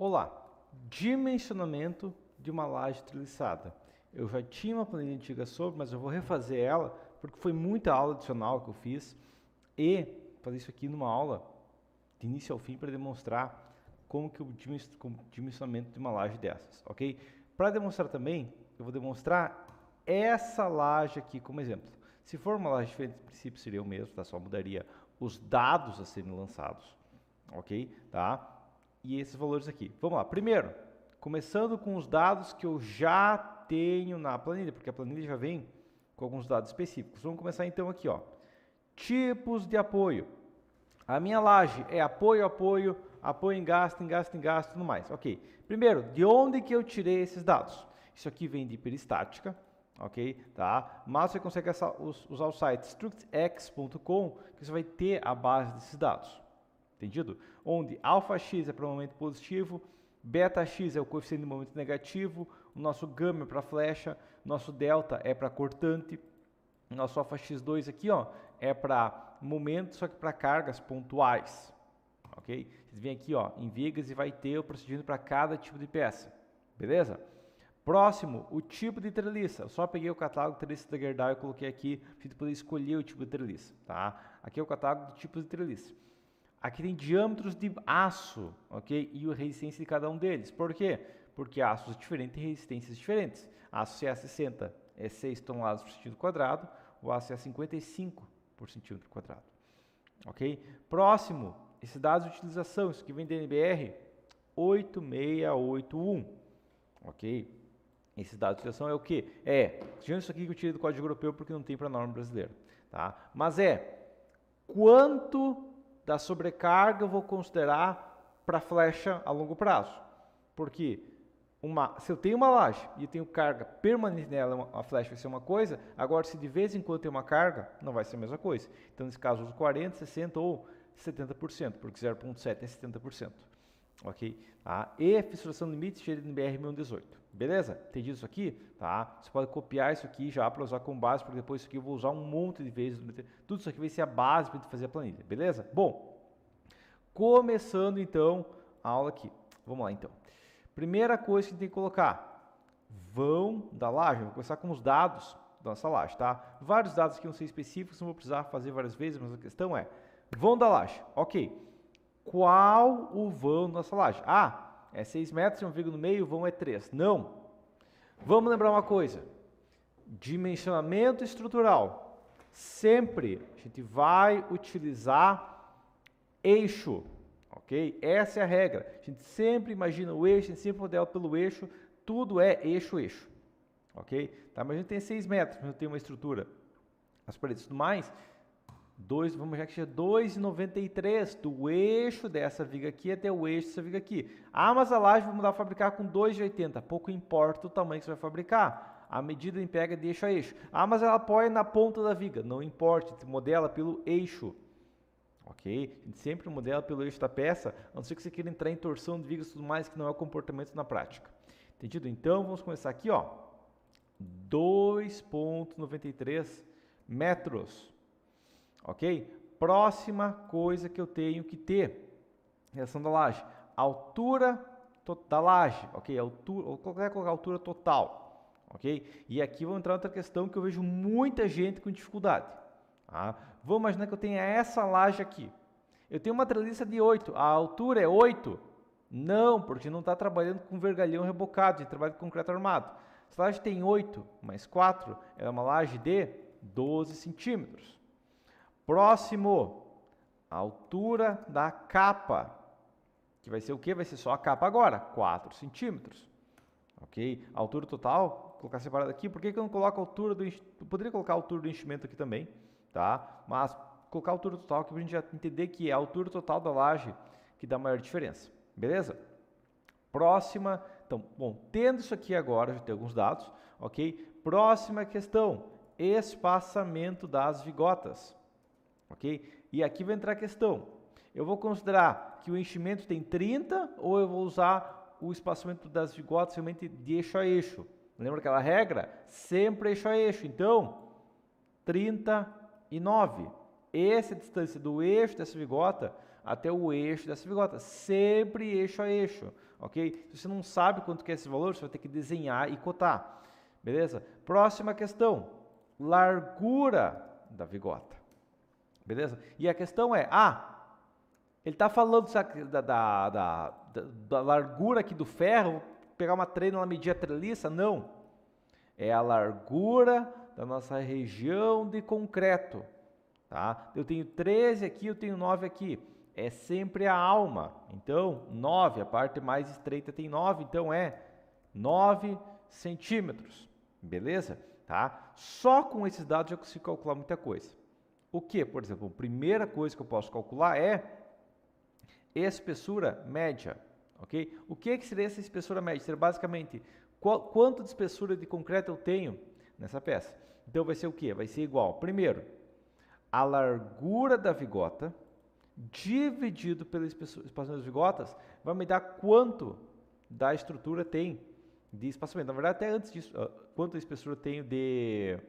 Olá, dimensionamento de uma laje treliçada. Eu já tinha uma planilha antiga sobre, mas eu vou refazer ela, porque foi muita aula adicional que eu fiz, e fazer isso aqui numa aula, de início ao fim, para demonstrar como que o dimensionamento de uma laje dessas, ok? Para demonstrar também, eu vou demonstrar essa laje aqui como exemplo. Se for uma laje diferente, no princípio seria o mesmo, tá? Só mudaria os dados a serem lançados, ok? Tá? E esses valores aqui. Vamos lá. Primeiro, começando com os dados que eu já tenho na planilha, porque a planilha já vem com alguns dados específicos. Vamos começar então aqui, ó. Tipos de apoio. A minha laje é apoio, apoio, apoio em gasto, em gasto, em gasto, tudo mais. Ok. Primeiro, de onde que eu tirei esses dados? Isso aqui vem de hiperestática, ok? Tá? Mas você consegue usar o site structx.com, que você vai ter a base desses dados. Entendido? Onde αx é para o momento positivo, betax é o coeficiente de momento negativo, o nosso gama é para flecha, nosso delta é para cortante, o nosso αx2 aqui, ó, é para momento, só que para cargas pontuais. Ok? Vocês vêm aqui, ó, em vigas e vai ter o procedimento para cada tipo de peça. Beleza? Próximo, o tipo de treliça. Eu só peguei o catálogo de treliça da Gerdau e coloquei aqui para você poder escolher o tipo de treliça. Tá? Aqui é o catálogo de tipos de treliça. Aqui tem diâmetros de aço, ok? E a resistência de cada um deles. Por quê? Porque aços diferentes têm resistências diferentes. Aço CA60 é 6 toneladas por centímetro quadrado, o aço CA55 por centímetro quadrado. Ok? Próximo, esses dados de utilização, isso aqui vem da NBR 8681. Ok? Esses dados de utilização é o quê? Isso aqui que eu tirei do Código Europeu porque não tem para a norma brasileira. Tá? Mas quanto da sobrecarga eu vou considerar para flecha a longo prazo. Porque se eu tenho uma laje e eu tenho carga permanente nela, a flecha vai ser uma coisa, agora se de vez em quando tem uma carga, não vai ser a mesma coisa. Então nesse caso eu uso 40%, 60% ou 70%, porque 0,7 é 70%. Ok? Tá? E fissuração limite cheia de NBR 1118. Beleza? Entendido isso aqui? Tá? Você pode copiar isso aqui já para usar como base, porque depois isso aqui eu vou usar um monte de vezes. Tudo isso aqui vai ser a base para fazer a planilha. Beleza? Bom, começando então a aula aqui. Vamos lá então. Primeira coisa que a gente tem que colocar, vão da laje. Vou começar com os dados da nossa laje, tá? Vários dados aqui não são específicos, não vou precisar fazer várias vezes, mas a questão é, vão da laje. Ok. Qual o vão da nossa laje? É 6 metros, tem um vírgula no meio, o vão é 3. Não. Vamos lembrar uma coisa. Dimensionamento estrutural. Sempre a gente vai utilizar eixo. Ok? Essa é a regra. A gente sempre imagina o eixo, a gente sempre modela pelo eixo. Tudo é eixo, eixo. Ok? Tá? Mas a gente tem 6 metros, mas eu tenho uma estrutura. As paredes e tudo mais. Vamos já que seja 2,93 do eixo dessa viga aqui até o eixo dessa viga aqui. Mas a laje vou mudar a fabricar com 2,80. Pouco importa o tamanho que você vai fabricar. A medida em pega de eixo a eixo. Mas ela apoia na ponta da viga. Não importa, você modela pelo eixo. Ok? A gente sempre modela pelo eixo da peça, a não ser que você queira entrar em torção de vigas e tudo mais, que não é o comportamento na prática. Entendido? Então, vamos começar aqui, ó. 2,93 metros. Ok? Próxima coisa que eu tenho que ter em relação da laje. Altura da laje. Ok? Vou colocar a altura total. Ok? E aqui vou entrar outra questão que eu vejo muita gente com dificuldade. Tá? Vamos imaginar que eu tenha essa laje aqui. Eu tenho uma treliça de 8. A altura é 8? Não, porque não está trabalhando com vergalhão rebocado. A gente trabalha com concreto armado. Essa laje tem 8 mais 4. É uma laje de 12 centímetros. Próximo, a altura da capa, que vai ser o quê? Vai ser só a capa agora, 4 centímetros. Ok? A altura total, vou colocar separado aqui. Por que eu não coloco a altura do enchimento? Eu poderia colocar a altura do enchimento aqui também, tá? Mas colocar a altura total aqui para a gente já entender que é a altura total da laje que dá a maior diferença. Beleza? Próxima, então, bom, tendo isso aqui agora, já tem alguns dados, ok? Próxima questão, espaçamento das vigotas. Ok? E aqui vai entrar a questão. Eu vou considerar que o enchimento tem 30 ou eu vou usar o espaçamento das vigotas realmente de eixo a eixo? Lembra aquela regra? Sempre eixo a eixo. Então, 39. Essa é a distância do eixo dessa vigota até o eixo dessa vigota, sempre eixo a eixo, ok? Se você não sabe quanto que é esse valor, você vai ter que desenhar e cotar, beleza? Próxima questão, largura da vigota, beleza? E a questão é, ele está falando da largura aqui do ferro, vou pegar uma treina, ela medir a treliça? Não, é a largura da nossa região de concreto, tá? Eu tenho 13 aqui, eu tenho 9 aqui, é sempre a alma, então 9, a parte mais estreita tem 9, então é 9 centímetros, beleza? Tá? Só com esses dados eu consigo calcular muita coisa. O que, por exemplo, a primeira coisa que eu posso calcular é espessura média, ok? O que seria essa espessura média? Seria basicamente quanto de espessura de concreto eu tenho nessa peça. Então vai ser o quê? Vai ser igual, primeiro, a largura da vigota dividido pela espaçamento das vigotas vai me dar quanto da estrutura tem de espaçamento. Na verdade, até antes disso, quanto a espessura tenho de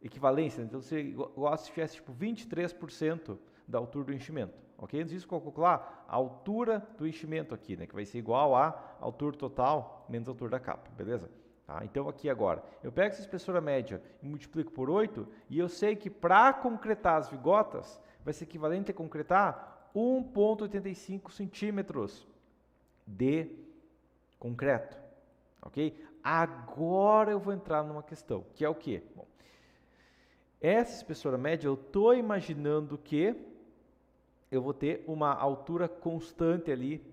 equivalência. Então, se igual se tivesse tipo 23% da altura do enchimento. Ok? Antes disso, calcular a altura do enchimento aqui, né? Que vai ser igual à altura total menos a altura da capa, beleza? Tá? Então, aqui agora, eu pego essa espessura média e multiplico por 8, e eu sei que para concretar as vigotas, vai ser equivalente a concretar 1,85 centímetros de concreto. Ok? Agora eu vou entrar numa questão, que é o quê? Bom, essa espessura média, eu estou imaginando que eu vou ter uma altura constante ali,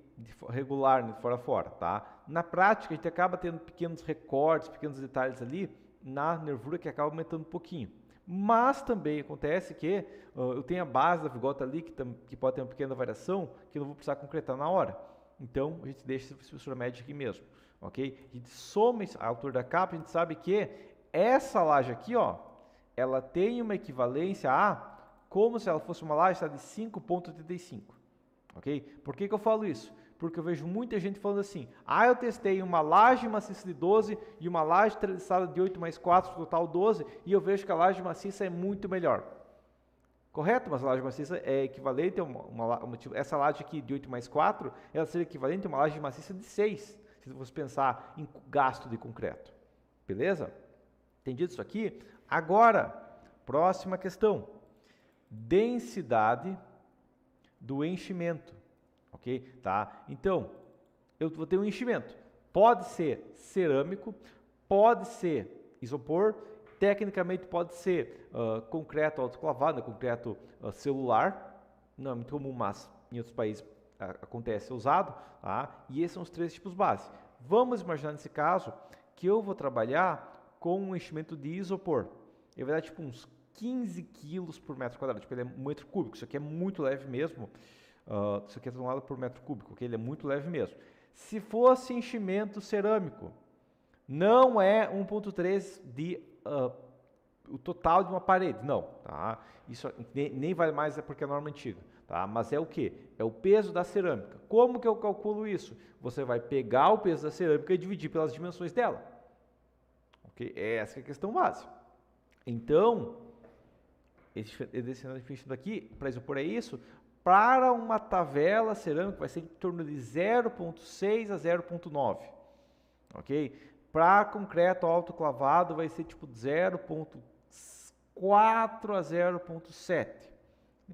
regular, de fora a fora, tá? Na prática, a gente acaba tendo pequenos recortes, pequenos detalhes ali na nervura que acaba aumentando um pouquinho. Mas também acontece que eu tenho a base da vigota ali, que pode ter uma pequena variação, que eu não vou precisar concretar na hora. Então, a gente deixa essa espessura média aqui mesmo, ok? A gente soma a altura da capa, a gente sabe que essa laje aqui, ó, ela tem uma equivalência a como se ela fosse uma laje de 5,85, ok? Por que eu falo isso? Porque eu vejo muita gente falando assim, eu testei uma laje maciça de 12 e uma laje treliçada de 8 mais 4, total 12, e eu vejo que a laje maciça é muito melhor. Correto? Mas a laje maciça é equivalente a essa laje aqui de 8 mais 4, ela seria equivalente a uma laje maciça de 6, se você pensar em gasto de concreto. Beleza? Entendido isso aqui? Agora, próxima questão. Densidade do enchimento, ok? Tá? Então, eu vou ter um enchimento. Pode ser cerâmico, pode ser isopor, tecnicamente pode ser concreto autoclavado, concreto celular, não é muito comum, mas em outros países acontece ser usado, tá? E esses são os 3 tipos base. Vamos imaginar nesse caso que eu vou trabalhar com um enchimento de isopor. Ele vai dar tipo uns 15 quilos por metro quadrado, tipo, ele é 1 metro cúbico, isso aqui é muito leve mesmo, isso aqui é tonelada por metro cúbico, ok? Ele é muito leve mesmo. Se fosse enchimento cerâmico, não é 1,3 de o total de uma parede, não, tá? Isso nem vale mais, é porque é norma antiga, tá? Mas é o que? É o peso da cerâmica. Como que eu calculo isso? Você vai pegar o peso da cerâmica e dividir pelas dimensões dela, ok? Essa é a questão básica. Então, esse enchimento aqui, para isopor é isso, para uma tavela cerâmica vai ser em torno de 0,6 a 0,9, ok? Para concreto autoclavado vai ser tipo 0,4 a 0,7.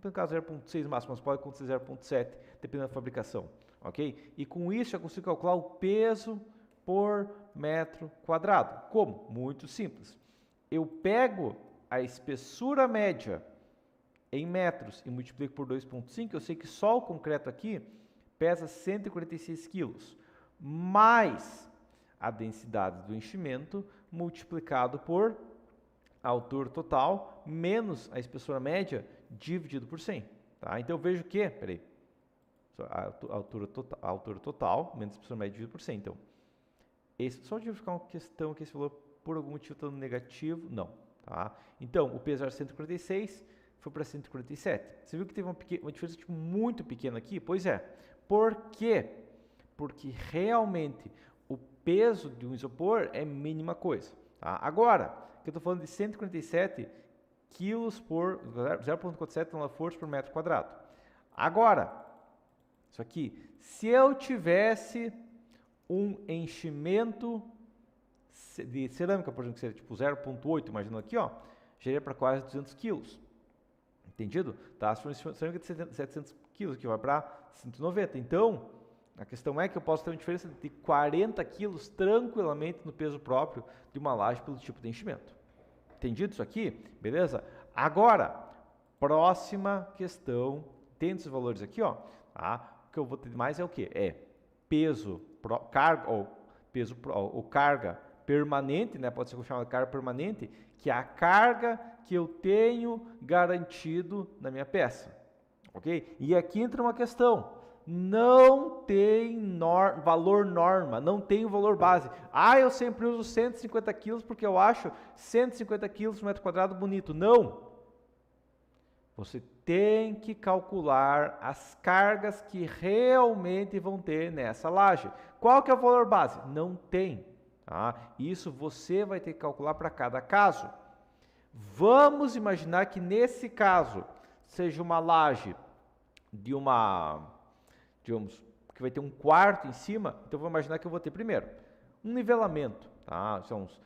No caso 0,6 máximo, mas pode acontecer 0,7, dependendo da fabricação, ok? E com isso eu consigo calcular o peso por metro quadrado. Como? Muito simples. Eu pego a espessura média em metros e multiplico por 2,5, eu sei que só o concreto aqui pesa 146 quilos, mais a densidade do enchimento multiplicado por a altura total menos a espessura média dividido por 100. Tá? Então eu vejo que, a altura total menos a espessura média dividido por 100. Então, só de verificar uma questão que esse valor por algum motivo está no negativo, não. Tá? Então, o peso era 146, foi para 147. Você viu que teve uma diferença tipo, muito pequena aqui? Pois é. Por quê? Porque realmente o peso de um isopor é mínima coisa. Tá? Agora, que eu estou falando de 147 quilos por 0,47 toneladas-força por metro quadrado. Agora, Isso aqui. Se eu tivesse um enchimento de cerâmica, por exemplo, que seria tipo 0,8, imaginando aqui, ó, geraria para quase 200 quilos. Entendido? Tá? Se for cerâmica de 700 quilos, que vai para 190. Então, a questão é que eu posso ter uma diferença de 40 quilos tranquilamente no peso próprio de uma laje pelo tipo de enchimento. Entendido isso aqui? Beleza? Agora, próxima questão, tendo esses valores aqui, ó, tá? O que eu vou ter mais é o quê? É peso, carga, ou carga permanente, né? Pode ser chamada de carga permanente, que é a carga que eu tenho garantido na minha peça. Ok? E aqui entra uma questão. Não tem valor norma, não tem o valor base. Ah, eu sempre uso 150 quilos porque eu acho 150 quilos por metro quadrado bonito. Não! Você tem que calcular as cargas que realmente vão ter nessa laje. Qual que é o valor base? Não tem. Tá? Isso você vai ter que calcular para cada caso. Vamos imaginar que nesse caso seja uma laje de digamos, que vai ter um quarto em cima, então vou imaginar que eu vou ter primeiro um nivelamento, tá? São uns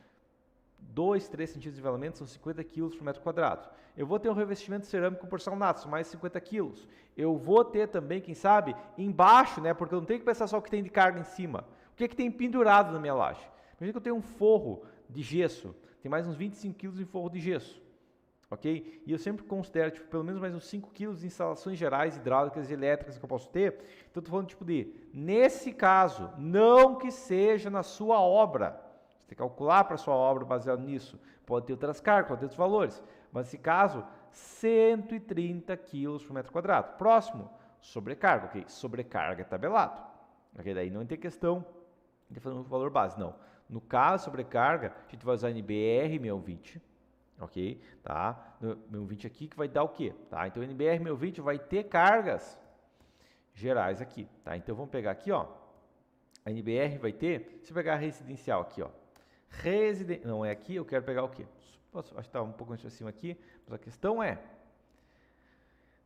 2, 3 centímetros de nivelamento, são 50 quilos por metro quadrado. Eu vou ter um revestimento cerâmico com porcelanato, são mais 50 quilos. Eu vou ter também, quem sabe, embaixo, né? Porque eu não tenho que pensar só o que tem de carga em cima. O que é que tem pendurado na minha laje? Imagina que eu tenho um forro de gesso, tem mais uns 25 quilos de forro de gesso. Ok? E eu sempre considero, tipo, pelo menos mais uns 5 quilos de instalações gerais, hidráulicas e elétricas que eu posso ter. Então, estou falando, tipo, nesse caso, não que seja na sua obra. Você tem que calcular para a sua obra baseado nisso. Pode ter outras cargas, pode ter outros valores. Mas, nesse caso, 130 quilos por metro quadrado. Próximo, sobrecarga, ok? Sobrecarga é tabelado. Ok? Daí não tem questão de fazer um valor base, não. No caso, sobrecarga, a gente vai usar NBR 620. Ok? Tá? No 20 aqui que vai dar o quê? Tá? Então, o NBR 1020 vai ter cargas gerais aqui, tá? Então, vamos pegar aqui, ó. A NBR vai ter, se eu pegar a residencial aqui, ó. Não é aqui, eu quero pegar o quê? Acho que está um pouco mais acima aqui, mas a questão é,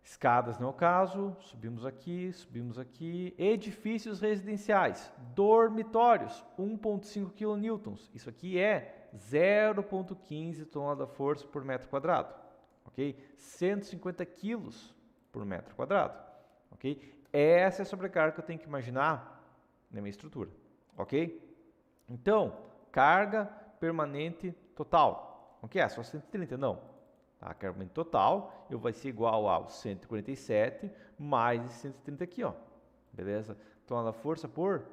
escadas não é o caso, subimos aqui, edifícios residenciais, dormitórios, 1,5 kN, isso aqui é 0,15 tonelada-força por metro quadrado, ok? 150 quilos por metro quadrado, ok? Essa é a sobrecarga que eu tenho que imaginar na minha estrutura, ok? Então, carga permanente total, o que é? Só 130? Não. A carga permanente total vai ser igual ao 147 mais 130 aqui, ó, beleza? Tonelada-força por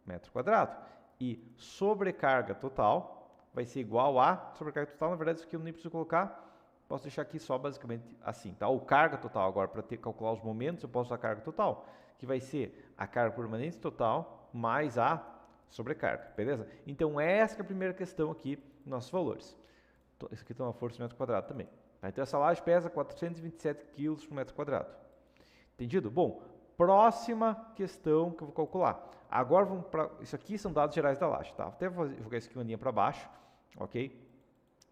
metro quadrado. E sobrecarga total vai ser igual a sobrecarga total. Na verdade, isso aqui eu nem preciso colocar, posso deixar aqui só basicamente assim, tá? Ou carga total agora, para calcular os momentos, eu posso usar a carga total, que vai ser a carga permanente total mais a sobrecarga, beleza? Então, essa é a primeira questão aqui nos nossos valores. Isso aqui tem uma força por metro quadrado também. Tá? Então, essa laje pesa 427 kg por metro quadrado. Entendido? Bom, próxima questão que eu vou calcular. Agora vamos para... Isso aqui são dados gerais da laje, tá? Até vou jogar isso aqui uma linha para baixo, ok?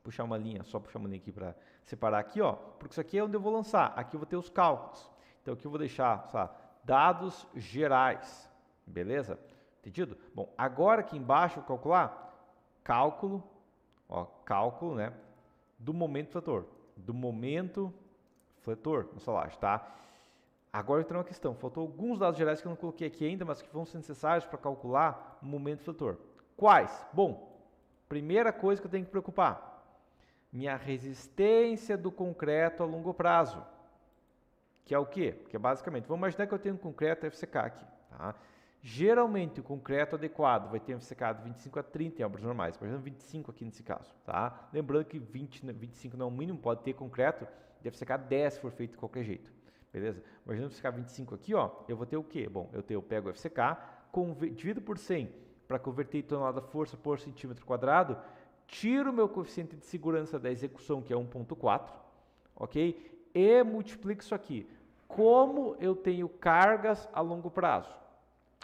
Puxar uma linha, só puxar uma linha aqui para separar aqui, ó. Porque isso aqui é onde eu vou lançar. Aqui eu vou ter os cálculos. Então, aqui eu vou deixar, sabe, dados gerais, beleza? Entendido? Bom, agora aqui embaixo eu vou calcular cálculo, ó, cálculo, né, do momento fletor. Do momento fletor na sua laje, tá? Agora entra uma questão, faltou alguns dados gerais que eu não coloquei aqui ainda, mas que vão ser necessários para calcular o momento fletor. Quais? Bom, primeira coisa que eu tenho que preocupar, minha resistência do concreto a longo prazo, que é o quê? Que é basicamente, vamos imaginar que eu tenho um concreto FCK aqui, tá? Geralmente o concreto adequado vai ter um FCK de 25 a 30 em obras normais, por exemplo 25 aqui nesse caso, tá? Lembrando que 25 não é o mínimo, pode ter concreto de FCK 10 se for feito de qualquer jeito. Beleza? Imaginando FCK 25 aqui, ó, eu vou ter o quê? Bom, eu pego o FCK, divido por 100 para converter em tonelada-força por centímetro quadrado, tiro o meu coeficiente de segurança da execução, que é 1,4, ok? E multiplico isso aqui. Como eu tenho cargas a longo prazo?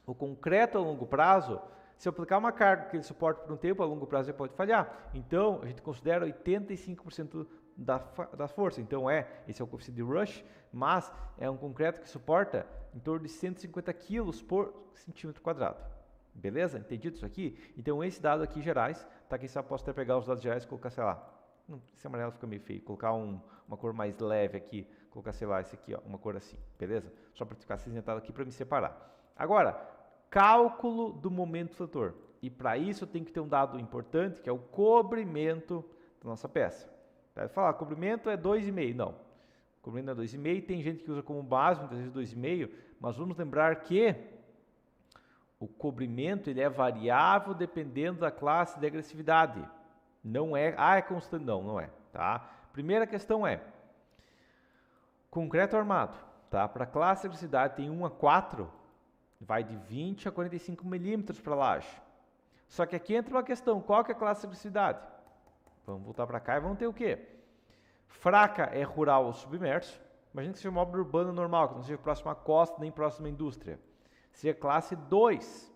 O concreto a longo prazo, se eu aplicar uma carga que ele suporta por um tempo, a longo prazo ele pode falhar. Então, a gente considera 85% da força. Então, esse é o coeficiente de Rush, mas é um concreto que suporta em torno de 150 kg por centímetro quadrado. Beleza? Entendido isso aqui? Então, esse dado aqui gerais, tá? Quem sabe posso até pegar os dados gerais e colocar, sei lá, esse amarelo fica meio feio, colocar uma cor mais leve aqui, colocar, sei lá, esse aqui, ó, uma cor assim, beleza? Só para ficar cinzentado aqui para me separar. Agora, cálculo do momento fator. E para isso eu tenho que ter um dado importante, que é o cobrimento da nossa peça. Vai falar, cobrimento é 2,5. Não, cobrimento é 2,5. Tem gente que usa como base, muitas vezes 2,5, mas vamos lembrar que o cobrimento ele é variável dependendo da classe de agressividade. Não é, é constante, não é, tá? Primeira questão é, concreto armado, tá? Para classe de agressividade tem 1 a 4, vai de 20 a 45 milímetros para laje. Só que aqui entra uma questão, qual que é a classe de agressividade? Vamos voltar para cá e vamos ter o quê? Fraca é rural ou submerso. Imagina que seja uma obra urbana normal, que não seja próxima à costa nem próxima à indústria. Seria classe 2,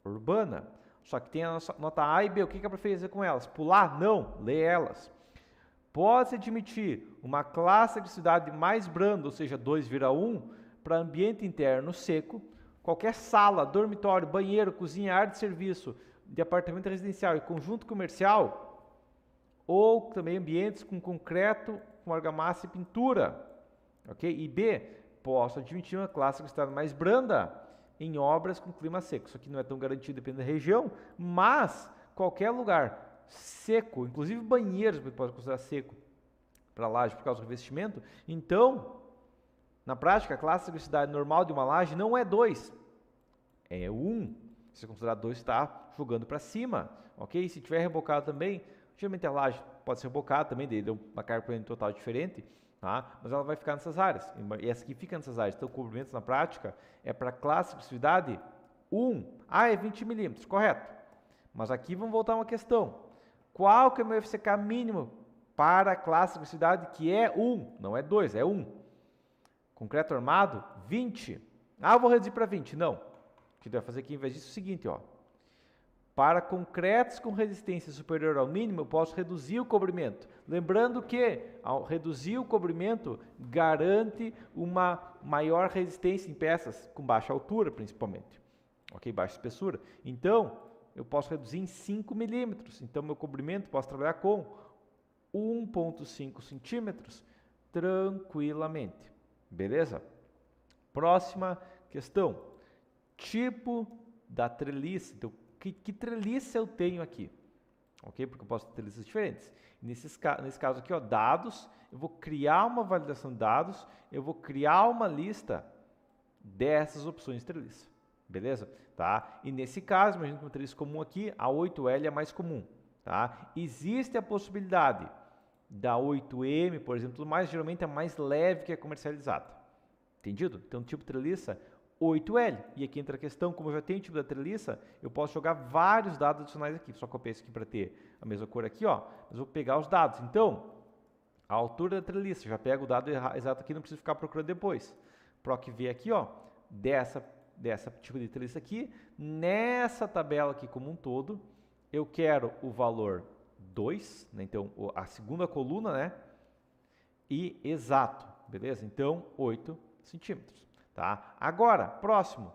urbana. Só que tem a nossa nota A e B. O que é para fazer com elas? Pular? Não, lê elas. Pode-se admitir uma classe de agressividade mais branda, ou seja, 2,1, para ambiente interno seco. Qualquer sala, dormitório, banheiro, cozinha, área de serviço, de apartamento residencial e conjunto comercial, ou também ambientes com concreto, com argamassa e pintura. Ok? E B, posso admitir uma classe de agressividade mais branda em obras com clima seco. Isso aqui não é tão garantido dependendo da região, mas qualquer lugar seco, inclusive banheiros você pode considerar seco para laje por causa do revestimento. Então, na prática, a classe de agressividade normal de uma laje não é 2, é 1. Se você considerar 2, está jogando para cima, ok? Se tiver rebocado também, geralmente a laje pode ser rebocada também, deu uma carga por total diferente, tá? Mas ela vai ficar nessas áreas, e essa aqui fica nessas áreas. Então, o cobrimento na prática é para classe de agressividade 1. É 20 milímetros, correto. Mas aqui vamos voltar a uma questão. Qual que é o meu FCK mínimo para a classe de agressividade que é 1? Não é 2, é 1. Concreto armado, 20. Eu vou reduzir para 20. Não. O que vai fazer aqui, em vez disso, é o seguinte, ó. Para concretos com resistência superior ao mínimo, eu posso reduzir o cobrimento. Lembrando que, ao reduzir o cobrimento, garante uma maior resistência em peças com baixa altura, principalmente. Ok? Baixa espessura. Então, eu posso reduzir em 5 milímetros. Então, meu cobrimento posso trabalhar com 1,5 centímetros tranquilamente. Beleza? Próxima questão. Tipo da treliça. Então, que treliça eu tenho aqui? Ok? Porque eu posso ter treliças diferentes. Nesse caso aqui, ó, dados, eu vou criar uma validação de dados, eu vou criar uma lista dessas opções de treliça. Beleza? Tá? E nesse caso, imagina que uma treliça comum aqui, a 8L é mais comum. Tá? Existe a possibilidade da 8M, por exemplo, tudo mais, geralmente é mais leve que a comercializada. Entendido? Então, tipo treliça 8L. E aqui entra a questão, como eu já tenho o tipo da treliça, eu posso jogar vários dados adicionais aqui. Só copiar isso aqui para ter a mesma cor aqui, ó. Mas vou pegar os dados. Então, a altura da treliça, já pego o dado exato aqui, não preciso ficar procurando depois. Proc V aqui, ó, dessa tipo de treliça aqui. Nessa tabela aqui como um todo, eu quero o valor 2, né? Então, a segunda coluna, né? E exato, beleza? Então, 8 centímetros. Tá? Agora, próximo,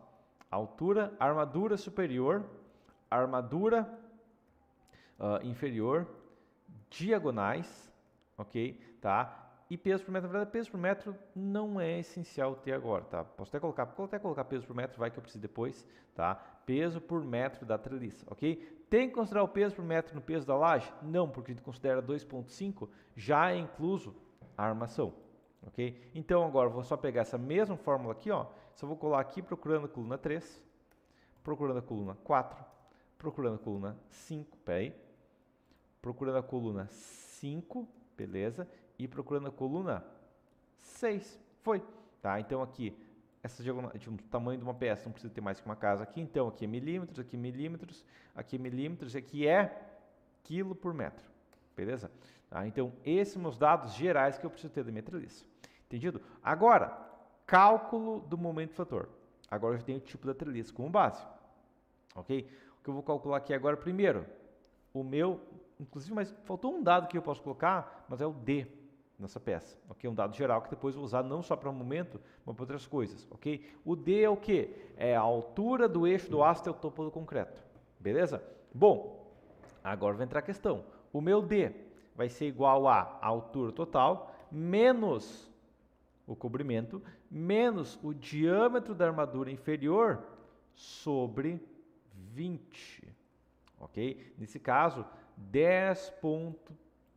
altura, armadura superior, armadura inferior, diagonais, ok? Tá? E peso por metro, na verdade, peso por metro não é essencial ter agora, tá? Posso até colocar peso por metro, vai que eu preciso depois, tá? Peso por metro da treliça, ok? Tem que considerar o peso por metro no peso da laje? Não, porque a gente considera 2,5, já é incluso a armação. Ok? Então, agora, eu vou só pegar essa mesma fórmula aqui, ó, só vou colar aqui procurando a coluna 3, procurando a coluna 4, procurando a coluna 5, peraí, procurando a coluna 5, beleza, e procurando a coluna 6, foi. Tá? Então, aqui, essa diagonal, tipo, o tamanho de uma peça, não precisa ter mais que uma casa aqui, então, aqui é milímetros, aqui é milímetros, aqui é milímetros, e aqui é quilo por metro, beleza? Tá? Então, esses são os dados gerais que eu preciso ter da minha treliça. Entendido? Agora, cálculo do momento fator. Agora eu tenho o tipo da treliça como base. Ok? O que eu vou calcular aqui agora primeiro, o meu, inclusive, mas faltou um dado que eu posso colocar, mas é o D. nessa peça, ok? Um dado geral que depois eu vou usar não só para momento, mas para outras coisas, ok? O D é o quê? É a altura do eixo do aço até o topo do concreto, beleza? Bom, agora vai entrar a questão. O meu D vai ser igual a altura total menos o cobrimento menos o diâmetro da armadura inferior sobre 20, ok? Nesse caso, 10,2,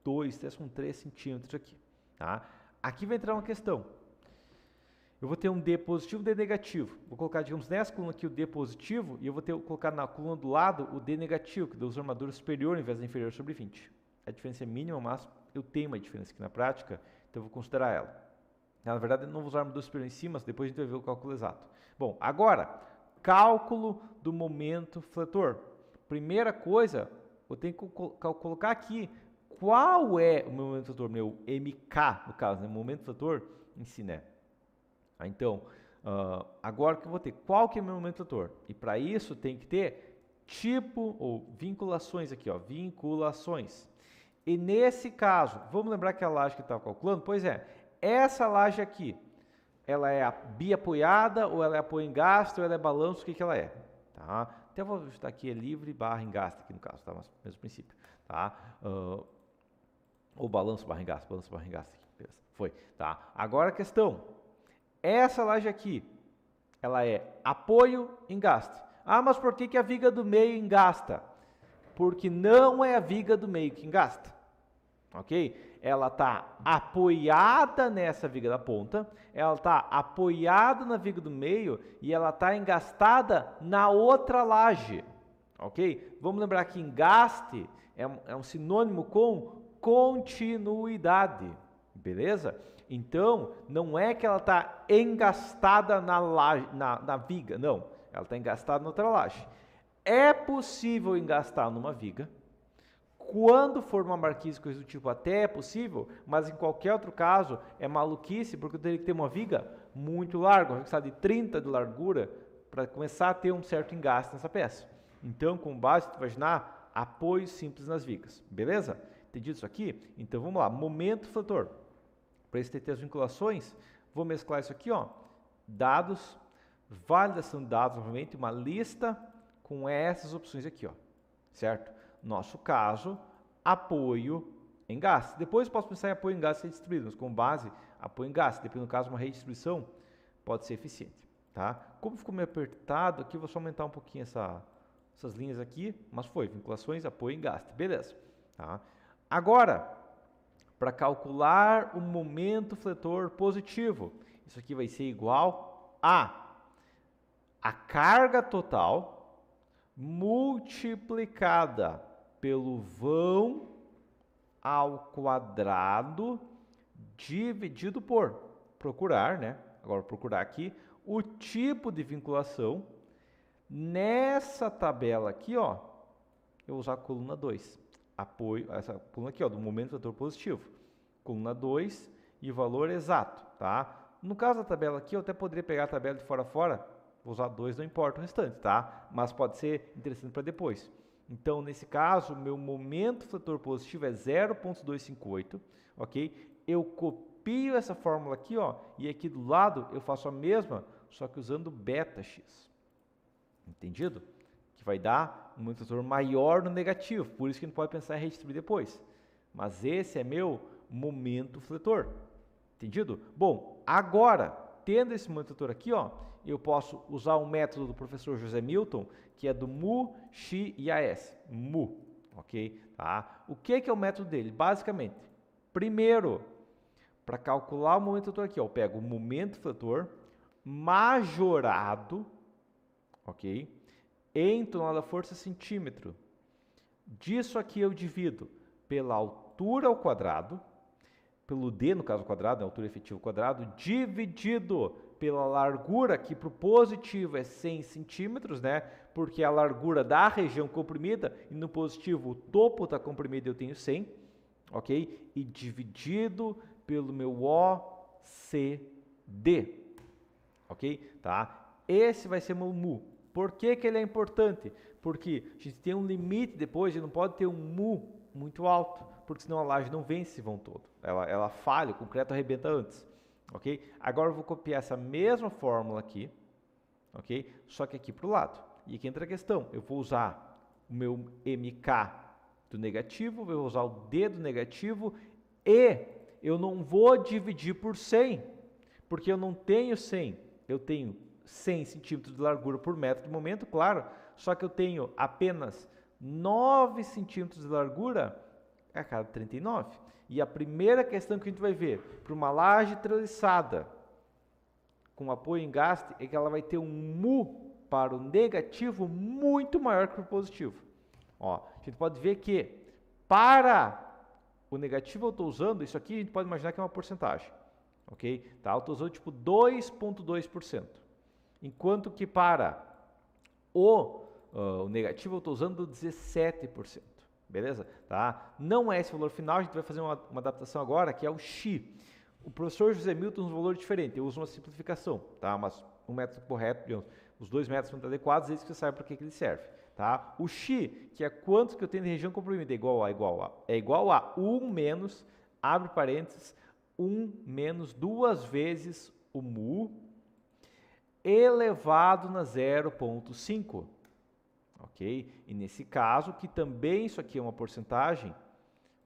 10,3 centímetros aqui, tá? Aqui vai entrar uma questão. Eu vou ter um D positivo e um D negativo. Vou colocar, digamos, nessa coluna aqui o D positivo e eu vou colocar na coluna do lado o D negativo, que deu a armadura superior ao invés da inferior sobre 20. A diferença é mínima, mas eu tenho uma diferença aqui na prática, então eu vou considerar ela. Na verdade, eu não vou usar a armadura superior em cima, mas depois a gente vai ver o cálculo exato. Bom, agora, cálculo do momento fletor. Primeira coisa, eu tenho que colocar aqui qual é o meu momento fletor, meu MK, no caso, né? Momento fletor em si, né? Então, agora que eu vou ter, qual que é o meu momento fletor? E para isso tem que ter tipo ou vinculações aqui, ó, vinculações. E nesse caso, vamos lembrar que a laje que eu estava calculando? Pois é, essa laje aqui, ela é biapoiada ou ela é apoio em gasto ou ela é balanço, o que ela é? Tá? Até vou ajustar aqui, é livre barra em gasto aqui no caso, tá? Mas mesmo princípio, tá? Ou balanço barra em gasto aqui, beleza, foi, tá? Agora a questão, essa laje aqui, ela é apoio em gasto. Ah, mas por que a viga do meio engasta? Porque não é a viga do meio que engasta, ok? Ela está apoiada nessa viga da ponta, ela está apoiada na viga do meio e ela está engastada na outra laje, ok? Vamos lembrar que engaste é um sinônimo com continuidade, beleza? Então, não é que ela está engastada na viga, não, ela está engastada na outra laje. É possível engastar numa viga. Quando for uma marquise, coisa do tipo, até é possível, mas em qualquer outro caso é maluquice, porque eu teria que ter uma viga muito larga, uma viga de 30 de largura, para começar a ter um certo engaste nessa peça. Então, com base, tu vai imaginar apoio simples nas vigas, beleza? Entendido isso aqui? Então, vamos lá, momento fletor. Para isso ter as vinculações, vou mesclar isso aqui, ó, dados, validação de dados, novamente, uma lista com essas opções aqui, ó, certo? Nosso caso, apoio em gasto. Depois eu posso pensar em apoio em gasto redistribuído, mas com base, apoio em gasto. Dependendo do caso, uma redistribuição pode ser eficiente. Tá? Como ficou meio apertado aqui, eu vou só aumentar um pouquinho essas linhas aqui, mas foi, vinculações, apoio em gasto. Beleza. Tá? Agora, para calcular o momento fletor positivo, isso aqui vai ser igual a carga total multiplicada pelo vão ao quadrado dividido por procurar, né? Agora procurar aqui o tipo de vinculação. Nessa tabela aqui, ó, eu vou usar a coluna 2. Apoio, essa coluna aqui, ó, do momento fletor positivo. Coluna 2 e o valor exato, tá? No caso da tabela aqui, eu até poderia pegar a tabela de fora a fora, vou usar 2, não importa o restante, tá? Mas pode ser interessante para depois. Então, nesse caso, meu momento fletor positivo é 0,258, ok? Eu copio essa fórmula aqui, ó, e aqui do lado eu faço a mesma, só que usando beta-x. Entendido? Que vai dar um momento fletor maior no negativo, por isso que a gente pode pensar em redistribuir depois. Mas esse é meu momento fletor. Entendido? Bom, agora, tendo esse momento fletor aqui, ó, eu posso usar um método do professor José Milton, que é do mu, xi e as. Mu, ok? Tá? O que é o método dele? Basicamente, primeiro, para calcular o momento fletor aqui, ó, eu pego o momento fletor majorado, ok? Em tonelada força centímetro. Disso aqui eu divido pela altura ao quadrado, pelo D, no caso quadrado, a altura efetiva ao quadrado, dividido pela largura, que para o positivo é 100 centímetros, né? Porque é a largura da região comprimida, e no positivo o topo está comprimido e eu tenho 100, ok? E dividido pelo meu OCD, ok? Tá? Esse vai ser meu mu. Por que ele é importante? Porque a gente tem um limite depois, a gente não pode ter um mu muito alto, porque senão a laje não vence esse vão todo. Ela falha, o concreto arrebenta antes. Ok? Agora eu vou copiar essa mesma fórmula aqui, ok? Só que aqui para o lado. E aqui entra a questão, eu vou usar o meu MK do negativo, vou usar o D do negativo e eu não vou dividir por 100, porque eu não tenho 100, eu tenho 100 centímetros de largura por metro de momento, claro, só que eu tenho apenas 9 centímetros de largura a cada 39. E a primeira questão que a gente vai ver, para uma laje treliçada com apoio em gaste, é que ela vai ter um mu para o negativo muito maior que para o positivo. Ó, a gente pode ver que para o negativo eu estou usando, isso aqui a gente pode imaginar que é uma porcentagem, ok? Tá? Eu estou usando tipo 2,2%, enquanto que para o negativo eu estou usando 17%, beleza? Tá? Não é esse valor final, a gente vai fazer uma adaptação agora, que é o X. O professor José Milton usa um valor diferente, eu uso uma simplificação, tá? Mas um método correto, digamos, os 2 métodos são adequados, eles que você sabe para que ele serve. Tá? O X, que é quanto que eu tenho de região comprimida, é igual a 1 menos, abre parênteses, 1 menos 2 vezes o mu elevado na 0,5. Ok? E nesse caso, que também isso aqui é uma porcentagem,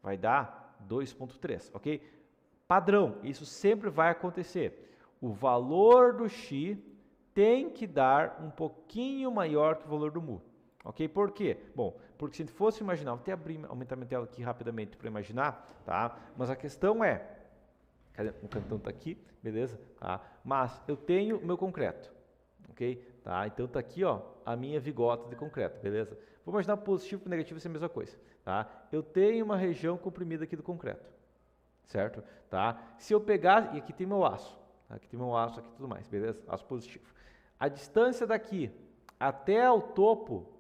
vai dar 2,3. Ok? Padrão, isso sempre vai acontecer. O valor do X tem que dar um pouquinho maior que o valor do mu. Ok? Por quê? Bom, porque se a gente fosse imaginar, vou até aumentar minha tela aqui rapidamente para imaginar, tá? Mas a questão é, cadê? O cantão está aqui, beleza? Tá? Mas eu tenho meu concreto, ok? Tá? Então está aqui, ó, a minha vigota de concreto, beleza? Vou imaginar positivo e negativo ser a mesma coisa, tá? Eu tenho uma região comprimida aqui do concreto, certo? Tá? Se eu pegar, e aqui tem meu aço, tá? Aqui tem meu aço, aqui tudo mais, beleza? Aço positivo. A distância daqui até o topo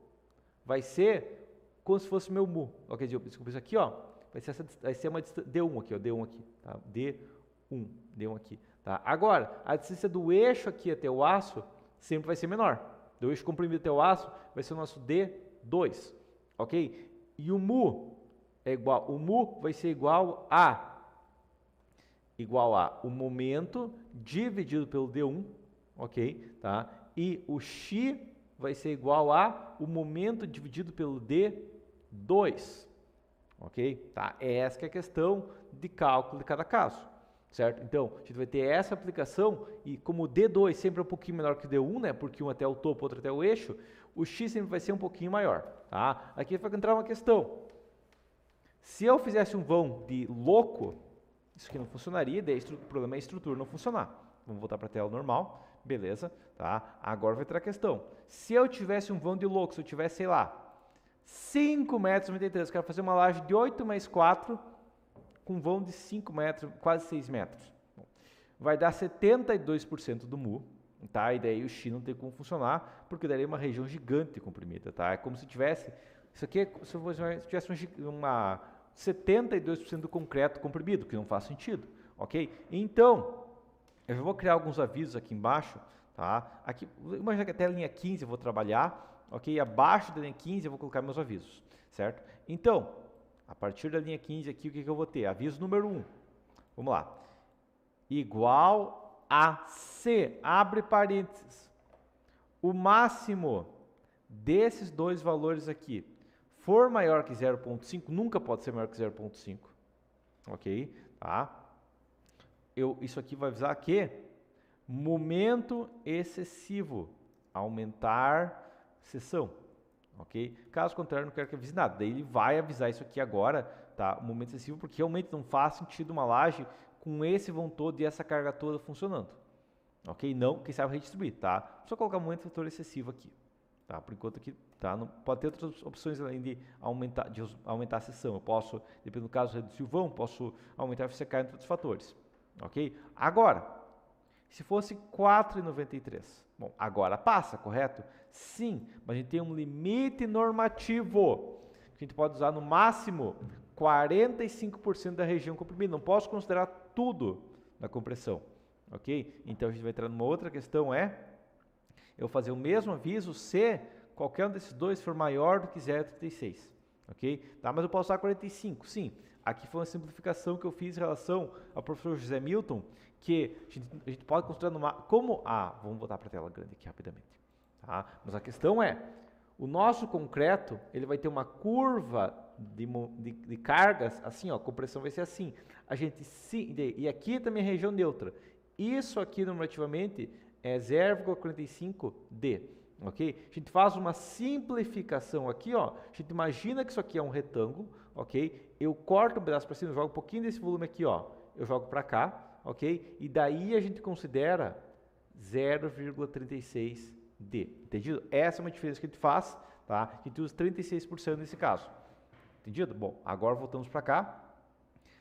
vai ser como se fosse meu mu. Ok, desculpa, isso aqui, ó, vai ser uma distância D1 aqui, ó, D1 aqui, tá? D1 aqui, tá? Agora, a distância do eixo aqui até o aço sempre vai ser menor. Do eixo comprimido até o aço vai ser o nosso D2, ok? E o mu vai ser igual a o momento dividido pelo D1, ok? Tá? E o X vai ser igual a o momento dividido pelo D2, ok? Tá? Essa que é a questão de cálculo de cada caso, certo? Então, a gente vai ter essa aplicação e como o D2 sempre é um pouquinho menor que o D1, né? Porque um até o topo, outro até o eixo, o X sempre vai ser um pouquinho maior, tá? Aqui vai entrar uma questão. Se eu fizesse um vão de louco, isso aqui não funcionaria, daí o problema é a estrutura não funcionar. Vamos voltar para a tela normal. Beleza, tá? Agora vai entrar a questão. Se eu tivesse um vão de louco, se eu tivesse, sei lá, 5 metros 93, eu quero fazer uma laje de 8 mais 4 com vão de 5 metros, quase 6 metros. Bom, vai dar 72% do mu, tá? E daí o X não tem como funcionar, porque daria uma região gigante comprimida, tá? É como se tivesse, isso aqui é se tivesse uma 72% do concreto comprimido, que não faz sentido, ok? Então, eu já vou criar alguns avisos aqui embaixo, tá? Aqui, imagina que até a linha 15 eu vou trabalhar, ok? Abaixo da linha 15 eu vou colocar meus avisos, certo? Então, a partir da linha 15 aqui, o que eu vou ter? Aviso número 1, vamos lá, igual a C, abre parênteses, o máximo desses dois valores aqui for maior que 0,5, nunca pode ser maior que 0,5, ok? Tá? Isso aqui vai avisar que momento excessivo, aumentar seção, ok? Caso contrário, não quero que avise nada. Daí ele vai avisar isso aqui agora, tá? Momento excessivo, porque realmente não faz sentido uma laje com esse vão todo e essa carga toda funcionando, ok? Não, quem sabe redistribuir, tá? Só colocar momento fator excessivo aqui, tá? Por enquanto aqui, tá? Não, pode ter outras opções além de aumentar a seção. Eu posso, dependendo do caso, reduzir o vão, posso aumentar o FCK entre outros fatores. Ok? Agora, se fosse 4,93, bom, agora passa, correto? Sim, mas a gente tem um limite normativo, que a gente pode usar no máximo 45% da região comprimida, não posso considerar tudo na compressão, ok? Então a gente vai entrar numa outra questão, eu fazer o mesmo aviso se qualquer um desses dois for maior do que 0,36, ok? Tá, mas eu posso usar 45, sim. Aqui foi uma simplificação que eu fiz em relação ao professor José Milton, que a gente pode considerar como... vamos voltar para a tela grande aqui rapidamente. Tá? Mas a questão é, o nosso concreto, ele vai ter uma curva de cargas, assim, ó, a compressão vai ser assim. E aqui também é região neutra. Isso aqui, normativamente, é 0,45D, ok? A gente faz uma simplificação aqui, ó. A gente imagina que isso aqui é um retângulo, ok? Eu corto um pedaço para cima, jogo um pouquinho desse volume aqui, ó. Eu jogo para cá, ok? E daí a gente considera 0,36D, entendido? Essa é uma diferença que a gente faz, tá? A gente usa 36% nesse caso, entendido? Bom, agora voltamos para cá.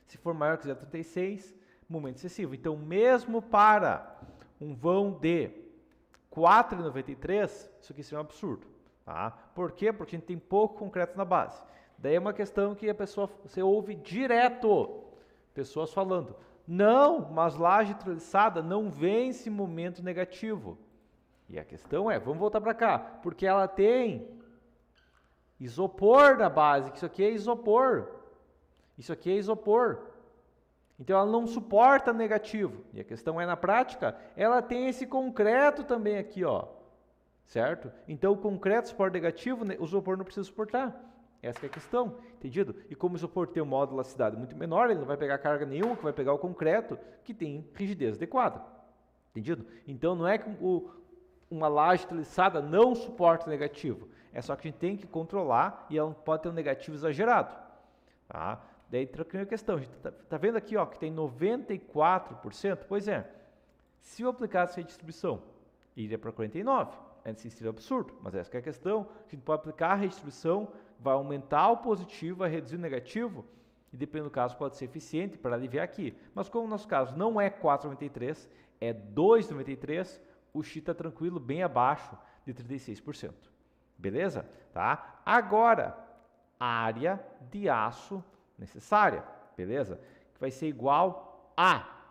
Se for maior que 0,36, momento excessivo. Então, mesmo para um vão de 4,93, isso aqui seria um absurdo, tá? Por quê? Porque a gente tem pouco concreto na base. Daí é uma questão que você ouve direto, pessoas falando, não, mas laje treliçada não vence momento negativo. E a questão é, vamos voltar para cá, porque ela tem isopor na base, que isso aqui é isopor. Isso aqui é isopor. Então ela não suporta negativo. E a questão é, na prática, ela tem esse concreto também aqui, ó. Certo? Então o concreto suporta negativo, o isopor não precisa suportar. Essa é a questão, entendido? E como o isopor tem um modo de elasticidade muito menor, ele não vai pegar carga nenhuma, que vai pegar o concreto, que tem rigidez adequada. Entendido? Então não é que uma laje treliçada não suporta negativo. É só que a gente tem que controlar e ela não pode ter um negativo exagerado. Tá? Daí troquei a questão, a gente tá vendo aqui, ó, que tem 94%? Pois é, se eu aplicasse essa redistribuição, iria para 49%, seria absurdo, mas essa que é a questão, a gente pode aplicar a redistribuição, vai aumentar o positivo, vai reduzir o negativo, e dependendo do caso pode ser eficiente para aliviar aqui. Mas como no nosso caso não é 4,93, é 2,93, o X está tranquilo, bem abaixo de 36%. Beleza? Tá? Agora, área de aço necessária, beleza? Que vai ser igual a,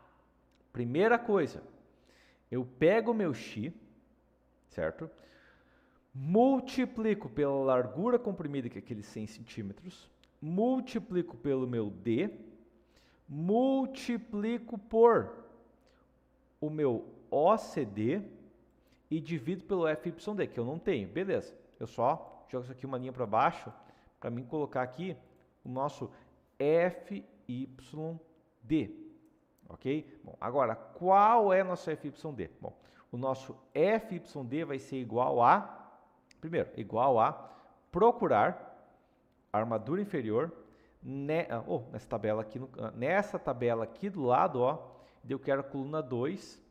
primeira coisa, eu pego o meu X, certo? Multiplico pela largura comprimida, que é aqueles 100 centímetros, multiplico pelo meu D, multiplico por o meu OCD e divido pelo FYD, que eu não tenho, beleza? Eu só jogo isso aqui uma linha para baixo, para mim colocar aqui o nosso FYD, ok? Bom, agora, qual é nosso FYD? Bom, o nosso FYD vai ser igual a, primeiro, igual a procurar a armadura inferior, nessa tabela aqui do lado, ó, eu quero a coluna 2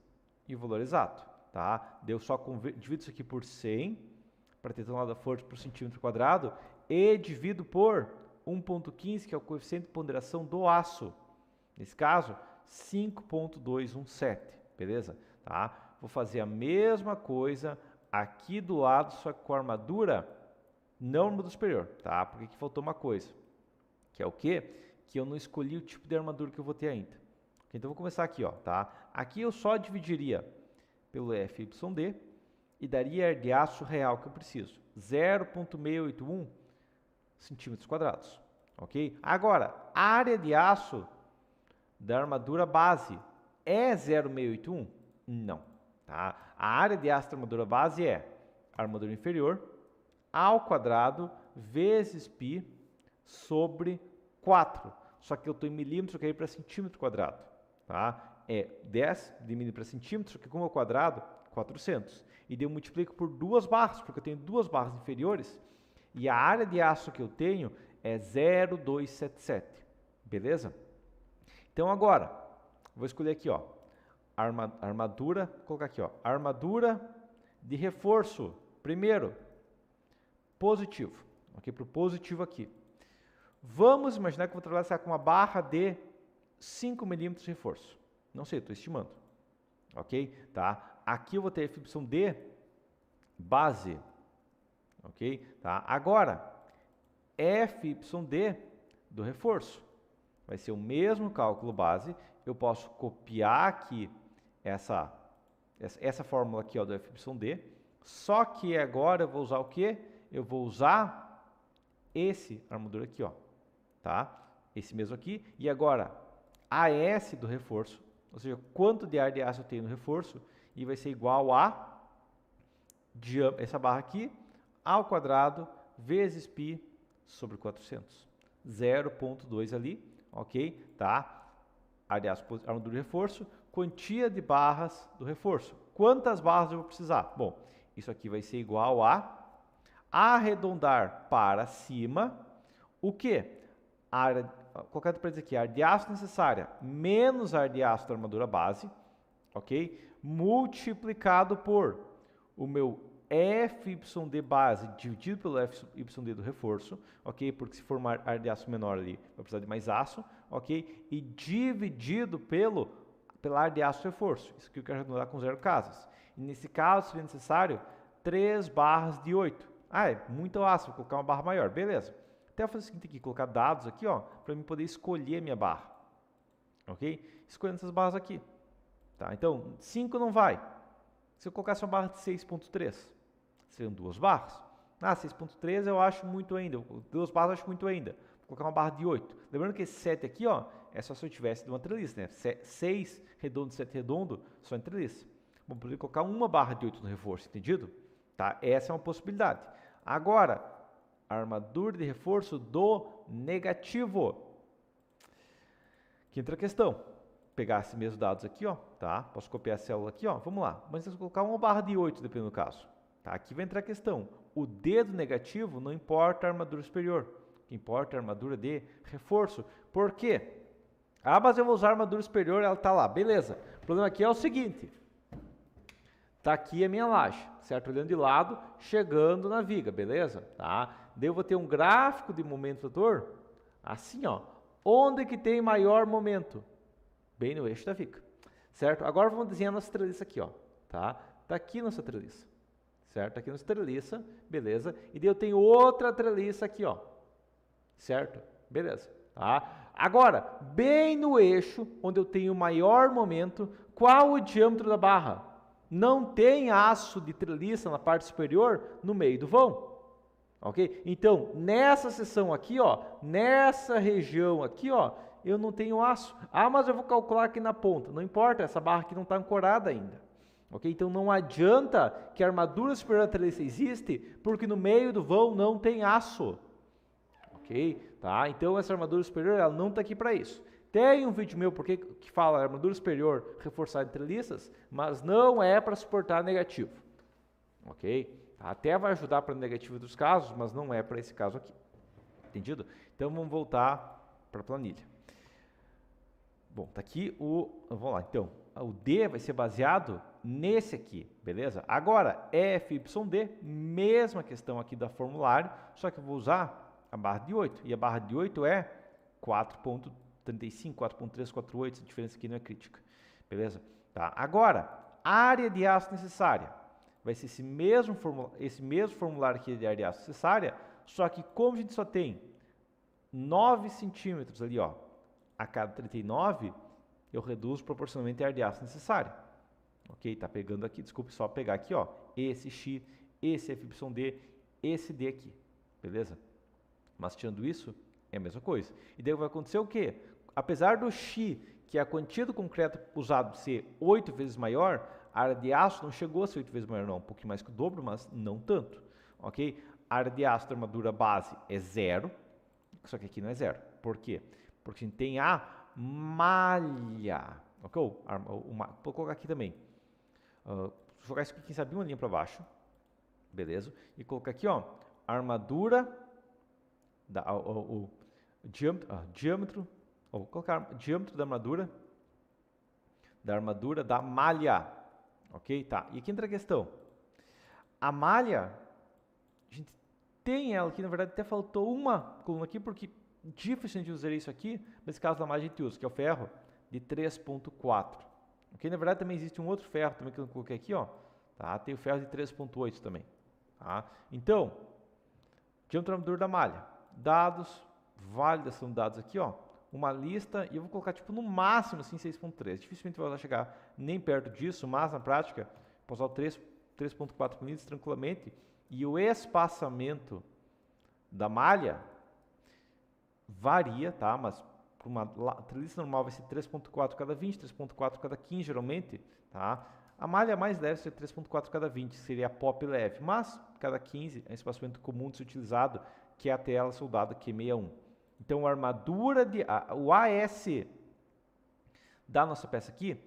e o valor exato, tá? Eu só divido isso aqui por 100, para ter tonelada forte por centímetro quadrado, e divido por 1,15, que é o coeficiente de ponderação do aço. Nesse caso, 5,217, beleza? Tá? Vou fazer a mesma coisa aqui do lado, só que com a armadura não armadura superior, tá? Porque aqui faltou uma coisa, que é o quê? Que eu não escolhi o tipo de armadura que eu vou ter ainda. Então, vou começar aqui, ó, tá? Aqui eu só dividiria pelo FYD e daria a de aço real que eu preciso, 0,681 centímetros quadrados, ok? Agora, a área de aço da armadura base é 0,681? Não, tá? A área de aço da armadura base é a armadura inferior ao quadrado vezes π sobre 4. Só que eu estou em milímetros, eu quero ir para centímetro quadrado, tá? É 10 de milímetro para centímetro, só que como é o quadrado, 400. E daí eu multiplico por duas barras, porque eu tenho duas barras inferiores, e a área de aço que eu tenho é 0,277, beleza? Então agora, vou escolher aqui, ó, armadura, vou colocar aqui, ó, armadura de reforço, primeiro, positivo, ok? Para o positivo aqui. Vamos imaginar que eu vou trabalhar com uma barra de 5 milímetros de reforço. Não sei, estou estimando, ok? Tá? Aqui eu vou ter FYD base, ok? Tá? Agora, FYD do reforço vai ser o mesmo cálculo base. Eu posso copiar aqui essa fórmula aqui, ó, do FYD, só que agora eu vou usar o quê? Eu vou usar esse armadura aqui, ó, tá? Esse mesmo aqui. E agora, AS do reforço, ou seja, quanto de ar de aço eu tenho no reforço, e vai ser igual a essa barra aqui, ao quadrado, vezes π sobre 400. 0,2 ali, ok? Tá? Ar de aço, armadura de reforço, quantia de barras do reforço. Quantas barras eu vou precisar? Bom, isso aqui vai ser igual a arredondar para cima, o quê? Colocar para dizer aqui, ar de aço necessária menos ar de aço da armadura base, ok? Multiplicado por o meu FYD base dividido pelo FYD do reforço, ok? Porque se for um ar de aço menor ali, vai precisar de mais aço, ok? E dividido pela ar de aço reforço. Isso aqui eu quero arredondar com 0 casas. E nesse caso, seria necessário 3 barras de 8. Ah, é muito aço, vou colocar uma barra maior. Beleza. Até eu fazer o seguinte aqui, colocar dados aqui, ó, para eu poder escolher a minha barra. Ok? Escolhendo essas barras aqui. Tá? Então, 5 não vai. Se eu colocasse uma barra de 6.3, seriam 2 barras. Ah, 6.3 eu acho muito ainda. 2 barras eu acho muito ainda. Vou colocar uma barra de 8. Lembrando que esse 7 aqui, ó, é só se eu tivesse de uma treliça, né? 6 redondo, 7 redondo, só em treliça. Vou poder colocar uma barra de 8 no reforço, entendido? Tá? Essa é uma possibilidade. Agora, a armadura de reforço do negativo. Aqui entra a questão. Pegar esses mesmos dados aqui, ó, tá? Posso copiar a célula aqui, ó. Vamos lá. Mas eu vou colocar uma barra de 8, dependendo do caso. Tá? Aqui vai entrar a questão. O D do negativo não importa a armadura superior. O que importa é a armadura de reforço. Por quê? Ah, mas eu vou usar a armadura superior, ela tá lá. Beleza. O problema aqui é o seguinte. Tá aqui a minha laje, certo? Olhando de lado, chegando na viga, beleza? Tá? Daí eu vou ter um gráfico de momento trator, assim, ó. Onde que tem maior momento? Bem no eixo da viga, certo? Agora vamos desenhar nossa treliça aqui, ó, tá? Tá aqui nossa treliça, certo? Tá aqui nossa treliça, beleza? E daí eu tenho outra treliça aqui, ó, certo? Beleza, tá? Agora, bem no eixo, onde eu tenho maior momento, qual o diâmetro da barra? Não tem aço de treliça na parte superior no meio do vão, ok? Então, nessa seção aqui, ó, nessa região aqui, ó, eu não tenho aço. Ah, mas eu vou calcular aqui na ponta. Não importa, essa barra aqui não está ancorada ainda, ok? Então, não adianta que a armadura superior da treliça existe, porque no meio do vão não tem aço, ok? Tá? Então, essa armadura superior, ela não está aqui para isso. Tem um vídeo meu porque que fala armadura superior reforçada de treliças, mas não é para suportar negativo, ok? Até vai ajudar para negativo dos casos, mas não é para esse caso aqui, entendido? Então vamos voltar para a planilha. Bom, tá aqui vamos lá, então, o D vai ser baseado nesse aqui, beleza? Agora, FYD, mesma questão aqui da formulário, só que eu vou usar a barra de 8, e a barra de 8 é 4.35, 4.348, essa diferença aqui não é crítica, beleza? Tá. Agora, área de aço necessária, vai ser esse mesmo formulário aqui de área de aço necessária, só que como a gente só tem 9 centímetros ali, ó, a cada 39, eu reduzo proporcionalmente a área de aço necessária, ok? Tá pegando aqui, desculpe, só pegar aqui, ó, esse X, esse FYD, esse D aqui, beleza? Mas tirando isso, é a mesma coisa. E daí vai acontecer o quê? Apesar do X, que é a quantia do concreto usado, ser 8 vezes maior, a área de aço não chegou a ser 8 vezes maior, não. Um pouquinho mais que o dobro, mas não tanto. Ok? A área de aço da armadura base é 0, só que aqui não é 0. Por quê? Porque a gente tem a malha. Ok? Vou colocar aqui também. Vou jogar isso aqui, quem sabe, uma linha para baixo. Beleza? E colocar aqui, ó, a armadura, o diâmetro, vou colocar diâmetro da armadura da malha, ok? Tá, e aqui entra a questão, a malha, a gente tem ela aqui, na verdade até faltou uma coluna aqui, porque dificilmente usar isso aqui, nesse caso da malha a gente usa, que é o ferro de 3.4, ok? Na verdade também existe um outro ferro também que eu coloquei aqui, ó, tá? Tem o ferro de 3.8 também, tá? Então, diâmetro da armadura da malha, dados, validação de dados aqui, ó, uma lista, e eu vou colocar tipo no máximo assim 6.3, dificilmente vai chegar nem perto disso, mas na prática posso usar o 3.4 mm tranquilamente, e o espaçamento da malha varia, tá? Mas para uma treliça normal vai ser 3.4 cada 20, 3.4 cada 15 geralmente, tá? A malha mais leve seria 3.4 cada 20, seria a pop leve, mas cada 15 é um espaçamento comum de ser utilizado, que é a tela soldada Q61. Então a armadura o AS da nossa peça aqui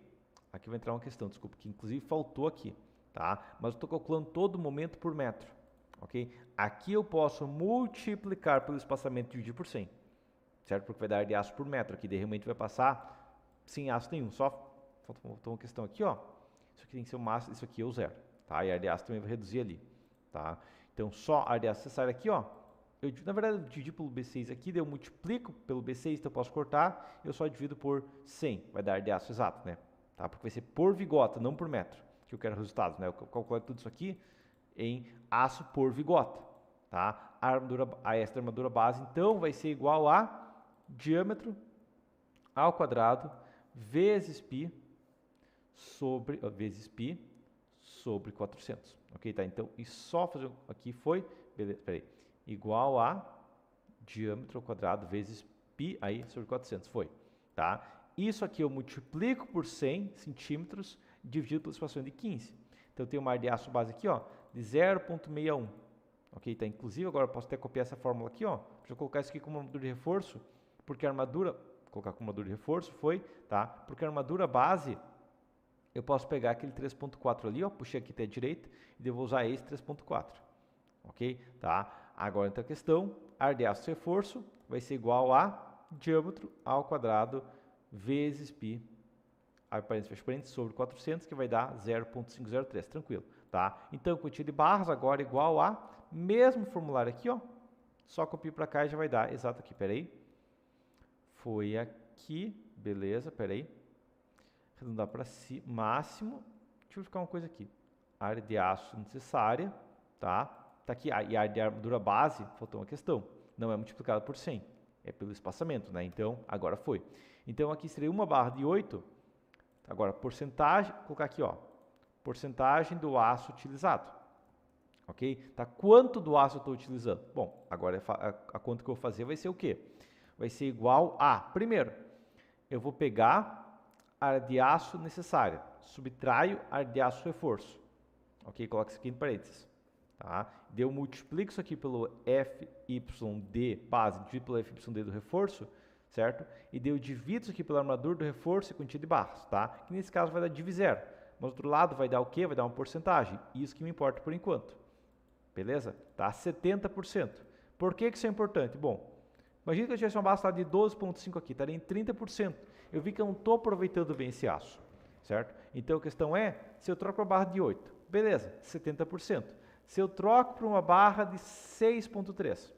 vai entrar uma questão, desculpa, que inclusive faltou aqui, tá? Mas eu estou calculando todo momento por metro, ok? Aqui eu posso multiplicar pelo espaçamento e dividir por 100, certo? Porque vai dar ar de aço por metro, aqui de repente vai passar sem aço nenhum, só faltou uma questão aqui, ó. Isso aqui tem que ser o máximo, isso aqui é o zero, tá? E ar de aço também vai reduzir ali, tá? Então só ar de aço necessário aqui, ó. Na verdade, eu dividi pelo B6 aqui, daí eu multiplico pelo B6, então eu posso cortar, eu só divido por 100, vai dar ar de aço exato, né? Tá? Porque vai ser por vigota, não por metro, que eu quero resultados, né? Eu calculo tudo isso aqui em aço por vigota, tá? A esta armadura base, então, vai ser igual a diâmetro ao quadrado vezes π sobre 400, ok? Tá? Então, e só fazer aqui foi, beleza, peraí, igual a diâmetro ao quadrado vezes π aí sobre 400, foi, tá? Isso aqui eu multiplico por 100 centímetros dividido pelo espaçamento de 15. Então, eu tenho uma ar de aço base aqui, ó, de 0,61, ok? Tá? Inclusive, agora eu posso até copiar essa fórmula aqui, ó, deixa eu colocar isso aqui como armadura de reforço, porque a armadura, vou colocar como armadura de reforço, foi, tá? Porque a armadura base, eu posso pegar aquele 3.4 ali, ó, puxei aqui até a direita, e eu vou usar esse 3.4, ok? Tá? Agora, então, a questão, ar de aço reforço vai ser igual a diâmetro ao quadrado vezes π, abre parênteses, fecha parênteses, sobre 400, que vai dar 0,503, tranquilo, tá? Então, quantia de barras agora é igual a, mesmo formulário aqui, ó, só copio para cá e já vai dar exato aqui, peraí, foi aqui, beleza, peraí, arredondar para si, máximo, deixa eu verificar uma coisa aqui, área de aço necessária, tá? Tá aqui, e a área de armadura base, faltou uma questão, não é multiplicada por 100, é pelo espaçamento, né? Então, agora foi. Então, aqui seria uma barra de 8, agora, porcentagem, vou colocar aqui, ó, porcentagem do aço utilizado, ok? Tá, quanto do aço eu estou utilizando? Bom, agora a conta que eu vou fazer vai ser o quê? Vai ser igual a, primeiro, eu vou pegar a área de aço necessária, subtraio a área de aço reforço, ok? Coloca isso aqui em parênteses, tá? Daí eu multiplico isso aqui pelo FYD base, divido pelo FYD do reforço, certo? E daí eu divido isso aqui pela armadura do reforço e quantia de barras, tá? Que nesse caso vai dar div 0, mas do outro lado vai dar o quê? Vai dar uma porcentagem, isso que me importa por enquanto, beleza? Tá? 70%. Por que isso é importante? Bom, imagina que eu tivesse uma base de 12,5 aqui, estaria em 30%. Eu vi que eu não estou aproveitando bem esse aço, certo? Então a questão é, se eu troco para a barra de 8, beleza, 70%. Se eu troco para uma barra de 6,3,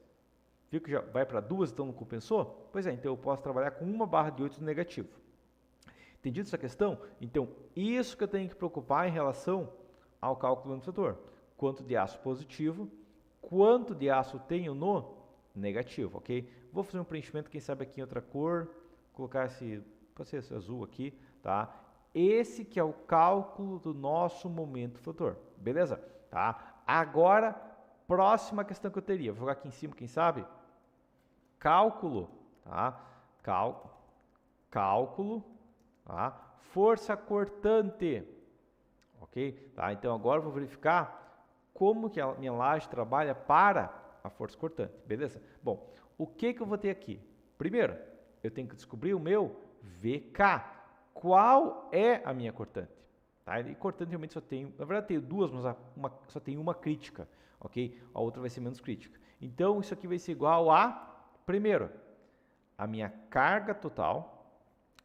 viu que já vai para 2, então não compensou? Pois é, então eu posso trabalhar com uma barra de 8 negativo. Entendido essa questão? Então, isso que eu tenho que preocupar em relação ao cálculo do fator. Quanto de aço positivo, quanto de aço tenho no negativo, ok? Vou fazer um preenchimento, quem sabe aqui em outra cor, colocar pode ser esse azul aqui, tá? Esse que é o cálculo do nosso momento flutor, beleza? Tá? Agora, próxima questão que eu teria, vou jogar aqui em cima, quem sabe? Cálculo, tá? Cálculo, tá? Força cortante, ok? Tá? Então agora eu vou verificar como que a minha laje trabalha para a força cortante, beleza? Bom, o que eu vou ter aqui? Primeiro, eu tenho que descobrir o meu VK. Qual é a minha cortante? Tá? E cortante realmente só tenho, na verdade tenho duas, mas só tem uma crítica, ok? A outra vai ser menos crítica. Então isso aqui vai ser igual a, primeiro, a minha carga total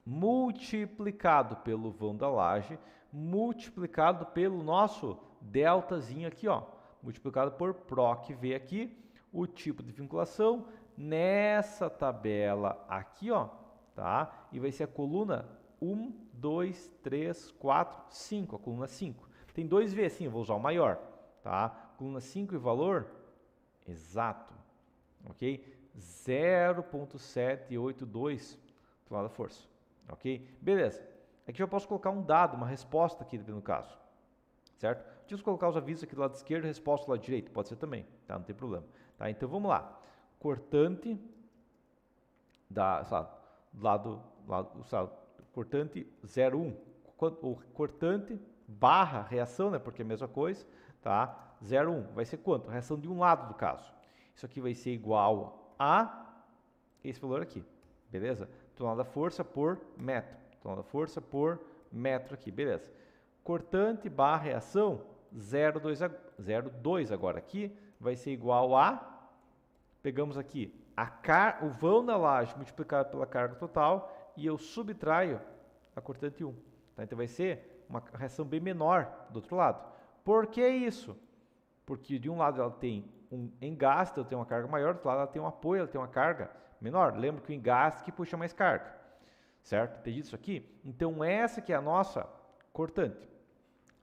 multiplicado pelo vão da laje, multiplicado pelo nosso deltazinho aqui, ó, multiplicado por proc V aqui, o tipo de vinculação nessa tabela aqui, ó, tá? E vai ser a coluna 1, 2, 3, 4, 5, a coluna 5. Tem dois V assim, eu vou usar o maior, tá? Coluna 5 e valor exato, ok? 0,782 tonelada da força, ok? Beleza. Aqui eu posso colocar um dado, uma resposta aqui no caso, certo? Deixa eu colocar os avisos aqui do lado esquerdo e resposta do lado direito, pode ser também, tá? Não tem problema. Tá? Então vamos lá. cortante cortante 0,1, o cortante barra reação, né, porque é a mesma coisa, tá? 0,1, vai ser quanto? Reação de um lado do caso. Isso aqui vai ser igual a esse valor aqui, beleza? Tonelada força por metro, tonelada força por metro aqui, beleza? Cortante barra reação 0,2 agora aqui vai ser igual a, pegamos aqui o vão da laje multiplicado pela carga total e eu subtraio a cortante 1. Tá? Então vai ser uma reação bem menor do outro lado. Por que isso? Porque de um lado ela tem um engaste, ela tem uma carga maior, do outro lado ela tem um apoio, ela tem uma carga menor. Lembra que o engaste que puxa mais carga, certo? Entendido isso aqui? Então essa que é a nossa cortante.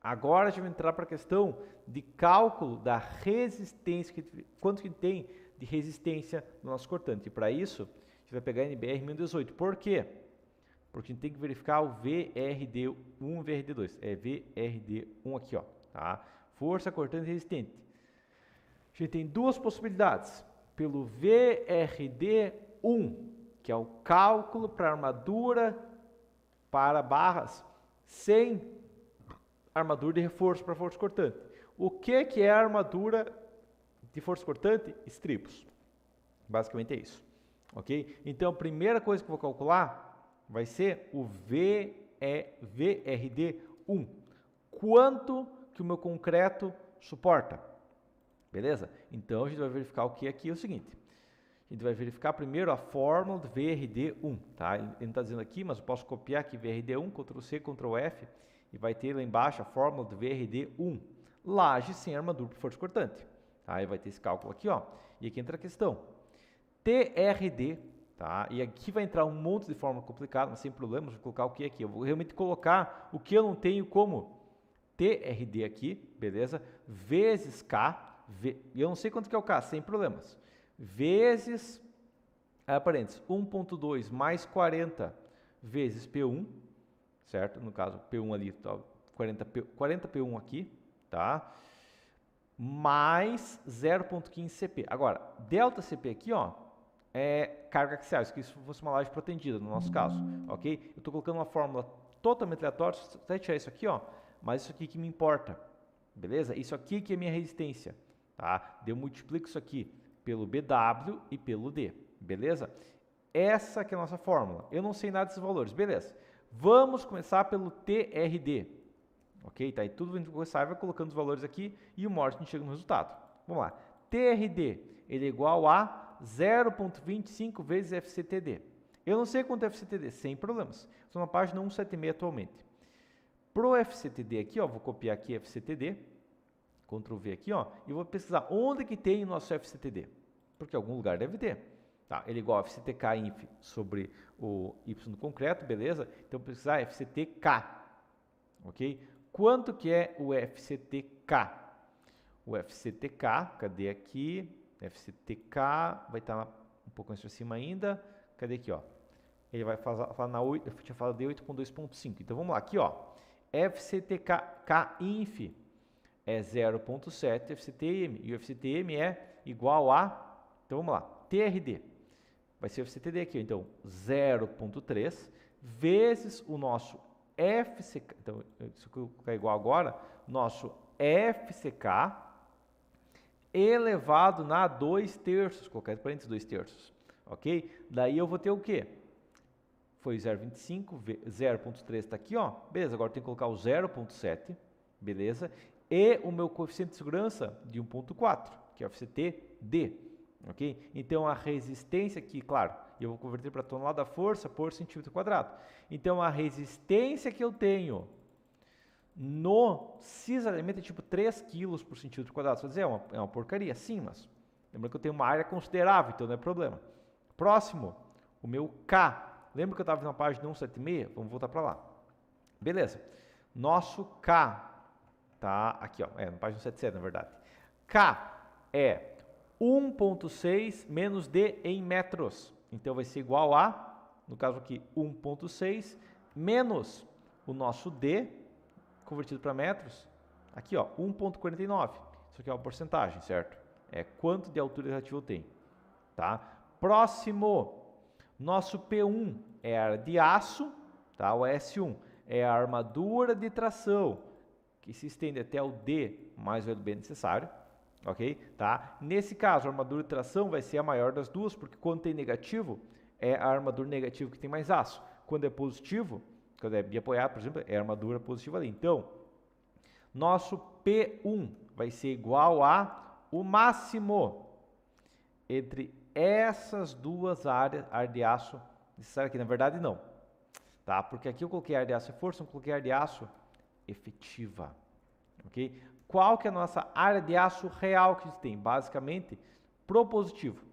Agora a gente vai entrar para a questão de cálculo da resistência, quanto que tem de resistência no nosso cortante. E para isso, a gente vai pegar a NBR 1018. Por quê? Porque a gente tem que verificar o VRD1 e VRD2. É VRD1 aqui, ó, tá? Força cortante resistente. A gente tem duas possibilidades. Pelo VRD1, que é o cálculo para armadura para barras sem armadura de reforço para força cortante. O que é a armadura de força cortante? Estribos. Basicamente é isso. Ok? Então, a primeira coisa que eu vou calcular vai ser o VRD1. Quanto que o meu concreto suporta? Beleza? Então, a gente vai verificar o que aqui é o seguinte. A gente vai verificar primeiro a fórmula do VRD1. Tá? Ele não está dizendo aqui, mas eu posso copiar aqui VRD1, Ctrl+C, Ctrl+F, e vai ter lá embaixo a fórmula do VRD1. Laje sem armadura por força cortante. Aí vai ter esse cálculo aqui, ó. E aqui entra a questão. TRD, tá? E aqui vai entrar um monte de fórmula complicada, mas sem problemas, vou colocar o que aqui. Eu vou realmente colocar o que eu não tenho como TRD aqui, beleza? Vezes K, e eu não sei quanto que é o K, sem problemas. Vezes, parênteses, 1.2 mais 40 vezes P1, certo? No caso, P1 ali, tá? 40 P1 aqui, tá? Mais 0.15 CP. Agora, delta CP aqui, ó, é carga axial, se isso fosse uma laje protendida, no nosso caso, ok? Eu estou colocando uma fórmula totalmente aleatória, até tirar isso aqui, ó, mas isso aqui que me importa, beleza? Isso aqui que é minha resistência, tá? Eu multiplico isso aqui pelo BW e pelo D, beleza? Essa que é a nossa fórmula. Eu não sei nada desses valores, beleza? Vamos começar pelo TRD, ok? Tá? E tudo a gente vai colocando os valores aqui e uma hora a gente chega no resultado. Vamos lá. TRD, ele é igual a 0.25 vezes FCTD. Eu não sei quanto é FCTD, sem problemas. Estou na página 176 atualmente. Pro FCTD aqui, ó, vou copiar aqui FCTD, Ctrl V aqui, ó, e vou pesquisar onde que tem o nosso FCTD, porque em algum lugar deve ter. Tá? Ele é igual a FCTK inf sobre o Y do concreto, beleza? Então, vou pesquisar FCTK, ok? Quanto que é o FCTK? O FCTK, cadê aqui? FCTK vai estar um pouco mais para cima ainda. Cadê aqui, ó? Ele vai falar na 8, eu tinha falado de 8.2.5. Então vamos lá, aqui, ó. FCTK inf é 0.7 FCTM e o FCTM é igual a, então vamos lá, TRD. Vai ser o FCTD aqui, então 0.3 vezes o nosso FCK, então isso que é igual agora, nosso FCK elevado na 2/3, colocar entre parênteses 2/3, ok? Daí eu vou ter o quê? Foi 0,25, 0,3 está aqui, ó, beleza, agora tem que colocar o 0,7, beleza? E o meu coeficiente de segurança de 1,4, que é o FCTD, ok? Então a resistência aqui, claro, eu vou converter para tonelada força por centímetro quadrado. Então a resistência que eu tenho no cisalhamento é tipo 3 kg por centímetro quadrado. Você vai dizer, é uma porcaria, sim, mas lembra que eu tenho uma área considerável, então não é problema. Próximo, o meu K. Lembra que eu estava na página 176? Vamos voltar para lá. Beleza. Nosso K, tá aqui, ó, na página 177, na verdade. K é 1.6 menos D em metros. Então vai ser igual a, no caso aqui, 1.6 menos o nosso D, convertido para metros, aqui, ó, 1.49. Isso aqui é uma porcentagem, certo? É quanto de altura relativa eu tenho. tá? Próximo, nosso P1 é a área de aço, tá? O S1 é a armadura de tração, que se estende até o D mais o LB necessário, ok? Tá? Nesse caso, a armadura de tração vai ser a maior das duas, porque quando tem negativo, é a armadura negativa que tem mais aço. Quando é positivo, quando é biapoiado, por exemplo, é a armadura positiva ali. Então, nosso P1 vai ser igual a o máximo entre essas duas áreas de aço necessárias aqui. Na verdade, não. Tá? Porque aqui eu coloquei área de aço reforço, eu coloquei área de aço efetiva. Ok? Qual que é a nossa área de aço real que a gente tem? Basicamente, pro positivo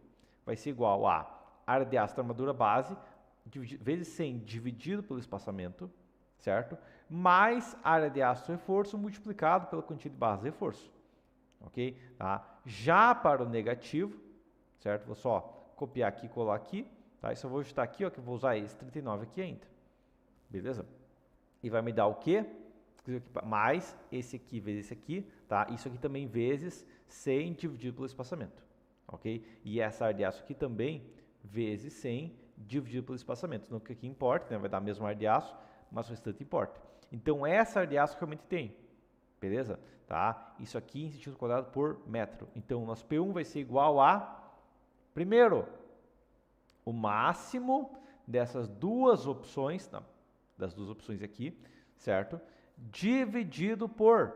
vai ser igual a área de aço da armadura base, vezes 100 dividido pelo espaçamento, certo? Mais área de aço reforço multiplicado pela quantia de barras de reforço. Ok? Tá? Já para o negativo, certo? Vou só copiar aqui e colar aqui, tá? E só vou ajustar aqui, ó, que eu vou usar esse 39 aqui ainda. Beleza? E vai me dar o quê? Mais esse aqui vezes esse aqui, tá? Isso aqui também vezes 100 dividido pelo espaçamento, ok? E essa área de aço aqui também vezes 100 dividido pelo espaçamento. Não que aqui importa, né? Vai dar a mesma área de aço, mas o restante importa. Então, essa área de aço realmente tem, beleza? Tá? Isso aqui em centímetro quadrado por metro. Então, o nosso P1 vai ser igual a, primeiro, o máximo dessas duas opções, não, das duas opções aqui, certo? Dividido por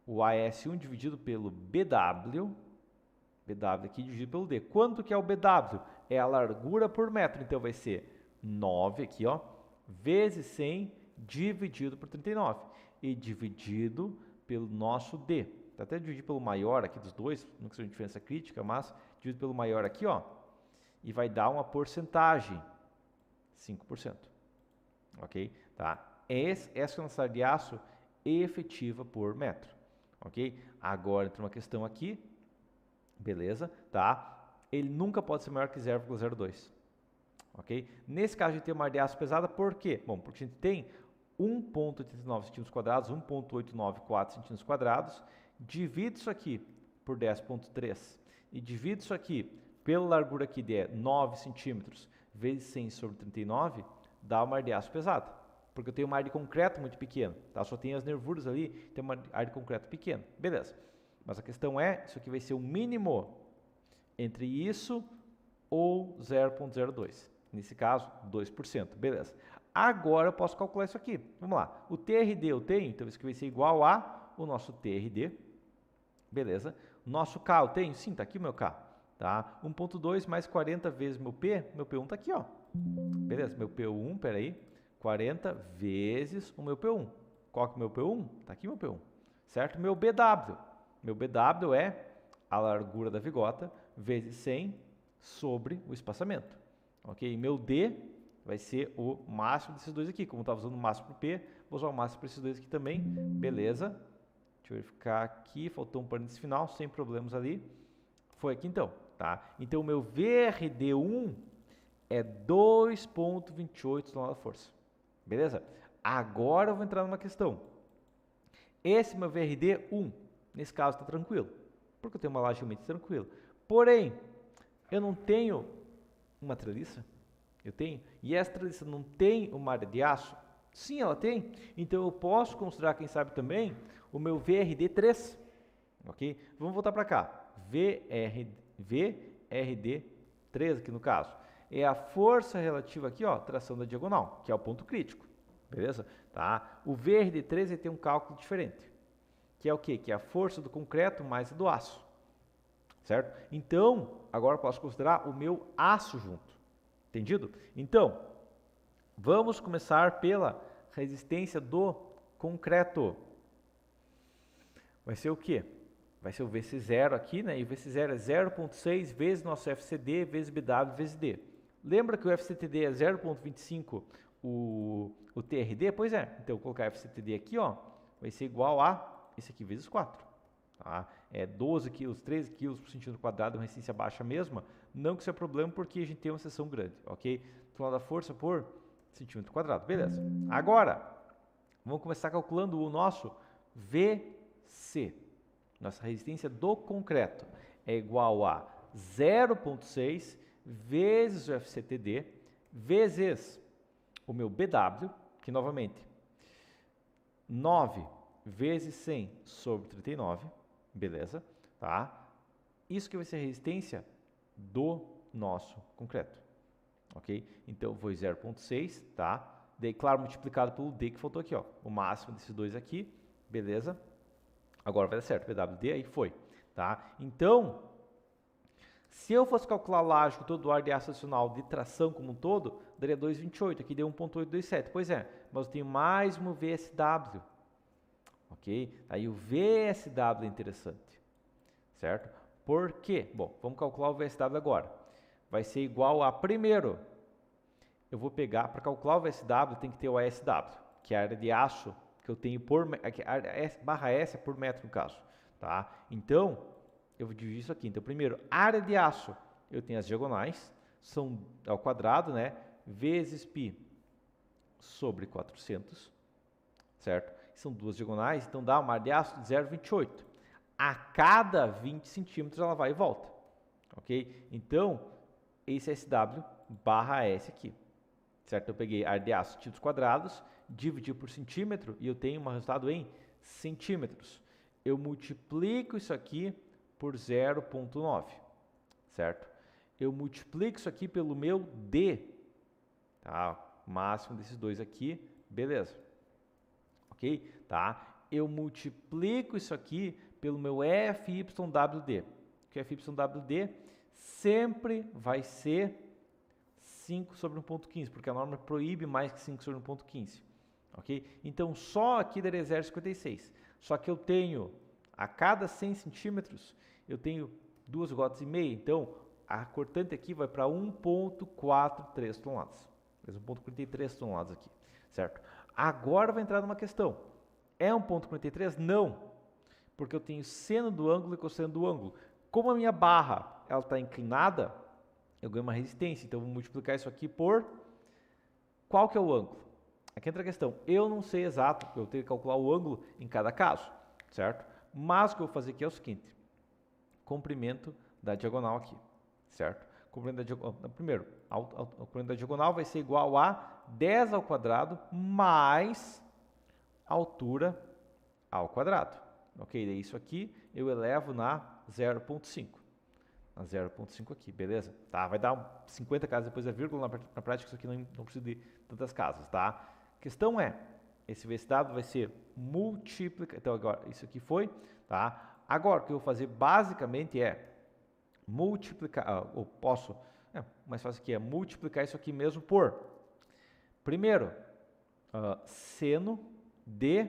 o AS1 dividido pelo BW aqui dividido pelo D. Quanto que é o BW? É a largura por metro, então vai ser 9 aqui, ó, vezes 100 dividido por 39 e dividido pelo nosso D. Tá até dividir pelo maior aqui dos dois, não que seja uma diferença crítica, mas dividido pelo maior aqui, ó, e vai dar uma porcentagem, 5%. Ok? Tá? Essa é a nossa área de aço efetiva por metro. Ok? Agora entra uma questão aqui, beleza? Tá? Ele nunca pode ser maior que 0,02. Ok? Nesse caso a gente tem uma área de aço pesada, por quê? Bom, porque a gente tem 1,89 centímetros quadrados, 1,894 centímetros quadrados, divido isso aqui por 10,3 e divido isso aqui pela largura aqui de 9 centímetros vezes 100 sobre 39, dá uma área de aço pesada. Porque eu tenho uma área de concreto muito pequena, tá? Só tem as nervuras ali, tem uma área de concreto pequena. Beleza. Mas a questão é, isso aqui vai ser o mínimo entre isso ou 0,02. Nesse caso, 2%. Beleza. Agora eu posso calcular isso aqui. Vamos lá. O TRD eu tenho, então isso aqui vai ser igual a o nosso TRD. Beleza. Nosso K eu tenho? Sim, tá aqui o meu K. Tá? 1,2 mais 40 vezes meu P1 tá aqui, ó. Beleza. Meu P1, peraí. 40 vezes o meu P1. Qual que é o meu P1? Tá aqui meu P1. Certo? Meu BW. Meu BW é a largura da vigota vezes 100 sobre o espaçamento. Ok? Meu D vai ser o máximo desses dois aqui. Como eu estava usando o máximo para o P, vou usar o máximo para esses dois aqui também. Beleza. Deixa eu verificar aqui. Faltou um parênteses final, sem problemas ali. Foi aqui então. Tá? Então, o meu VRD1 é 2,28 toneladas-força. Beleza? Agora eu vou entrar numa questão. Esse meu VRD1, nesse caso, está tranquilo. Porque eu tenho uma laje realmente tranquila. Porém, eu não tenho uma treliça. Eu tenho. E essa treliça não tem uma área de aço? Sim, ela tem. Então, eu posso considerar, quem sabe também, o meu VRD3. Ok? Vamos voltar para cá. VRD3 aqui no caso. É a força relativa aqui, ó, tração da diagonal, que é o ponto crítico. Beleza? Tá? O VRD3 ele tem um cálculo diferente. Que é o quê? Que é a força do concreto mais a do aço. Certo? Então, agora eu posso considerar o meu aço junto. Entendido? Então, vamos começar pela resistência do concreto. Vai ser o quê? Vai ser o VC0 aqui, né? E o VC0 é 0,6 vezes nosso FCD vezes BW vezes D. Lembra que o FCTD é 0,25 o TRD? Pois é. Então, eu vou colocar FCTD aqui, ó, vai ser igual a esse aqui vezes 4. Tá? É 12 quilos, 13 quilos por centímetro quadrado, uma resistência baixa mesma. Não que isso é problema, porque a gente tem uma seção grande, ok? Tonelada da força por centímetro quadrado. Beleza. Agora, vamos começar calculando o nosso VC. Nossa resistência do concreto é igual a 0,6 vezes o FCTD, vezes o meu BW, que novamente, 9 vezes 100 sobre 39, beleza? Tá? Isso que vai ser a resistência do nosso concreto, ok? Então, eu vou em 0,6, tá? Daí, claro, multiplicado pelo D que faltou aqui, ó, o máximo desses dois aqui, beleza? Agora vai dar certo, PWD, aí foi, tá? Então, se eu fosse calcular lógico todo o ar de aço adicional de tração como um todo, daria 2,28, aqui deu 1,827, pois é, mas eu tenho mais um VSW, ok? Aí o VSW é interessante, certo? Por quê? Bom, vamos calcular o VSW agora. Vai ser igual a, primeiro, eu vou pegar, para calcular o VSW, tem que ter o ASW, que é a área de aço que eu tenho por, barra S é por metro no caso, tá? Então, eu vou dividir isso aqui. Então, primeiro, área de aço, eu tenho as diagonais, são ao quadrado, né? Vezes π sobre 400, certo? São duas diagonais, então dá uma área de aço de 0,28. A cada 20 centímetros ela vai e volta, ok? Então, esse SW barra S aqui, certo? Eu peguei área de aço centímetros quadrados, dividi por centímetro e eu tenho um resultado em centímetros. Eu multiplico isso aqui por 0,9, certo? Eu multiplico isso aqui pelo meu D, tá? Máximo desses dois aqui, beleza, ok? Tá? Eu multiplico isso aqui pelo meu FYWD, que o FYWD sempre vai ser 5 sobre 1,15, porque a norma proíbe mais que 5 sobre 1,15, ok? Então, só aqui daria 0,56, só que eu tenho, a cada 100 centímetros, eu tenho 2 gotas e meia, então a cortante aqui vai para 1,43 toneladas, 1,43 toneladas aqui, certo? Agora vai entrar numa questão, é 1,43? Não, porque eu tenho seno do ângulo e cosseno do ângulo. Como a minha barra ela está inclinada, eu ganho uma resistência, então eu vou multiplicar isso aqui por qual que é o ângulo? Aqui entra a questão, eu não sei exato, eu tenho que calcular o ângulo em cada caso, certo? Mas o que eu vou fazer aqui é o seguinte, comprimento da diagonal aqui, certo? Comprimento da diagonal, primeiro, o comprimento da diagonal vai ser igual a 10 ao quadrado mais a altura ao quadrado, ok? Daí isso aqui eu elevo na 0,5. Na 0,5 aqui, beleza? Tá, vai dar 50 casas depois da vírgula, na prática isso aqui não precisa de tantas casas, tá? A questão é, esse VSW vai ser multiplicado, então agora isso aqui foi, tá? Agora o que eu vou fazer basicamente é multiplicar, ou posso, mais fácil aqui é multiplicar isso aqui mesmo por, primeiro, seno de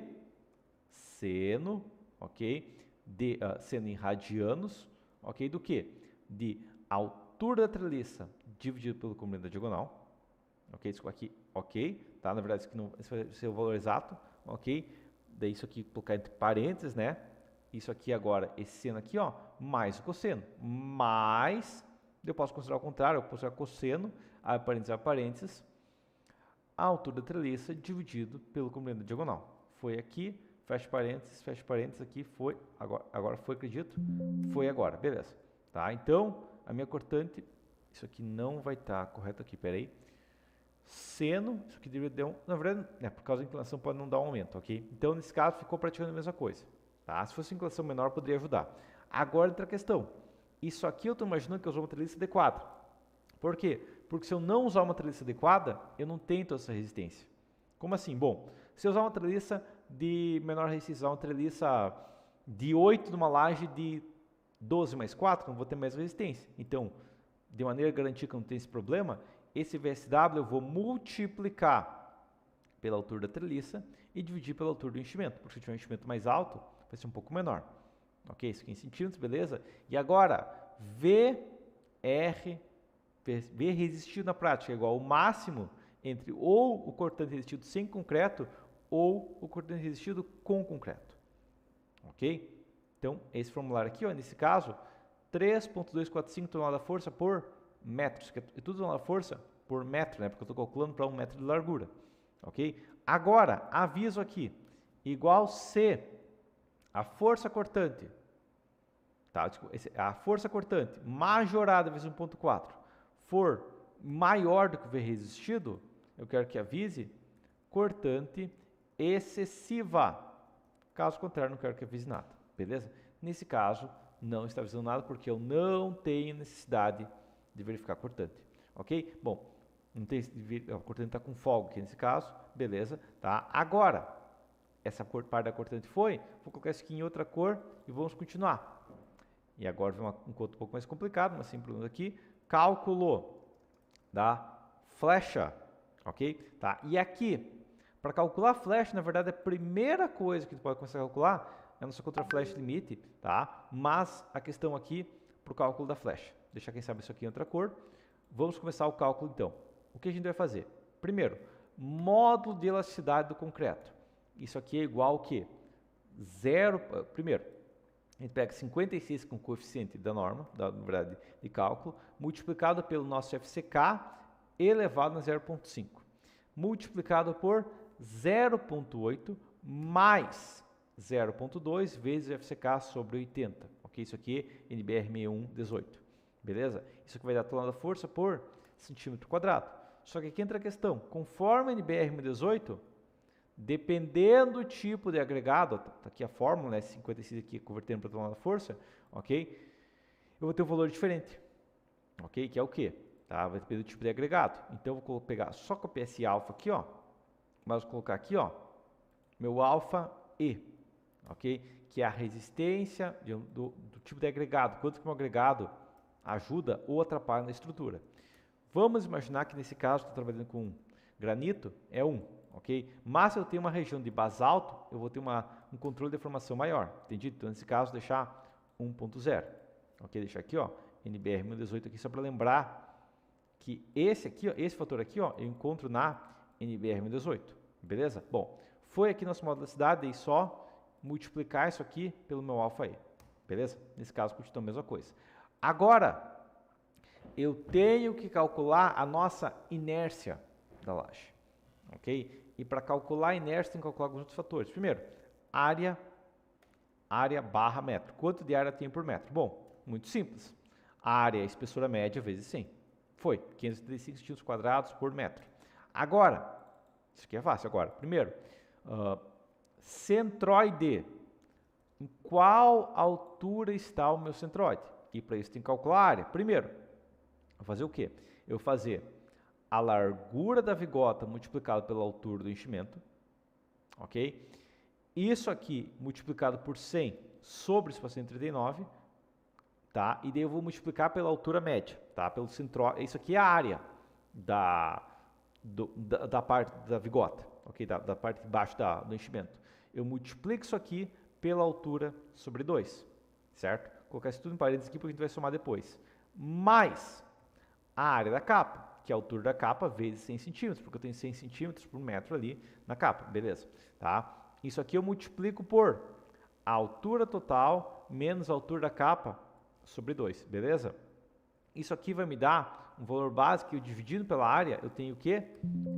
seno, ok? De seno em radianos, ok? Do que? De altura da treliça dividido pelo comprimento da diagonal, ok? Isso aqui, ok? Tá? Na verdade, isso aqui não, esse vai ser o valor exato, ok? Daí isso aqui colocar entre parênteses, né? Isso aqui agora, esse seno aqui, ó, mais o cosseno, mais, eu posso considerar o contrário, eu posso considerar cosseno, a parênteses, a altura da treliça dividido pelo comprimento da diagonal. Foi aqui, fecha parênteses aqui, foi, agora foi, acredito, foi agora, beleza. Tá? Então, a minha cortante, isso aqui não vai estar correto aqui, peraí. Seno, isso aqui deveria dar na verdade, por causa da inclinação pode não dar um aumento, ok? Então, nesse caso, ficou praticamente a mesma coisa. Tá? Se fosse inclinação menor, poderia ajudar. Agora, outra questão. Isso aqui eu estou imaginando que eu usou uma treliça adequada. Por quê? Porque se eu não usar uma treliça adequada, eu não tenho toda essa resistência. Como assim? Bom, se eu usar uma treliça de menor resistência, uma treliça de 8 numa laje de 12 mais 4, não vou ter mais resistência. Então, de maneira a garantir que eu não tenho esse problema, esse VSW eu vou multiplicar pela altura da treliça e dividir pela altura do enchimento, porque se eu tiver um enchimento mais alto, vai ser um pouco menor. Ok? Isso aqui em centímetros, beleza? E agora, V resistido na prática é igual ao máximo entre ou o cortante resistido sem concreto ou o cortante resistido com concreto. Ok? Então, esse formulário aqui, ó, nesse caso, 3,245 tonelada-força por metro. Isso é tudo tonelada-força por metro, né? Porque eu estou calculando para 1 metro de largura. Ok? Agora, aviso aqui, igual C, a força cortante, tá? A força cortante majorada vezes 1.4 for maior do que o V resistido, eu quero que avise cortante excessiva. Caso contrário, não quero que avise nada, beleza? Nesse caso, não está avisando nada porque eu não tenho necessidade de verificar cortante, ok? Bom, não tem, a cortante está com folga aqui nesse caso, beleza, tá? Agora, essa parte da cortante foi, vou colocar isso aqui em outra cor e vamos continuar. E agora vem um conto um pouco mais complicado, mas simples aqui, cálculo da flecha, ok? Tá? E aqui, para calcular a flecha, na verdade, a primeira coisa que tu pode começar a calcular é a nossa contra-flecha limite, tá? Mas a questão aqui, para o cálculo da flecha. Deixar quem sabe isso aqui em outra cor. Vamos começar o cálculo então. O que a gente vai fazer? Primeiro, módulo de elasticidade do concreto. Isso aqui é igual ao quê? Primeiro, a gente pega 56 com o coeficiente da norma, na verdade, de cálculo, multiplicado pelo nosso FCK elevado a 0,5. Multiplicado por 0,8 mais 0,2 vezes o FCK sobre 80. Ok? Isso aqui é NBR 6118. Beleza? Isso aqui vai dar a tonelada da força por centímetro quadrado. Só que aqui entra a questão. Conforme a NBR 6118, dependendo do tipo de agregado, tá aqui a fórmula, né, 56 aqui convertendo para tonelada da força, ok? Eu vou ter um valor diferente, ok? Que é o quê? Tá? Vai depender do tipo de agregado. Então eu vou pegar, só copiar esse alfa aqui, ó, mas vou colocar aqui, ó, meu alfa E, ok? Que é a resistência do tipo de agregado, quanto que um agregado ajuda ou atrapalha na estrutura. Vamos imaginar que nesse caso, estou trabalhando com granito, é 1, ok? Mas se eu tenho uma região de basalto, eu vou ter um controle de deformação maior, entendido? Então, nesse caso, deixar 1.0, ok? Deixar aqui, ó, NBR 1018 aqui, só para lembrar que esse aqui, ó, esse fator aqui, ó, eu encontro na NBR 1018, beleza? Bom, foi aqui nosso módulo da cidade, e só multiplicar isso aqui pelo meu alfa E, beleza? Nesse caso, continua a mesma coisa. Agora, eu tenho que calcular a nossa inércia da laje, ok? E para calcular a inércia, tem que calcular alguns outros fatores. Primeiro, área barra metro. Quanto de área tem por metro? Bom, muito simples. A área é a espessura média vezes 100. Foi, 535 centímetros quadrados por metro. Agora, isso aqui é fácil agora. Primeiro, centroide. Em qual altura está o meu centroide? E para isso tem que calcular a área. Primeiro, vou fazer o quê? Eu vou fazer a largura da vigota multiplicado pela altura do enchimento, ok? Isso aqui multiplicado por 100 sobre o espaço 139, tá? E daí eu vou multiplicar pela altura média, tá? Pelo centroide. Isso aqui é a área da parte da vigota, ok? Da parte de baixo do enchimento. Eu multiplico isso aqui pela altura sobre 2, certo? Vou colocar isso tudo em parênteses aqui porque a gente vai somar depois. Mais a área da capa, que é a altura da capa vezes 100 centímetros, porque eu tenho 100 centímetros por metro ali na capa, beleza? Tá? Isso aqui eu multiplico por a altura total menos a altura da capa sobre 2, beleza? Isso aqui vai me dar um valor básico, eu dividindo pela área, eu tenho o quê?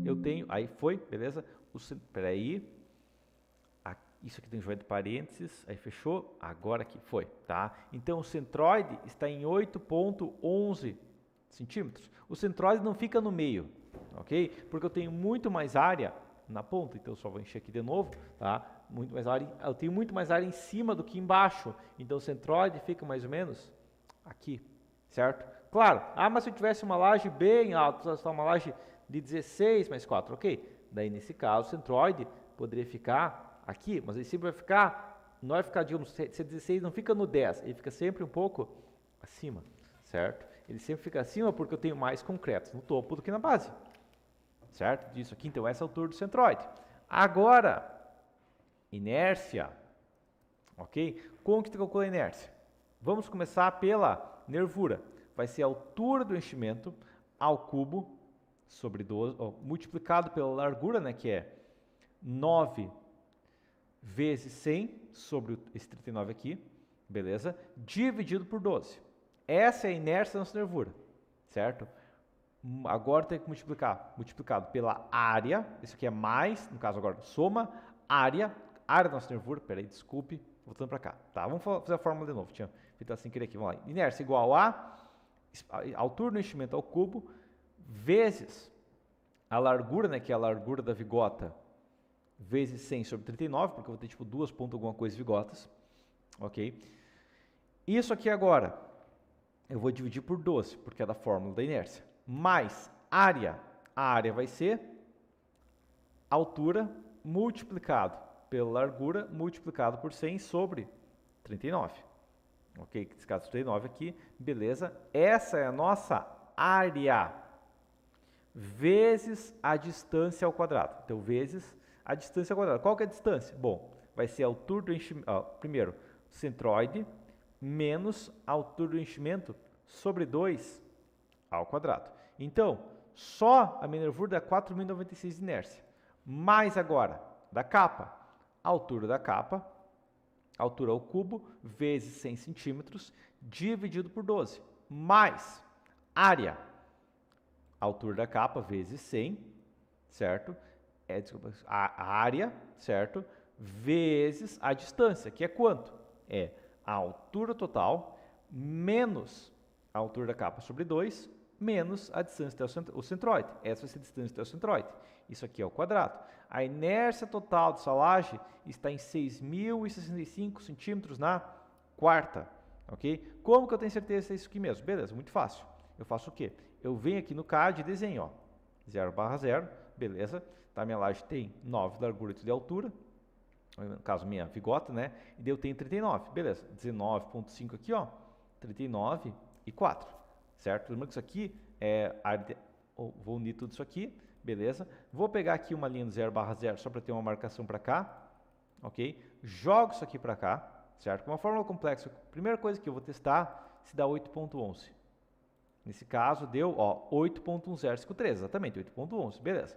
Eu tenho, aí foi, beleza? Espera aí, isso aqui tem que jogar de parênteses, aí fechou, agora aqui foi, tá? Então o centroide está em 8,11 centímetros. O centroide não fica no meio, ok? Porque eu tenho muito mais área na ponta, então eu só vou encher aqui de novo, tá? Muito mais área, eu tenho muito mais área em cima do que embaixo, então o centroide fica mais ou menos aqui, certo? Claro, mas se eu tivesse uma laje bem alta, uma laje de 16 mais 4, ok? Daí nesse caso o centroide poderia ficar aqui, mas ele sempre vai ficar, não vai ficar, digamos, se 16 não fica no 10, ele fica sempre um pouco acima, certo? Ele sempre fica acima porque eu tenho mais concretos no topo do que na base, certo? Disso aqui, então, essa é a altura do centroide. Agora, inércia, ok? Como que tu calcula a inércia? Vamos começar pela nervura. Vai ser a altura do enchimento ao cubo sobre 12, multiplicado pela largura, né, que é 9 vezes 100 sobre esse 39 aqui, beleza? Dividido por 12. Essa é a inércia da nossa nervura, certo? Agora tem que multiplicado pela área, isso aqui é mais, no caso agora, soma, área da nossa nervura, peraí, desculpe, voltando para cá, tá? Vamos fazer a fórmula de novo, tinha Então, sem querer aqui, vamos lá. Inércia igual a altura do enchimento ao cubo, vezes a largura, né, que é a largura da vigota, vezes 100 sobre 39, porque eu vou ter tipo 2 ponto alguma coisa vigotas, ok? Isso aqui agora, eu vou dividir por 12, porque é da fórmula da inércia, mais área. A área vai ser altura multiplicado pela largura multiplicado por 100 sobre 39. Ok? Nesse caso, 39 aqui, beleza? Essa é a nossa área vezes a distância ao quadrado. Então, vezes a distância ao quadrado. Qual que é a distância? Bom, vai ser a altura do enchimento, primeiro, centroide menos a altura do enchimento sobre 2 ao quadrado. Então, só a minha nervura dá 4.096 de inércia. Mais agora, da capa, a altura da capa, altura ao cubo, vezes 100 centímetros, dividido por 12. Mais área, altura da capa, vezes 100, certo? Desculpa, a área, certo? Vezes a distância, que é quanto? É a altura total menos a altura da capa sobre 2, menos a distância até o centroide. Essa vai ser a distância até o centroide. Isso aqui é o quadrado. A inércia total dessa laje está em 6.065 centímetros na quarta. Ok? Como que eu tenho certeza que é isso aqui mesmo? Beleza, muito fácil. Eu faço o quê? Eu venho aqui no CAD e desenho, ó, 0/0, beleza? Tá, minha laje tem 9 de largura e 8 de altura, no caso minha vigota, né? E daí eu tenho 39, beleza? 19,5 aqui, ó, 39 e 4, certo? Lembrando que isso aqui é vou unir tudo isso aqui, beleza? Vou pegar aqui uma linha do 0/0 só para ter uma marcação para cá, ok? Jogo isso aqui para cá, certo? Com uma fórmula complexa, a primeira coisa que eu vou testar se dá 8,11. Nesse caso deu, ó, 8.1053, exatamente, 8.11, beleza.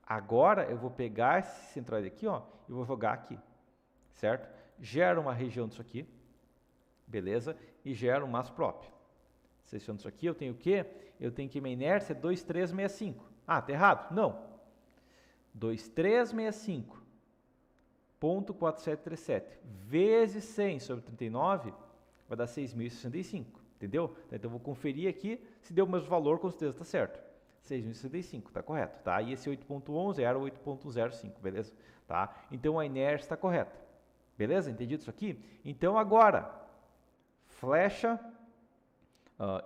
Agora eu vou pegar esse centroide aqui, ó, e vou jogar aqui, certo? Gera uma região disso aqui, beleza? E gera um mass prop. Seleciono isso aqui, eu tenho o quê? Eu tenho que minha inércia é 2.365. Ah, tá errado? Não. 2.365.4737 vezes 100 sobre 39 vai dar 6.065, entendeu? Então eu vou conferir aqui se deu o mesmo valor, com certeza está certo. 6.065, tá correto, tá? E esse 8.11 era 8.05, beleza? Tá? Então a inércia está correta. Beleza? Entendido isso aqui? Então agora, flecha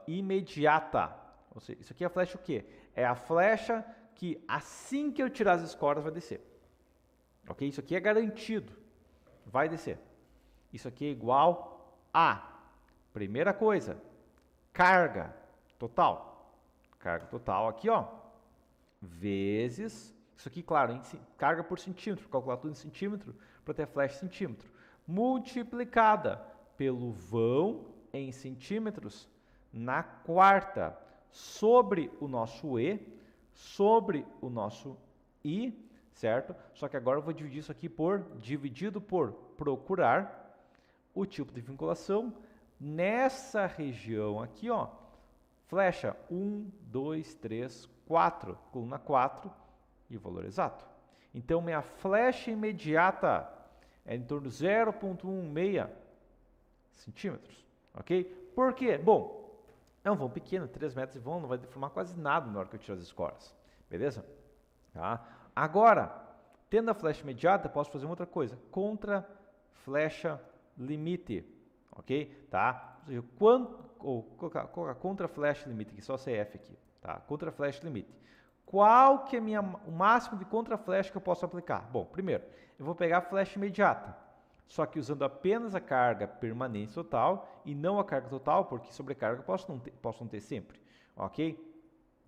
imediata. Ou seja, isso aqui é a flecha o quê? É a flecha que assim que eu tirar as escoras vai descer. Ok? Isso aqui é garantido. Vai descer. Isso aqui é igual a, primeira coisa, carga total. Carga total aqui, ó, vezes, isso aqui, claro, carga por centímetro, calcular tudo em centímetro para ter a flecha em centímetro, multiplicada pelo vão em centímetros na quarta, sobre o nosso E, sobre o nosso I, certo? Só que agora eu vou dividir isso aqui dividido por procurar o tipo de vinculação nessa região aqui, ó, flecha 1, 2, 3, 4, coluna 4 e o valor exato. Então, minha flecha imediata é em torno de 0,16 centímetros, ok? Por quê? Bom, é um vão pequeno, 3 metros de vão, não vai deformar quase nada na hora que eu tirar as escoras, beleza? Tá? Agora, tendo a flecha imediata, posso fazer uma outra coisa, contra flecha limite, ok? Tá? Ou seja, colocar contra flecha limite aqui, só CF aqui, tá? Contra flecha limite. Qual que é o máximo de contra flecha que eu posso aplicar? Bom, primeiro, eu vou pegar a flecha imediata, só que usando apenas a carga permanente total e não a carga total, porque sobrecarga posso não ter sempre, ok?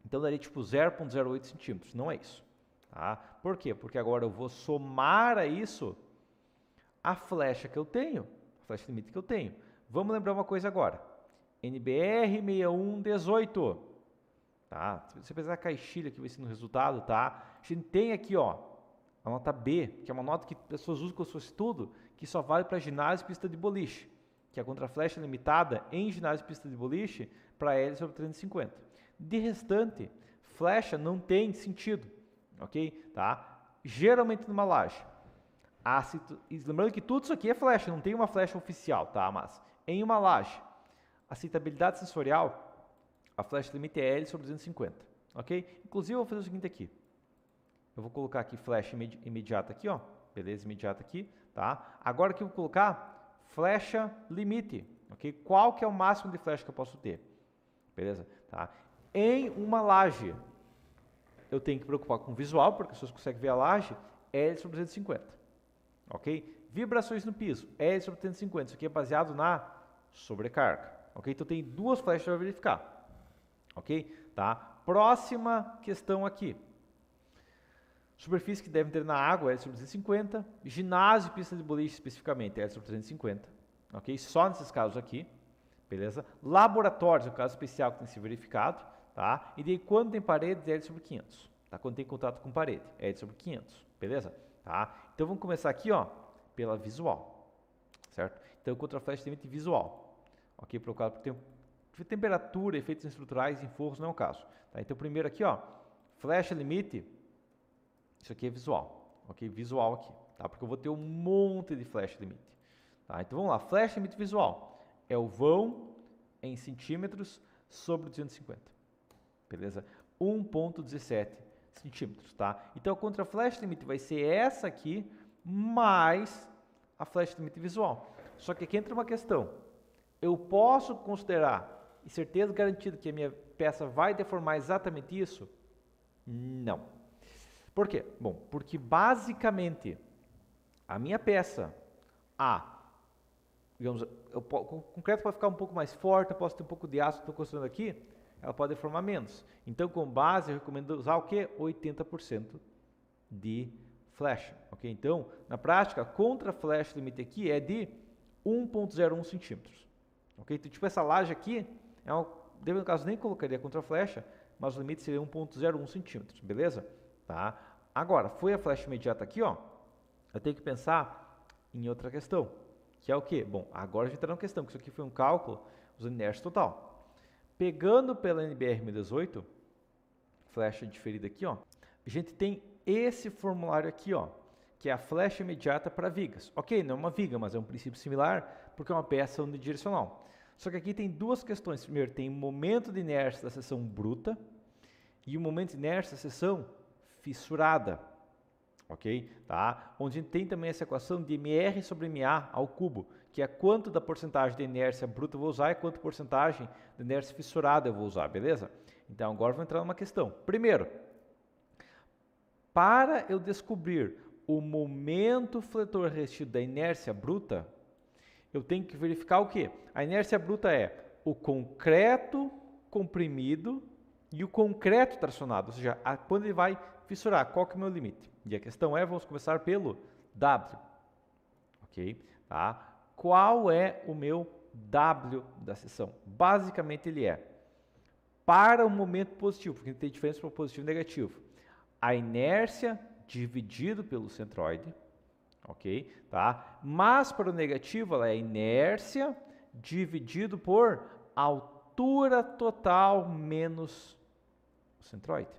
Então daria tipo 0,08 centímetros, não é isso, tá? Por quê? Porque agora eu vou somar a isso a flecha que eu tenho, a flecha limite que eu tenho. Vamos lembrar uma coisa agora. NBR 6118, tá? Se você pensar a caixilha que vai ser no resultado, tá? A gente tem aqui, ó, a nota B, que é uma nota que pessoas usam como se fosse tudo, que só vale para ginásio e pista de boliche, que é a contraflecha limitada em ginásio e pista de boliche para L sobre 350. De restante, flecha não tem sentido, ok? Tá? Geralmente numa laje. Lembrando que tudo isso aqui é flecha, não tem uma flecha oficial, tá? Mas em uma laje, aceitabilidade sensorial, a flash limite é L sobre 250, ok? Inclusive, eu vou fazer o seguinte aqui. Eu vou colocar aqui flash imediata aqui, ó. Beleza, imediata aqui, tá? Agora que eu vou colocar flecha limite, ok? Qual que é o máximo de flecha que eu posso ter? Beleza, tá? Em uma laje, eu tenho que preocupar com o visual, porque as pessoas conseguem ver a laje, L sobre 250, ok? Vibrações no piso, L sobre 350, isso aqui é baseado na sobrecarga, ok? Então tem duas flechas para verificar, ok? Tá? Próxima questão aqui. Superfície que devem ter na água, L sobre 250. Ginásio e pista de boliche especificamente, L sobre 350, ok? Só nesses casos aqui, beleza? Laboratórios, é um caso especial que tem que ser verificado, tá? E daí quando tem paredes, L sobre 500, tá? Quando tem contato com parede, L sobre 500, beleza? Tá? Então vamos começar aqui, ó, pela visual, certo? Então contra a flash limite visual, ok? Provocado por temperatura, efeitos estruturais em forros, não é o caso, tá? Então primeiro aqui, ó, flash limite, isso aqui é visual, ok? Visual aqui, tá? Porque eu vou ter um monte de flash limite, tá? Então vamos lá, flash limite visual é o vão em centímetros sobre 250, beleza? 1,17 centímetros, tá? Então a contra flash limite vai ser essa aqui mais a flash limite visual. Só que aqui entra uma questão. Eu posso considerar e certeza garantida que a minha peça vai deformar exatamente isso? Não. Por quê? Bom, porque basicamente a minha peça, digamos, o concreto pode ficar um pouco mais forte, eu posso ter um pouco de aço que estou construindo aqui, ela pode deformar menos. Então, com base, eu recomendo usar o quê? 80% de flecha, ok? Então, na prática, a contra flash limite aqui é de 1,01 centímetros, ok? Então, tipo, essa laje aqui, no caso, nem colocaria contra flecha, mas o limite seria 1,01 centímetros, beleza? Tá? Agora, foi a flecha imediata aqui, ó, eu tenho que pensar em outra questão, que é o quê? Bom, agora a gente está na questão, que isso aqui foi um cálculo usando inércia total. Pegando pela NBR 1018, flecha diferida aqui, ó, a gente tem esse formulário aqui, ó, que é a flecha imediata para vigas. Ok, não é uma viga, mas é um princípio similar, porque é uma peça unidirecional. Só que aqui tem duas questões. Primeiro, tem o momento de inércia da seção bruta e o momento de inércia da seção fissurada, ok? Tá? Onde a gente tem também essa equação de mr sobre ma ao cubo, que é quanto da porcentagem de inércia bruta eu vou usar e quanto porcentagem de inércia fissurada eu vou usar, beleza? Então agora vou entrar numa questão. Primeiro, para eu descobrir o momento fletor resistido da inércia bruta, eu tenho que verificar o quê? A inércia bruta é o concreto comprimido e o concreto tracionado, ou seja, quando ele vai fissurar, qual que é o meu limite? E a questão é, vamos começar pelo W, ok? Tá? Qual é o meu W da seção? Basicamente ele é, para o momento positivo, porque tem diferença para o positivo e negativo, a inércia dividido pelo centroide, ok? Tá? Mas para o negativo, ela é inércia dividido por altura total menos o centroide,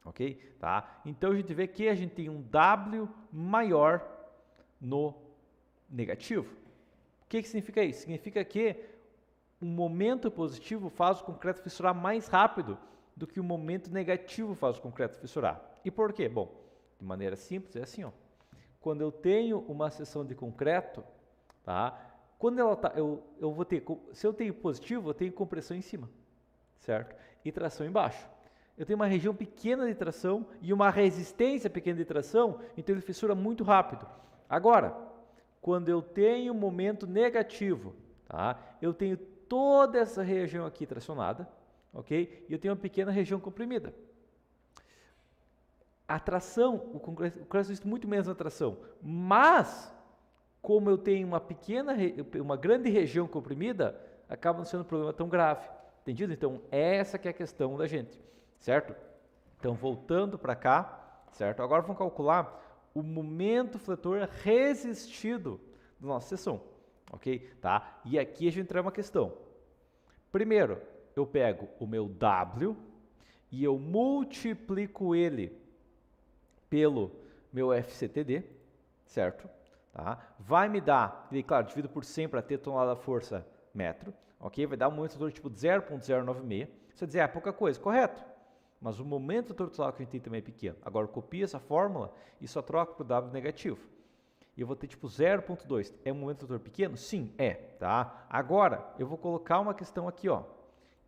ok? Tá? Então a gente vê que a gente tem um W maior no negativo. O que significa isso? Significa que um momento positivo faz o concreto fissurar mais rápido do que o momento negativo faz o concreto fissurar. E por quê? Bom, de maneira simples é assim, ó. Quando eu tenho uma seção de concreto, tá? Quando ela tá, eu vou ter, se eu tenho positivo, eu tenho compressão em cima, certo? E tração embaixo. Eu tenho uma região pequena de tração e uma resistência pequena de tração, então ele fissura muito rápido. Agora, quando eu tenho momento negativo, tá? Eu tenho toda essa região aqui tracionada, ok? E eu tenho uma pequena região comprimida. A tração, o concreto existe muito menos na tração, mas como eu tenho uma grande região comprimida, acaba não sendo um problema tão grave, entendido? Então essa que é a questão da gente, certo? Então voltando para cá, certo? Agora vamos calcular o momento fletor resistido da nossa seção, ok? Tá? E aqui a gente entra uma questão. Primeiro, eu pego o meu W e eu multiplico ele pelo meu FCTD, certo? Tá? Vai me dar, e claro, divido por 100 para ter tonelada força metro, ok? Vai dar um momento fator tipo de 0.096. Você vai dizer, é pouca coisa, correto. Mas o momento fator total que a gente tem também é pequeno. Agora, eu copio essa fórmula e só troco para o W negativo. E eu vou ter tipo 0.2. É um momento fator pequeno? Sim, é. Tá? Agora, eu vou colocar uma questão aqui, ó,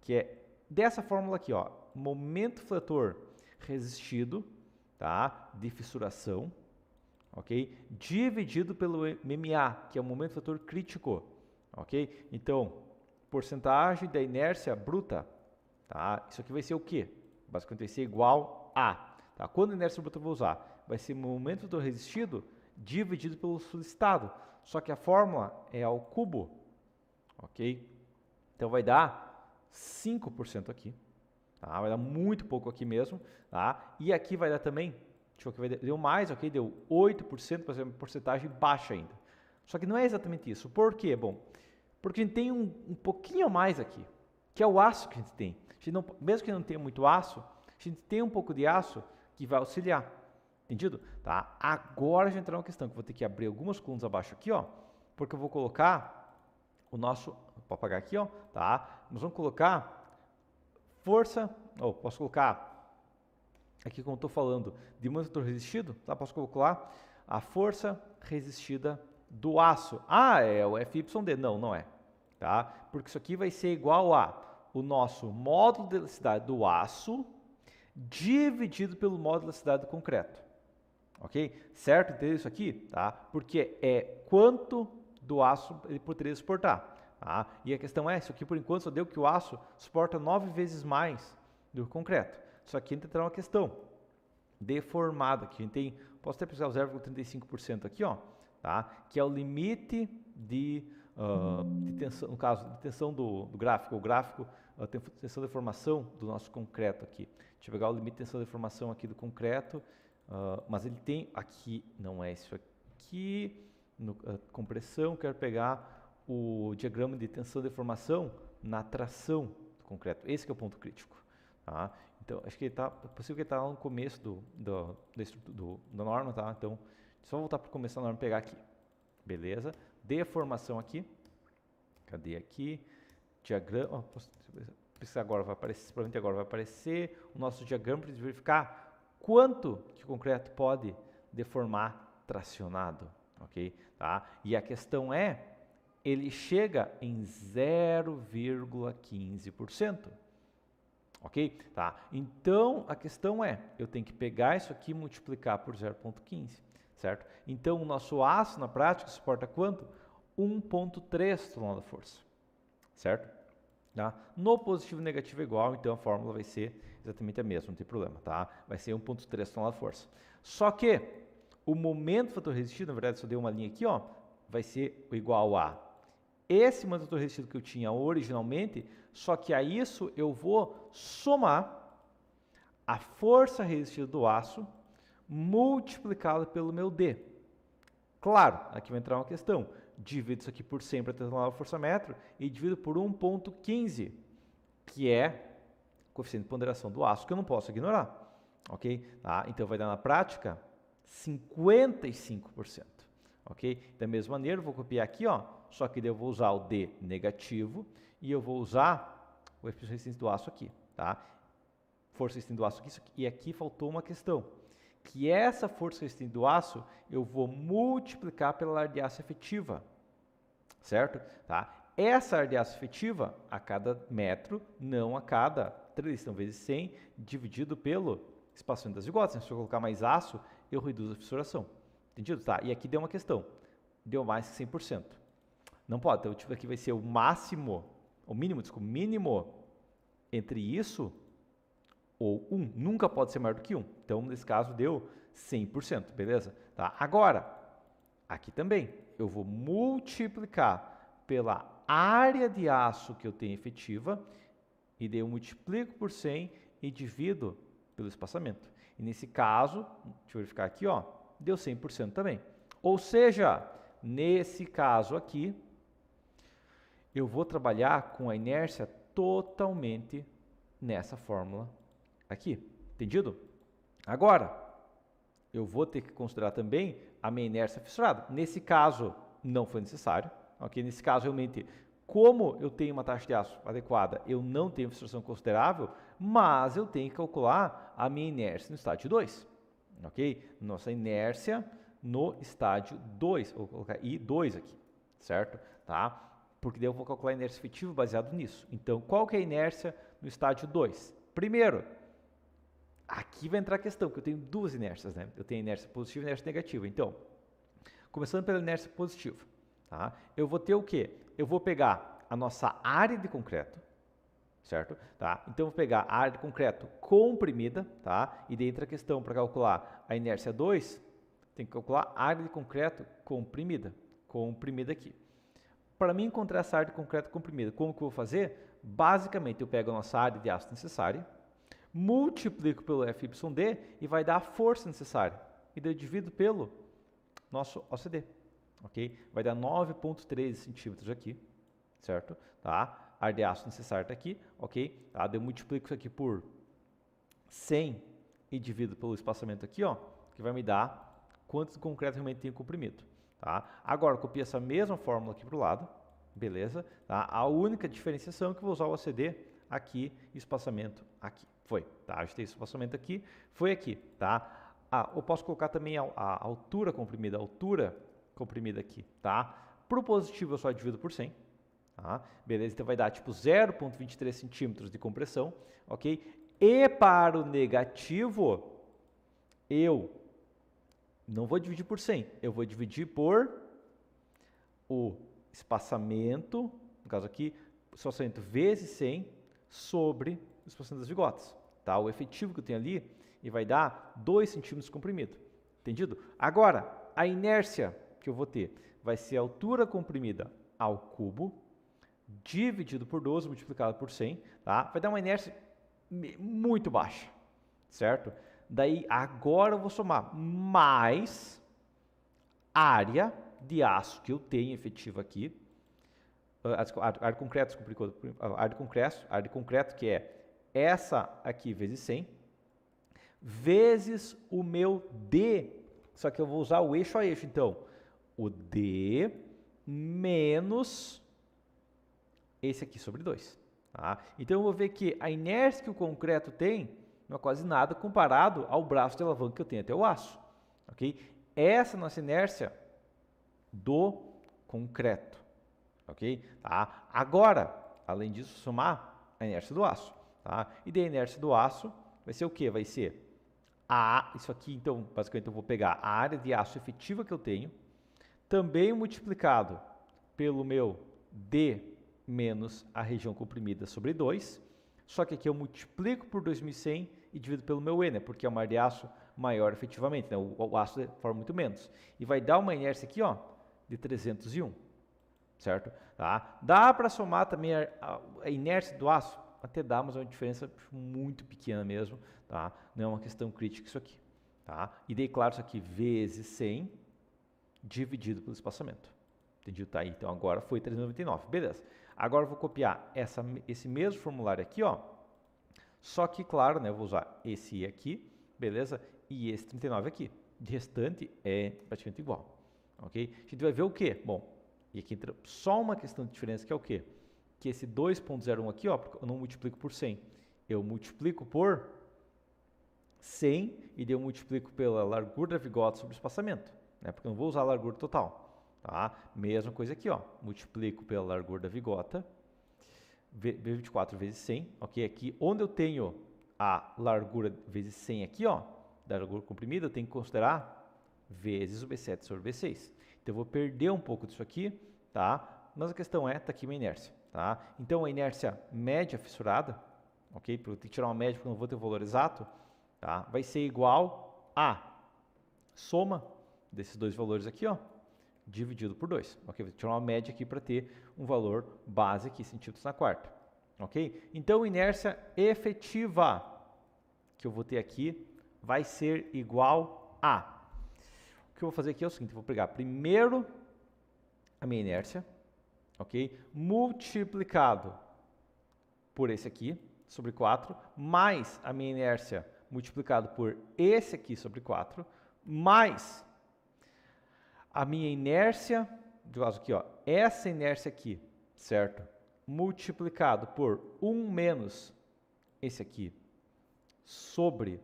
que é dessa fórmula aqui, ó, momento fator resistido, tá, de fissuração, ok? Dividido pelo MMA, que é o momento fator crítico, ok? Então, porcentagem da inércia bruta, tá? Isso aqui vai ser o quê? Basicamente vai ser igual a, tá? Quando a inércia bruta eu vou usar? Vai ser momento fator resistido dividido pelo solicitado, só que a fórmula é ao cubo, ok? Então vai dar 5% aqui, tá? Vai dar muito pouco aqui mesmo, tá? E aqui vai dar também, deixa eu ver, deu mais, ok? Deu 8%, mas é uma porcentagem baixa ainda. Só que não é exatamente isso. Por quê? Bom, porque a gente tem um pouquinho a mais aqui, que é o aço que a gente tem. A gente não, mesmo que não tenha muito aço, a gente tem um pouco de aço que vai auxiliar. Entendido? Tá? Agora a gente entra numa questão que eu vou ter que abrir algumas colunas abaixo aqui, ó, porque eu vou colocar o nosso, vou apagar aqui, ó, tá? Nós vamos colocar força, ou posso colocar aqui como eu estou falando de momento fator resistido, tá? Posso colocar a força resistida do aço. Ah, é o FYD. Não, não é, tá? Porque isso aqui vai ser igual a o nosso módulo de elasticidade do aço dividido pelo módulo de elasticidade do concreto. Ok? Certo? Entendeu isso aqui? Tá? Porque é quanto do aço ele poderia suportar. Tá? E a questão é, isso aqui por enquanto só deu que o aço suporta 9 vezes mais do que o concreto. Só que entra uma questão deformada, que a gente tem, posso até precisar o 0,35% aqui, ó, tá? Que é o limite de tensão, no caso, de tensão do gráfico. O gráfico tem tensão de deformação do nosso concreto aqui. Deixa eu pegar o limite de tensão de deformação aqui do concreto. Mas ele tem aqui, não é isso aqui, compressão, quero pegar o diagrama de tensão de deformação na tração do concreto, esse que é o ponto crítico, tá? Então, acho que é possível que ele está lá no começo da norma, tá? Então, só voltar para o começo da norma e pegar aqui, beleza? Deformação aqui, cadê aqui? Diagrama, agora vai aparecer, provavelmente agora vai aparecer o nosso diagrama para verificar quanto que o concreto pode deformar tracionado, ok? Tá? E a questão é, ele chega em 0,15%, ok? Tá? Então, a questão é, eu tenho que pegar isso aqui e multiplicar por 0,15, certo? Então, o nosso aço, na prática, suporta quanto? 1,3 tonelada-força, certo? Tá? No positivo e negativo é igual, então a fórmula vai ser exatamente a mesma, não tem problema, tá? Vai ser 1,3 tonelada-força. Só que o momento fator resistido, na verdade, só deu uma linha aqui, ó, vai ser igual a esse momento fator resistido que eu tinha originalmente, só que a isso eu vou somar a força resistida do aço multiplicada pelo meu D. Claro, aqui vai entrar uma questão. Divido isso aqui por 100 para ter uma força-metro e divido por 1,15, que é o coeficiente de ponderação do aço, que eu não posso ignorar. Ok? Tá? Então, vai dar na prática 55%. Ok? Da mesma maneira, eu vou copiar aqui, ó, só que eu vou usar o D negativo e eu vou usar o coeficiente de resistência do aço aqui. Tá? Força resistente do aço aqui, e aqui faltou uma questão. Que essa força resistente do aço eu vou multiplicar pela ar de aço efetiva, certo? Tá? Essa ar de aço efetiva a cada metro, não a cada 3, então vezes 100, dividido pelo espaçamento das vigotas. Se eu colocar mais aço, eu reduzo a fissuração. Entendido? Tá? E aqui deu uma questão, deu mais que 100%. Não pode, então tipo aqui vai ser o máximo, o mínimo, desculpa, mínimo entre isso ou 1, nunca pode ser maior do que 1. Então, nesse caso, deu 100%, beleza? Tá? Agora, aqui também, eu vou multiplicar pela área de aço que eu tenho efetiva, e daí eu multiplico por 100 e divido pelo espaçamento. E nesse caso, deixa eu verificar aqui, ó, deu 100% também. Ou seja, nesse caso aqui, eu vou trabalhar com a inércia totalmente nessa fórmula aqui, entendido? Agora, eu vou ter que considerar também a minha inércia fissurada. Nesse caso, não foi necessário, ok? Nesse caso, realmente, Como eu tenho uma taxa de aço adequada, eu não tenho frustração considerável, mas eu tenho que calcular a minha inércia no estágio 2. Ok? Nossa inércia no estágio 2, vou colocar I2 aqui, certo? Tá? Porque daí eu vou calcular a inércia efetiva baseado nisso. Então, qual que é a inércia no estágio 2? Primeiro, aqui vai entrar a questão, que eu tenho duas inércias, né? Eu tenho inércia positiva e inércia negativa. Então, começando pela inércia positiva, tá? Eu vou ter o quê? Eu vou pegar a nossa área de concreto, certo? Tá? Então, eu vou pegar a área de concreto comprimida, tá? E daí entra a questão para calcular a inércia 2, tem que calcular a área de concreto comprimida aqui. Para mim encontrar essa área de concreto comprimida, como que eu vou fazer? Basicamente, eu pego a nossa área de aço necessária, multiplico pelo FYD e vai dar a força necessária. E daí eu divido pelo nosso OCD, ok? Vai dar 9,13 centímetros aqui, certo? Tá? A área de aço necessária está aqui, ok? Tá? Eu multiplico isso aqui por 100 e divido pelo espaçamento aqui, ó, que vai me dar quanto de concreto realmente tem comprimido. Tá? Agora, copio essa mesma fórmula aqui para o lado, beleza? Tá? A única diferenciação é que eu vou usar o OCD aqui e espaçamento aqui. Foi, tá? Ajustei esse espaçamento aqui, foi aqui, tá? Eu posso colocar também a altura comprimida aqui, tá? Para o positivo eu só divido por 100, tá? Beleza? Então vai dar tipo 0,23 centímetros de compressão, ok? E para o negativo, eu não vou dividir por 100, eu vou dividir por o espaçamento, no caso aqui, o espaçamento vezes 100 sobre o espaçamento das vigotas, tá? O efetivo que eu tenho ali, e vai dar 2 centímetros comprimido, entendido? Agora, a inércia que eu vou ter vai ser a altura comprimida ao cubo, dividido por 12, multiplicado por 100, tá? Vai dar uma inércia muito baixa, certo? Daí, agora eu vou somar mais área de aço que eu tenho efetiva aqui, área de concreto, que é essa aqui vezes 100, vezes o meu D, só que eu vou usar o eixo a eixo, então, o D menos esse aqui sobre 2. Tá? Então, eu vou ver que a inércia que o concreto tem não é quase nada comparado ao braço de alavanca que eu tenho até o aço. Okay? Essa é a nossa inércia do concreto. Okay? Tá? Agora, além disso, somar a inércia do aço. Tá? E da inércia do aço vai ser o quê? Vai ser isso aqui, então, basicamente eu vou pegar a área de aço efetiva que eu tenho, também multiplicado pelo meu D menos a região comprimida sobre 2, só que aqui eu multiplico por 2100 e divido pelo meu E, né? Porque é uma área de aço maior efetivamente, né? O aço forma muito menos. E vai dar uma inércia aqui, ó, de 301, certo? Tá? Dá para somar também a inércia do aço? Até dá, mas é uma diferença muito pequena mesmo, tá? Não é uma questão crítica isso aqui, tá? E daí, claro, isso aqui vezes 100 dividido pelo espaçamento. Entendido? Tá aí. Então, agora foi 399. Beleza. Agora eu vou copiar esse mesmo formulário aqui, ó. Só que, claro, né, eu vou usar esse aqui, beleza? E esse 39 aqui. De restante é praticamente igual, ok? A gente vai ver o quê? Bom, e aqui entra só uma questão de diferença que é o quê? Que esse 2,01 aqui, ó, eu não multiplico por 100. Eu multiplico por 100 e daí eu multiplico pela largura da vigota sobre o espaçamento, né? Porque eu não vou usar a largura total. Tá? Mesma coisa aqui, ó. Multiplico pela largura da vigota, 24 vezes 100, ok? Aqui, onde eu tenho a largura vezes 100 aqui, ó, da largura comprimida, eu tenho que considerar vezes o B7 sobre B6. Então, eu vou perder um pouco disso aqui, tá? Mas a questão tá aqui uma inércia, tá? Então, a inércia média fissurada, ok? Porque eu tenho que tirar uma média porque eu não vou ter o valor exato, tá? Vai ser igual a soma desses dois valores aqui, ó, dividido por 2, ok? Vou tirar uma média aqui para ter um valor base aqui, centímetros na quarta, ok? Então, inércia efetiva que eu vou ter aqui vai ser igual a... O que eu vou fazer aqui é o seguinte, eu vou pegar primeiro a minha inércia, ok? Multiplicado por esse aqui, sobre 4, mais a minha inércia multiplicado por esse aqui sobre 4, mais a minha inércia, do caso aqui, ó, essa inércia aqui certo? Multiplicado por 1 menos esse aqui sobre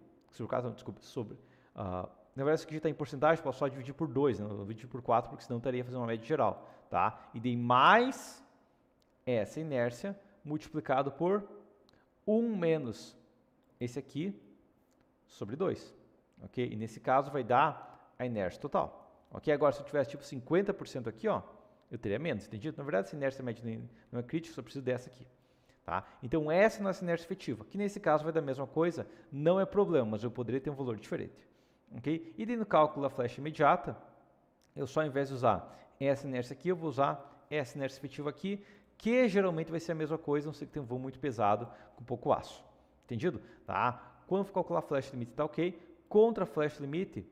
na verdade, isso aqui já está em porcentagem, posso só dividir por 2, né? Eu vou dividir por 4, porque senão eu estaria fazendo uma média geral, tá? E dei mais essa inércia multiplicado por 1 menos esse aqui sobre 2, ok? E nesse caso vai dar a inércia total, ok? Agora, se eu tivesse tipo 50% aqui, ó, eu teria menos, entendido? Na verdade, essa inércia média não é crítica, só preciso dessa aqui. Tá? Então, essa é a nossa inércia efetiva, que nesse caso vai dar a mesma coisa, não é problema, mas eu poderia ter um valor diferente. Okay? E daí no cálculo da flecha imediata, eu só ao invés de usar essa inércia aqui, eu vou usar essa inércia efetiva aqui, que geralmente vai ser a mesma coisa, não sei que tem um voo muito pesado com pouco aço. Entendido? Tá? Quando for calcular a flecha limite, tá ok. Contra a flecha limite,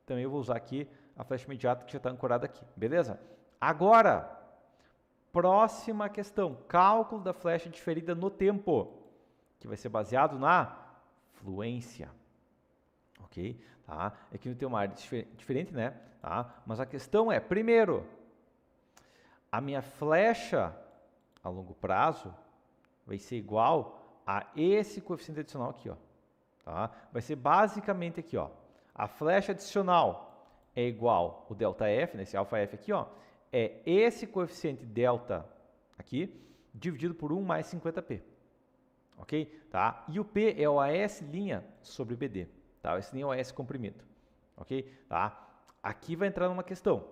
também eu vou usar aqui a flecha imediata que já está ancorada aqui. Beleza? Agora, próxima questão, cálculo da flecha diferida no tempo, que vai ser baseado na fluência, ok? Tá? Aqui não tem uma área diferente, né? Tá? Mas a questão é, primeiro, a minha flecha a longo prazo vai ser igual a esse coeficiente adicional aqui, ó. Tá? Vai ser basicamente aqui, ó. A flecha adicional é igual o ΔF, né? Esse alfa F aqui, ó. É esse coeficiente delta aqui, dividido por 1 mais 50p, ok? Tá? E o P é o AS' sobre BD, tá? Esse nem é o AS comprimido, ok? Tá? Aqui vai entrar numa questão.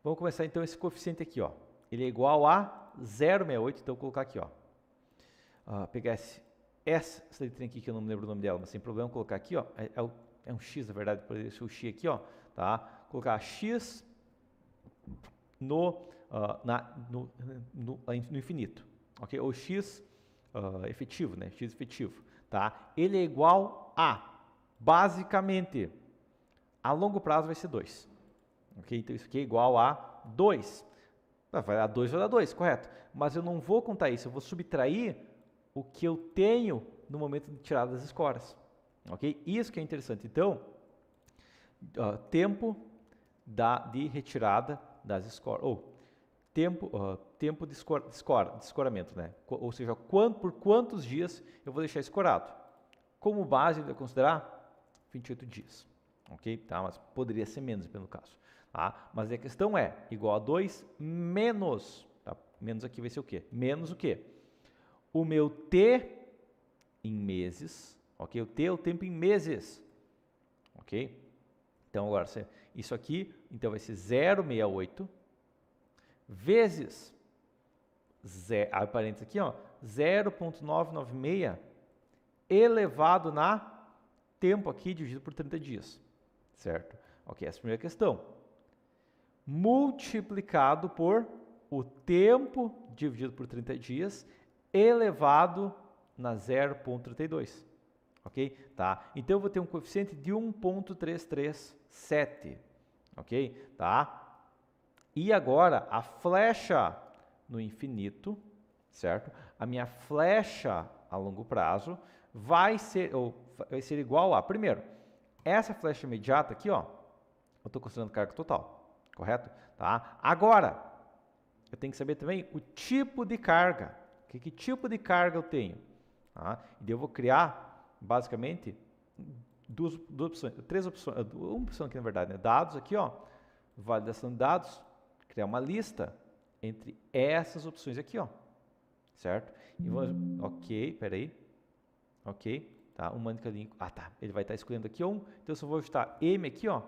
Vamos começar então esse coeficiente aqui, ó. Ele é igual a 0,68, então eu vou colocar aqui, ó. Pegar essa letrinha aqui que eu não me lembro o nome dela, mas sem problema, colocar aqui, ó. É um X, na verdade, por isso o X aqui, ó. Tá? Colocar X no infinito, ok? Ou x efetivo, né? X efetivo, tá? Ele é igual a, basicamente, a longo prazo vai ser 2, ok? Então, isso aqui é igual a 2. Vai dar 2, vai dar 2, correto? Mas eu não vou contar isso, eu vou subtrair o que eu tenho no momento de tirada das escoras, ok? Isso que é interessante. Então, tempo de retirada das escoras, ou tempo de escoramento, né? Ou seja, por quantos dias eu vou deixar escorado. Como base, eu vou considerar 28 dias, ok? Tá? Mas poderia ser menos, pelo caso. Tá? Mas a questão é, igual a 2 menos, tá? Menos aqui vai ser o quê? Menos o quê? O meu T em meses, ok? O T é o tempo em meses, ok? Então, agora, isso aqui, então vai ser 0,68 vezes, parênteses aqui, ó, 0,996 elevado na tempo aqui dividido por 30 dias, certo? Ok, essa é a primeira questão. Multiplicado por o tempo dividido por 30 dias elevado na 0,32, ok? Tá? Então, eu vou ter um coeficiente de 1,337, ok? Tá? E agora, a flecha no infinito, certo? A minha flecha a longo prazo vai ser igual a, primeiro, essa flecha imediata aqui, ó, eu estou considerando carga total, correto? Tá? Agora, eu tenho que saber também o tipo de carga. Que tipo de carga eu tenho? Tá? E daí eu vou criar, basicamente, três opções, uma opção aqui na verdade, né? Dados aqui, ó, validação de dados, criar uma lista entre essas opções aqui, ó, certo? E vamos, ok, peraí, ok, tá, uma única linha, tá, ele vai estar escolhendo aqui um, então eu só vou ajustar M aqui, ó, eu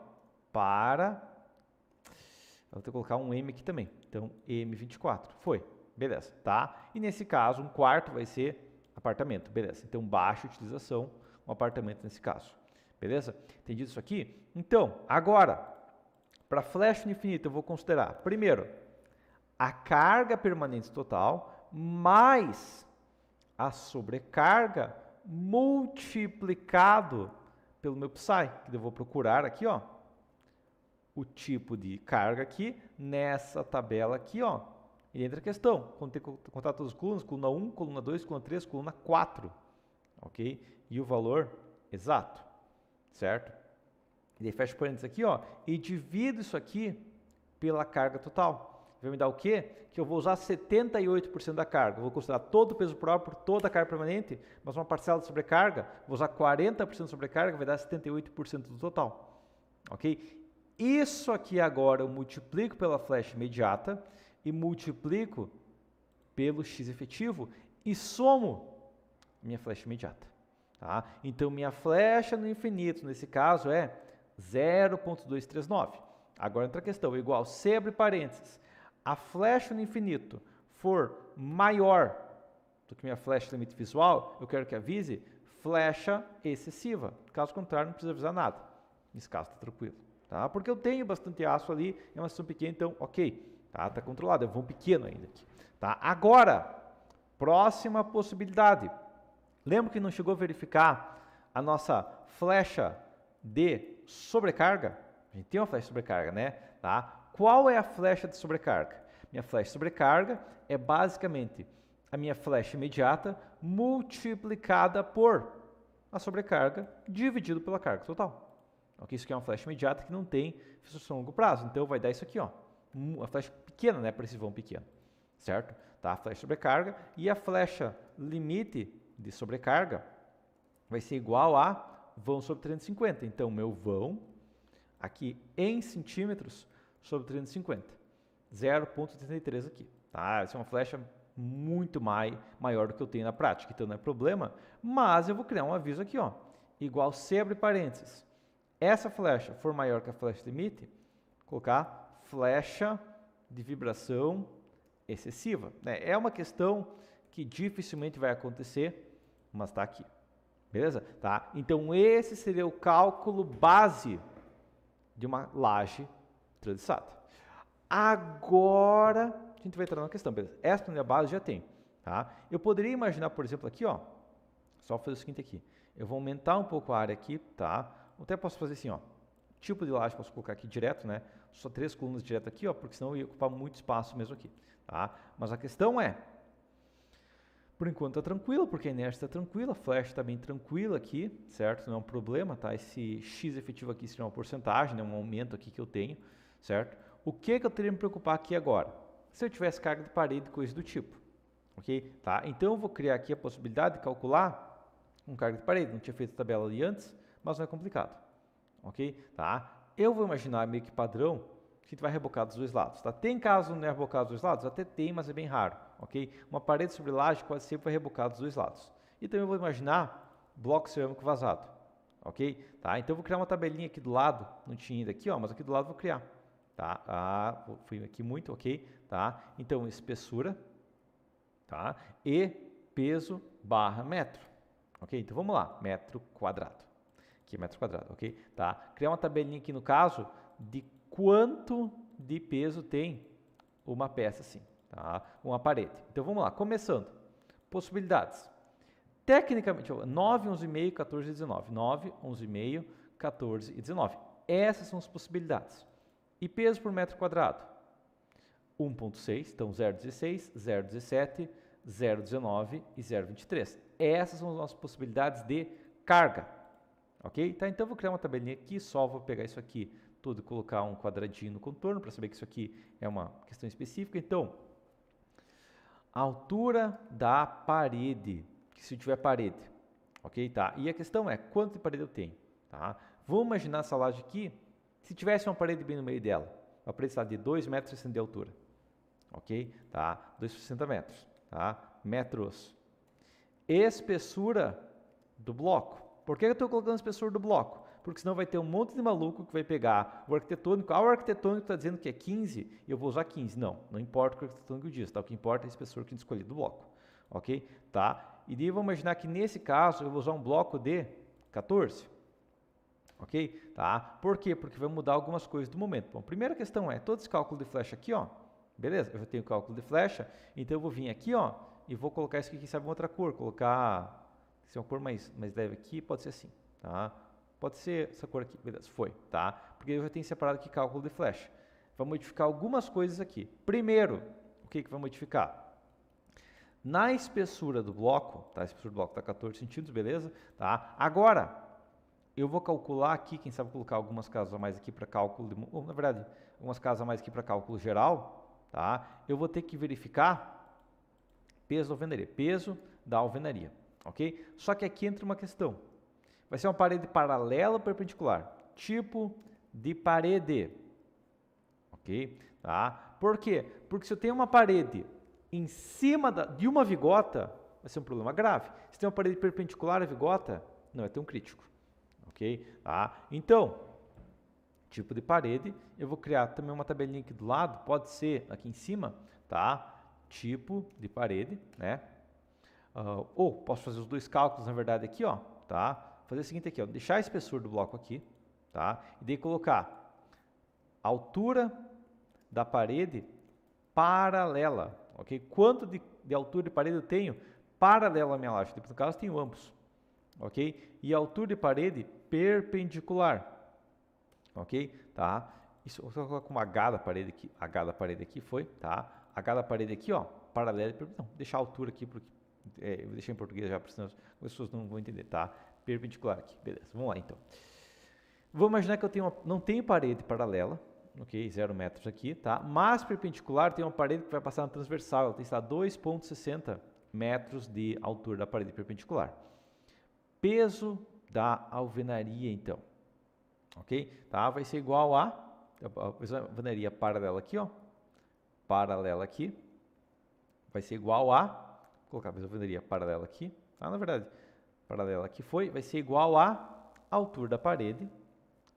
vou ter que colocar um M aqui também, então M24, foi, beleza, tá? E nesse caso, um quarto vai ser apartamento, beleza, então baixa utilização, um apartamento nesse caso, beleza? Entendido isso aqui? Então, agora, para flecha no infinito, eu vou considerar, primeiro, a carga permanente total mais a sobrecarga multiplicado pelo meu Psi, que eu vou procurar aqui, ó, o tipo de carga aqui nessa tabela aqui, ó. E entra a questão, quando tem que contar todas as colunas, coluna 1, coluna 2, coluna 3, coluna 4, ok? E o valor exato, certo? E aí fecha parênteses aqui, ó, e divido isso aqui pela carga total. vai me dar o quê? Que eu vou usar 78% da carga. Eu vou considerar todo o peso próprio, toda a carga permanente, mas uma parcela de sobrecarga, vou usar 40% de sobrecarga, vai dar 78% do total. Ok? Isso aqui agora eu multiplico pela flecha imediata e multiplico pelo x efetivo e somo minha flecha imediata. Tá? Então, minha flecha no infinito, nesse caso, é 0,239. Agora entra a questão, igual, se abre parênteses, a flecha no infinito for maior do que minha flecha limite visual, eu quero que avise flecha excessiva. Caso contrário, não precisa avisar nada. Nesse caso, está tranquilo. Tá? Porque eu tenho bastante aço ali, é uma seção pequena, então, ok. Tá controlado, é um vão pequeno ainda aqui. Tá? Agora, próxima possibilidade. Lembra que não chegou a verificar a nossa flecha de sobrecarga? A gente tem uma flecha de sobrecarga, né? Tá? Qual é a flecha de sobrecarga? Minha flecha de sobrecarga é basicamente a minha flecha imediata multiplicada por a sobrecarga dividido pela carga total. Okay? Isso aqui é uma flecha imediata que não tem fixação a longo prazo. Então, vai dar isso aqui, ó. Uma flecha pequena, né? Para esse vão pequeno. Certo? Tá? A flecha de sobrecarga e a flecha limite de sobrecarga vai ser igual a vão sobre 350. Então, meu vão aqui em centímetros sobre 350. 0,33 aqui. Tá? Essa é uma flecha muito maior do que eu tenho na prática, então não é problema, mas eu vou criar um aviso aqui, ó, igual se abre parênteses. Essa flecha for maior que a flecha limite, colocar flecha de vibração excessiva. Né? É uma questão que dificilmente vai acontecer, mas está aqui. Beleza? Tá? Então, esse seria o cálculo base de uma laje transiçada. Agora, a gente vai entrar na questão. Beleza? Essa planilha base já tem. Tá? Eu poderia imaginar, por exemplo, aqui, ó, só fazer o seguinte aqui. Eu vou aumentar um pouco a área aqui, tá? Eu até posso fazer assim, ó. Tipo de laje, posso colocar aqui direto, né? Só 3 colunas direto aqui, ó, porque senão eu ia ocupar muito espaço mesmo aqui. Tá? Mas a questão é, por enquanto está tranquilo, porque a inércia está tranquila, a flecha está bem tranquila aqui, certo? Não é um problema, tá? Esse X efetivo aqui seria uma porcentagem, né? Um aumento aqui que eu tenho, certo? O que eu teria que me preocupar aqui agora? Se eu tivesse carga de parede, coisa do tipo, ok? Tá? Então eu vou criar aqui a possibilidade de calcular um carga de parede. Não tinha feito a tabela ali antes, mas não é complicado, ok? Tá? Eu vou imaginar meio que padrão, que a gente vai rebocar dos dois lados, tá? Tem caso não é rebocado dos dois lados? Até tem, mas é bem raro, ok? Uma parede sobre laje quase sempre vai rebocar dos dois lados. E também eu vou imaginar bloco cerâmico vazado, ok? Tá? Então eu vou criar uma tabelinha aqui do lado, não tinha ainda aqui, ó, mas aqui do lado eu vou criar, tá? Fui aqui muito, ok? Tá? Então espessura, tá? E peso barra metro, ok? Então vamos lá, metro quadrado, aqui metro quadrado, ok? Tá? Criar uma tabelinha aqui no caso de quanto de peso tem uma peça assim, tá? Uma parede. Então vamos lá, começando. Possibilidades. Tecnicamente, 9, 11,5, 14 e 19. 9, 11,5, 14 e 19. Essas são as possibilidades. E peso por metro quadrado? 1,6, então 0,16, 0,17, 0,19 e 0,23. Essas são as nossas possibilidades de carga. Ok? Tá, então eu vou criar uma tabelinha aqui, só vou pegar isso aqui tudo e colocar um quadradinho no contorno para saber que isso aqui é uma questão específica. Então, a altura da parede, que se tiver parede, ok? Tá? E a questão é, quanto de parede eu tenho? Tá? Vamos imaginar essa laje aqui, se tivesse uma parede bem no meio dela, a parede está de 2,60 metros de altura, ok? Tá? 2,60 metros, tá? Metros. Espessura do bloco. Por que eu estou colocando a espessura do bloco? Porque senão vai ter um monte de maluco que vai pegar o arquitetônico. O arquitetônico está dizendo que é 15 e eu vou usar 15. Não, não importa o que o arquitetônico diz, tá? O que importa é a espessura que a gente escolher do bloco, ok? Tá? E daí vamos imaginar que nesse caso eu vou usar um bloco de 14, ok? Tá? Por quê? Porque vai mudar algumas coisas do momento. Bom, primeira questão é, todo esse cálculo de flecha aqui, ó, beleza? Eu já tenho cálculo de flecha, então eu vou vir aqui, ó, e vou colocar isso aqui, quem sabe, em outra cor, colocar, se é uma cor mais leve aqui, pode ser assim, tá? Pode ser essa cor aqui, beleza, foi, tá? Porque eu já tenho separado aqui cálculo de flecha. Vai modificar algumas coisas aqui. Primeiro, o que vai modificar? Na espessura do bloco, tá? A espessura do bloco está 14 centímetros, beleza? Tá? Agora, eu vou calcular aqui, quem sabe colocar algumas casas a mais aqui para cálculo, ou na verdade, algumas casas a mais aqui para cálculo geral, tá? Eu vou ter que verificar peso da alvenaria, peso da alvenaria, ok? Só que aqui entra uma questão. Vai ser uma parede paralela ou perpendicular? Tipo de parede, ok? Tá? Por quê? Porque se eu tenho uma parede em cima de uma vigota, vai ser um problema grave. Se tem uma parede perpendicular à vigota, não é tão crítico, ok? Tá? Então, tipo de parede, eu vou criar também uma tabelinha aqui do lado, pode ser aqui em cima, tá? Tipo de parede, né? Ou posso fazer os dois cálculos, na verdade, aqui, ó, tá? Fazer o seguinte aqui, ó, deixar a espessura do bloco aqui, tá? E daí colocar a altura da parede paralela, ok? Quanto de altura de parede eu tenho paralela à minha laje? No caso, tenho ambos, ok? E a altura de parede perpendicular, ok? Tá? Isso, eu vou colocar uma H da parede aqui foi, tá? H da parede aqui, ó, paralela, não, deixar a altura aqui, porque eu vou deixar em português já, porque senão as pessoas não vão entender, tá? Perpendicular aqui, beleza, vamos lá então. Vou imaginar que eu não tenho parede paralela, ok, 0 metros aqui, tá? Mas perpendicular tem uma parede que vai passar na transversal, ela tem 2,60 metros de altura da parede perpendicular. Peso da alvenaria, então, ok? Tá? Vai ser igual a alvenaria paralela aqui, ó, paralela aqui, vai ser igual a, vou colocar a alvenaria paralela aqui, tá? Na verdade, paralela aqui vai ser igual a altura da parede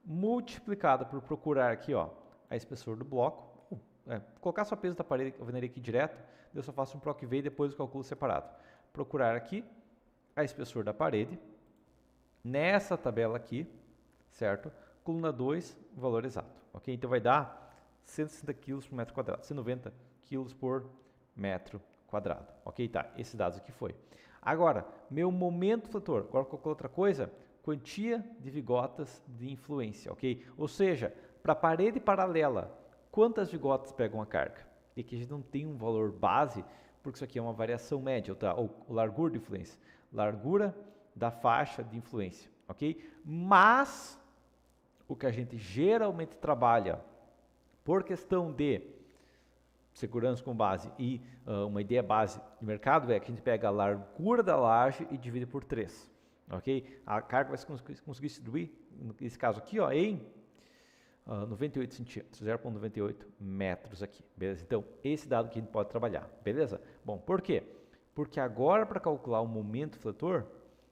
multiplicada por procurar aqui, ó, a espessura do bloco, colocar só peso da parede, alvenaria aqui direto, eu só faço um PROC V e depois o cálculo separado. Procurar aqui a espessura da parede, nessa tabela aqui, certo? Coluna 2, valor exato, ok? Então vai dar 160 kg por metro quadrado, 190 kg por metro quadrado, ok? Tá, esses dados aqui foi. Agora, meu momento flutor, agora qualquer outra coisa, quantia de vigotas de influência, ok? Ou seja, para a parede paralela, quantas vigotas pegam a carga? E aqui a gente não tem um valor base, porque isso aqui é uma variação média, tá? Ou largura de influência, largura da faixa de influência, ok? Mas, o que a gente geralmente trabalha por questão de segurança com base e uma ideia base de mercado é que a gente pega a largura da laje e divide por 3, ok? A carga vai conseguir distribuir, nesse caso aqui, ó, em 98 centímetros, 0,98 metros aqui, beleza? Então, esse dado que a gente pode trabalhar, beleza? Bom, por quê? Porque agora, para calcular o momento fletor,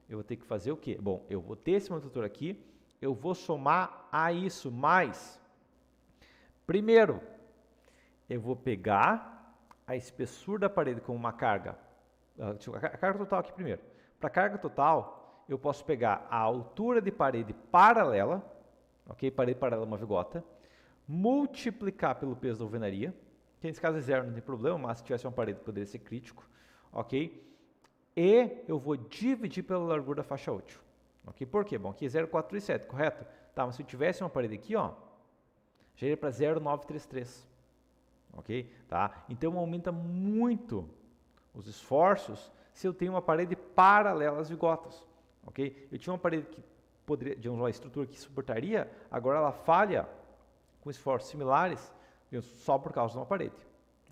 eu vou ter que fazer o quê? Bom, eu vou ter esse momento fletor aqui, eu vou somar a isso mais. Primeiro, eu vou pegar a espessura da parede como uma carga, a carga total aqui primeiro. Para a carga total, eu posso pegar a altura de parede paralela, ok? Parede paralela é uma vigota, multiplicar pelo peso da alvenaria, que nesse caso é 0, não tem problema, mas se tivesse uma parede poderia ser crítico, ok? E eu vou dividir pela largura da faixa útil, ok? Por quê? Bom, aqui é 0,437, correto? Tá, mas se eu tivesse uma parede aqui, ó, já iria para 0,933, ok? Tá? Então aumenta muito os esforços se eu tenho uma parede paralela às vigotas, ok? Eu tinha uma parede que poderia, de uma estrutura que suportaria, agora ela falha com esforços similares só por causa de uma parede,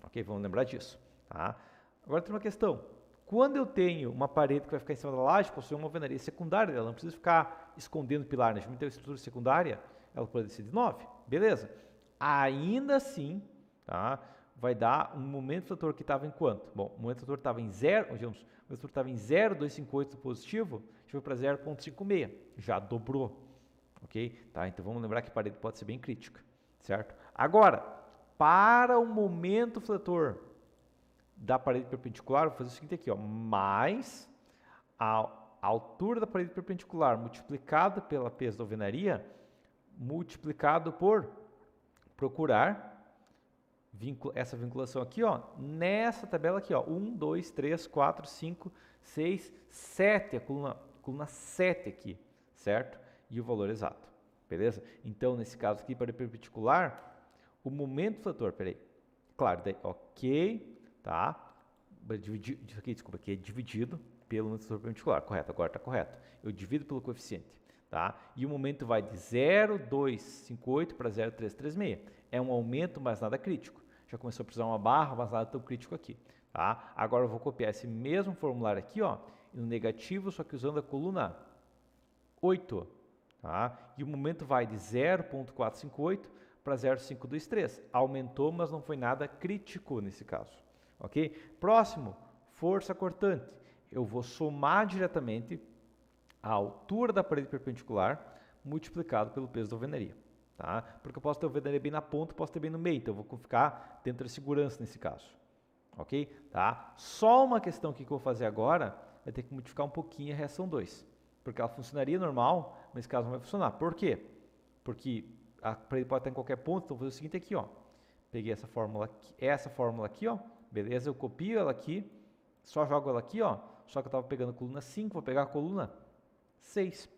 ok? Vamos lembrar disso, tá? Agora tem uma questão, quando eu tenho uma parede que vai ficar em cima da laje, possui uma alvenaria secundária, ela não precisa ficar escondendo pilar, né? Se eu ter uma estrutura secundária, ela pode ser de 9, beleza? Ainda assim, tá? Vai dar um momento fletor que estava em quanto? Bom, o momento fletor estava em 0, digamos, o momento fletor estava em 0,258 positivo, foi para 0,56, já dobrou, ok? Tá? Então vamos lembrar que a parede pode ser bem crítica, certo? Agora, para o momento fletor da parede perpendicular, vou fazer o seguinte aqui, ó, mais a altura da parede perpendicular multiplicado pela peso da alvenaria, multiplicado por procurar essa vinculação aqui, ó, nessa tabela aqui, ó, 1, 2, 3, 4, 5, 6, 7, a coluna 7 aqui, certo? E o valor exato, beleza? Então, nesse caso aqui, para perpendicular, o momento fletor, peraí, claro, daí, ok, tá? Desculpa, aqui é dividido pelo momento fletor perpendicular, correto, agora está correto. Eu divido pelo coeficiente, tá? E o momento vai de 0,258 para 0,336. É um aumento, mas nada crítico. já começou a precisar uma barra, mas nada tão crítico aqui. Tá? Agora eu vou copiar esse mesmo formulário aqui, ó, no negativo, só que usando a coluna 8. Tá? E o momento vai de 0.458 para 0.523. Aumentou, mas não foi nada crítico nesse caso. Ok? Próximo, força cortante. Eu vou somar diretamente a altura da parede perpendicular multiplicado pelo peso da alvenaria. Tá? Porque eu posso ter a alvenaria bem na ponta, posso ter bem no meio, então eu vou ficar dentro da segurança nesse caso. Ok? Tá? Só uma questão que eu vou fazer agora, vai ter que modificar um pouquinho a reação 2. Porque ela funcionaria normal, mas nesse caso não vai funcionar. Por quê? Porque a parede pode estar em qualquer ponto, então eu vou fazer o seguinte aqui, ó. Peguei essa fórmula aqui, ó. Beleza? Eu copio ela aqui, só jogo ela aqui, ó. Só que eu estava pegando a coluna 5, vou pegar a coluna 6.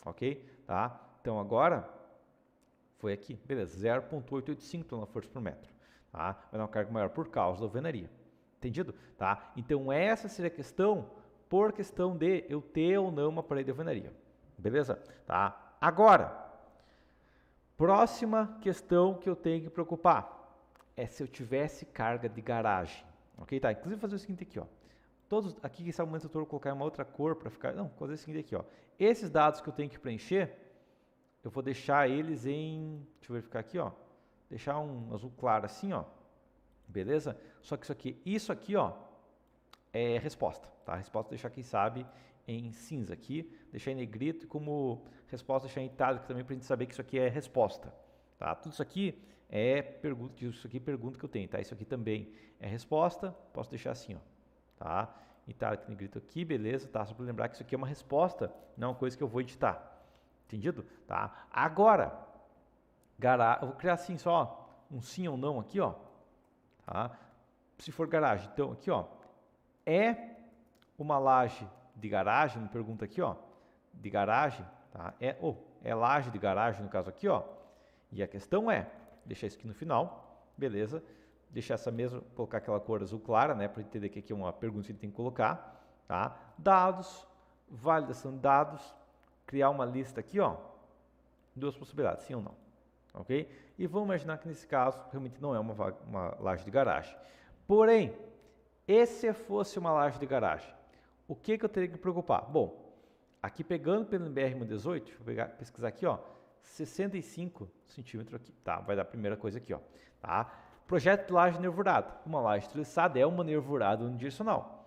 Ok? Tá? Então agora, foi aqui. Beleza, 0.885 toneladas por metro. Tá? Vai dar uma carga maior por causa da alvenaria. Entendido? Tá? Então essa seria a questão, por questão de eu ter ou não uma parede de alvenaria. Beleza? Tá? Agora, próxima questão que eu tenho que preocupar é se eu tivesse carga de garagem. Ok? Tá? Inclusive fazer o seguinte aqui, ó. Todos aqui, nesse momento eu vou colocar uma outra cor para ficar... Não, vou fazer o seguinte aqui, ó. Esses dados que eu tenho que preencher, eu vou deixar eles em... Deixa eu verificar aqui, ó. Deixar um azul claro assim, ó. Beleza? Só que isso aqui, ó, é resposta, tá? A resposta deixar, quem sabe, em cinza aqui, deixar em negrito e como resposta deixar em itálico também para a gente saber que isso aqui é resposta, tá? Tudo isso aqui é pergunta, isso aqui é pergunta que eu tenho, tá? Isso aqui também é resposta, posso deixar assim, ó, tá? Itálico, negrito aqui, beleza, tá? Só para lembrar que isso aqui é uma resposta, não é uma coisa que eu vou editar, entendido? Tá? Agora, eu vou criar assim só um sim ou não aqui, ó, tá? Se for garagem, então aqui, ó, é uma laje de garagem, me pergunta aqui, ó, de garagem, tá? É laje de garagem no caso aqui, ó. E a questão é, deixar isso aqui no final, beleza? Deixar essa mesma, colocar aquela cor azul clara, né, para entender que aqui é uma pergunta que a gente tem que colocar, tá? Dados, validação de dados, criar uma lista aqui, ó, duas possibilidades, sim ou não, ok? E vamos imaginar que nesse caso realmente não é uma laje de garagem. Porém, e se fosse uma laje de garagem? O que eu teria que me preocupar? Bom, aqui pegando pelo BR-18, deixa eu pesquisar aqui, ó, 65 centímetros aqui, tá? Vai dar a primeira coisa aqui, ó, tá? Projeto de laje nervurada. Uma laje treliçada é uma nervurada unidirecional.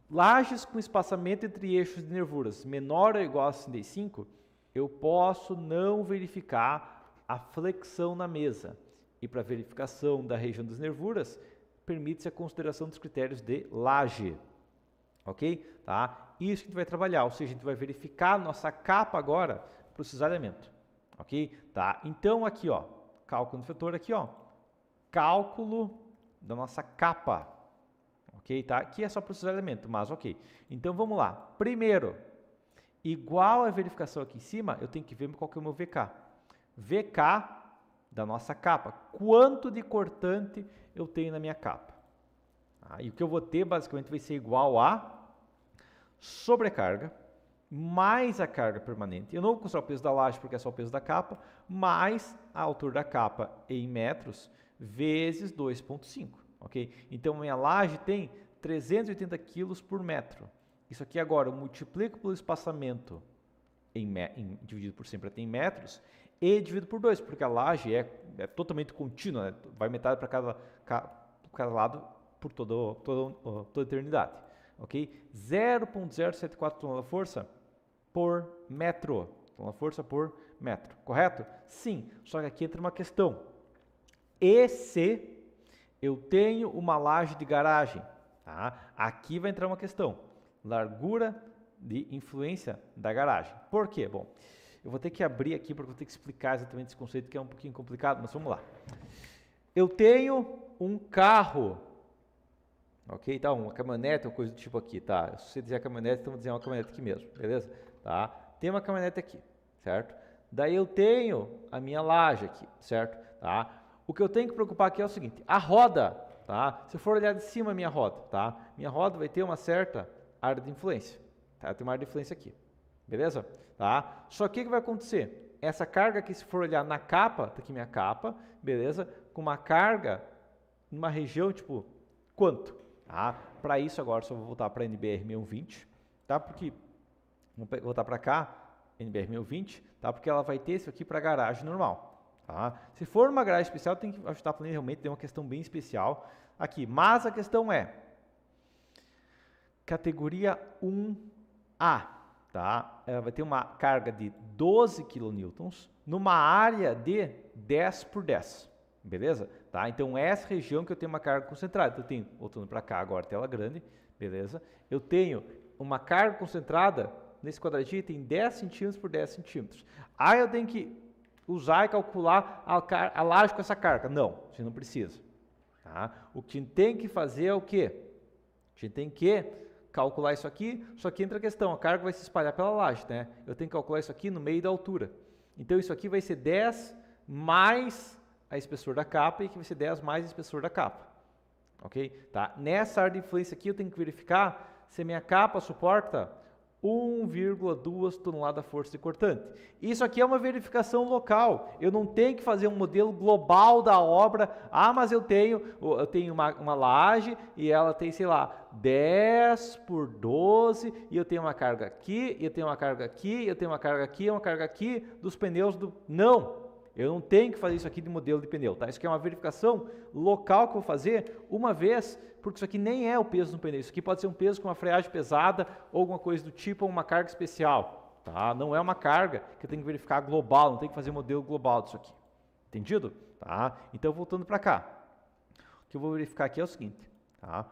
Lajes com espaçamento entre eixos de nervuras menor ou igual a 65, eu posso não verificar a flexão na mesa. E para verificação da região das nervuras, permite-se a consideração dos critérios de laje. Ok? Tá? Isso que a gente vai trabalhar, ou seja, a gente vai verificar a nossa capa agora para o cisalhamento. Ok? Tá? Então aqui, ó, cálculo do vetor aqui, ó, cálculo da nossa capa. Ok? Tá? Aqui é só para o cisalhamento, mas ok. Então vamos lá. Primeiro, igual a verificação aqui em cima, eu tenho que ver qual que é o meu VK. VK da nossa capa. Quanto de cortante eu tenho na minha capa? E o que eu vou ter basicamente vai ser igual a sobrecarga mais a carga permanente. Eu não vou considerar o peso da laje porque é só o peso da capa, mais a altura da capa em metros vezes 2,5. Ok? Então, minha laje tem 380 kg por metro. Isso aqui agora eu multiplico pelo espaçamento dividido por 100 para ter em metros e dividido por 2, porque a laje é totalmente contínua, né? Vai metade para cada lado por toda a eternidade. Ok? 0,074 toneladas-força por metro. Toneladas-força por metro. Correto? Sim. Só que aqui entra uma questão. E se eu tenho uma laje de garagem? Tá? Aqui vai entrar uma questão. Largura de influência da garagem. Por quê? Bom, eu vou ter que abrir aqui porque eu vou ter que explicar exatamente esse conceito que é um pouquinho complicado, mas vamos lá. Eu tenho um carro, ok? Tá, uma caminhonete, uma coisa do tipo aqui, tá? Se você dizer caminhonete, então vou dizer uma caminhonete aqui mesmo, beleza? Tá? Tem uma caminhonete aqui, certo? Daí eu tenho a minha laje aqui, certo? Tá? O que eu tenho que preocupar aqui é o seguinte, a roda, tá? Se eu for olhar de cima a minha roda, tá? Minha roda vai ter uma certa área de influência, tá? Tem uma área de influência aqui, beleza? Tá? Só que o que vai acontecer? Essa carga aqui, se for olhar na capa, tá aqui minha capa, beleza? com uma carga numa região, tipo, quanto? Tá? Para isso, agora só vou voltar para NBR 1020, tá? Porque, vou voltar para cá, NBR 1020, tá? Porque ela vai ter isso aqui para garagem normal, tá? Se for uma garagem especial, tem que ajustar a planilha, realmente tem uma questão bem especial aqui. Mas a questão é, categoria 1A, tá? Ela vai ter uma carga de 12 kN numa área de 10 por 10, beleza? Tá? Então, essa região que eu tenho uma carga concentrada. Então, eu tenho, voltando para cá agora, tela grande, beleza? Eu tenho uma carga concentrada, nesse quadradinho tem 10 centímetros por 10 centímetros. Aí eu tenho que usar e calcular a laje com essa carga. Não, você não precisa. Tá? O que a gente tem que fazer é o quê? A gente tem que calcular isso aqui, só que entra a questão, a carga vai se espalhar pela laje, né? Eu tenho que calcular isso aqui no meio da altura. Então, isso aqui vai ser 10 mais a espessura da capa e aqui vai ser 10 mais a espessura da capa. Ok? Tá? Nessa área de influência aqui, eu tenho que verificar se a minha capa suporta 1,2 toneladas força de cortante. Isso aqui é uma verificação local. Eu não tenho que fazer um modelo global da obra. Ah, mas eu tenho uma laje e ela tem, sei lá, 10 por 12 e eu tenho uma carga aqui, e eu tenho uma carga aqui, e eu tenho uma carga aqui, uma carga aqui dos pneus do... Não! Eu não tenho que fazer isso aqui de modelo de pneu, tá? Isso aqui é uma verificação local que eu vou fazer uma vez, porque isso aqui nem é o peso do pneu. Isso aqui pode ser um peso com uma freagem pesada ou alguma coisa do tipo, ou uma carga especial, tá? Não é uma carga que eu tenho que verificar global, não tenho que fazer modelo global disso aqui. Entendido? Tá? Então, voltando para cá. O que eu vou verificar aqui é o seguinte, tá?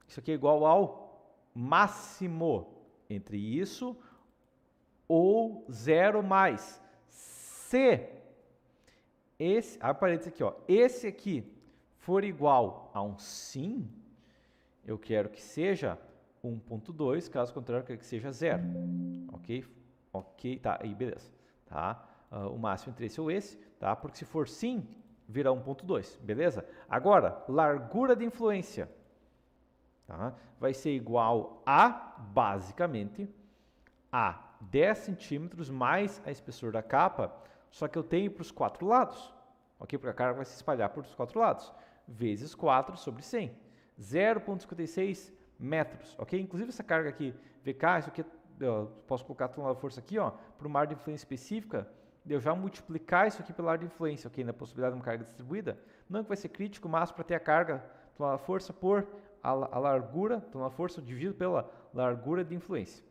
Isso aqui é igual ao máximo entre isso ou 0 mais. Se esse, parênteses aqui, ó, esse aqui for igual a um sim, eu quero que seja 1.2, caso contrário, eu quero que seja 0. Ok? Ok, tá, aí beleza. Tá? O máximo entre esse ou esse, tá? Porque se for sim, vira 1.2, beleza? Agora, largura de influência, tá? Vai ser igual a, basicamente, a 10 centímetros mais a espessura da capa, só que eu tenho para os 4 lados, ok? Porque a carga vai se espalhar por os 4 lados, vezes 4 sobre 100, 0,56 metros, ok? Inclusive essa carga aqui, VK, isso aqui, eu posso colocar a força aqui, ó, para uma área de influência específica, eu já multiplicar isso aqui pela área de influência, ok? Na possibilidade de uma carga distribuída, não que vai ser crítico, mas para ter a carga, a força por a largura, então a força dividido pela largura de influência,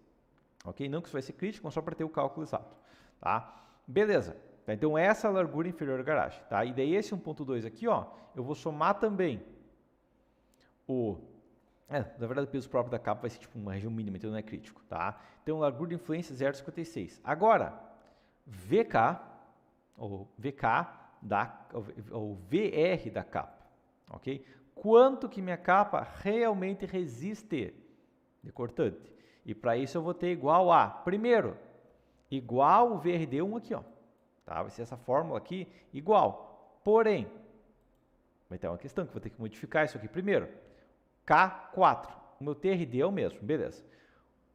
ok? Não que isso vai ser crítico, mas só para ter o cálculo exato, tá? Beleza. Então, essa é a largura inferior da garagem, tá? E daí esse 1.2 aqui, ó, eu vou somar também na verdade, o peso próprio da capa vai ser tipo uma região mínima, então não é crítico, tá? Então, largura de influência 0,56. Agora, VK, ou VR da capa, ok? Quanto que minha capa realmente resiste de cortante? E para isso eu vou ter igual a, primeiro, igual o VRD1 aqui, ó. Tá? Vai ser essa fórmula aqui igual. Porém, vai ter uma questão que eu vou ter que modificar isso aqui primeiro. K4. O meu TRD é o mesmo, beleza.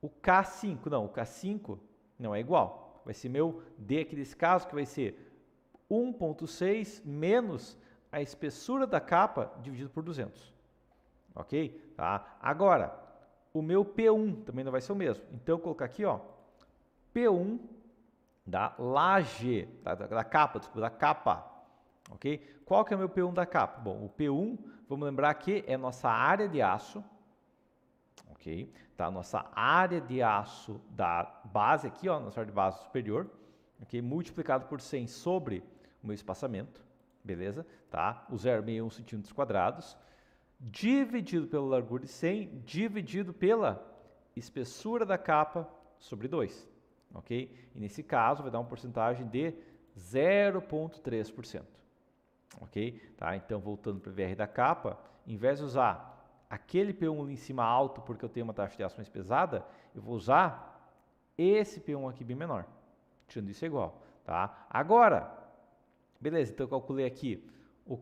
O K5, não, o K5 não é igual. Vai ser meu D aqui nesse caso, que vai ser 1.6 menos a espessura da capa dividido por 200. Ok? Tá? Agora, o meu P1 também não vai ser o mesmo. Então, eu vou colocar aqui, ó, P1 da laje, da capa, desculpa, da capa, ok? Qual que é o meu P1 da capa? Bom, o P1, vamos lembrar que é nossa área de aço, ok? Tá, nossa área de aço da base aqui, ó, nossa área de base superior, ok? Multiplicado por 100 sobre o meu espaçamento, beleza? Tá? O 0,61 centímetros quadrados, dividido pela largura de 100, dividido pela espessura da capa sobre 2. Ok? E nesse caso vai dar uma porcentagem de 0,3%. Ok? Tá? Então, voltando para o VR da capa, em vez de usar aquele P1 ali em cima alto, porque eu tenho uma taxa de aço mais pesada, eu vou usar esse P1 aqui bem menor. Tirando isso é igual. Tá? Agora, beleza, então eu calculei aqui o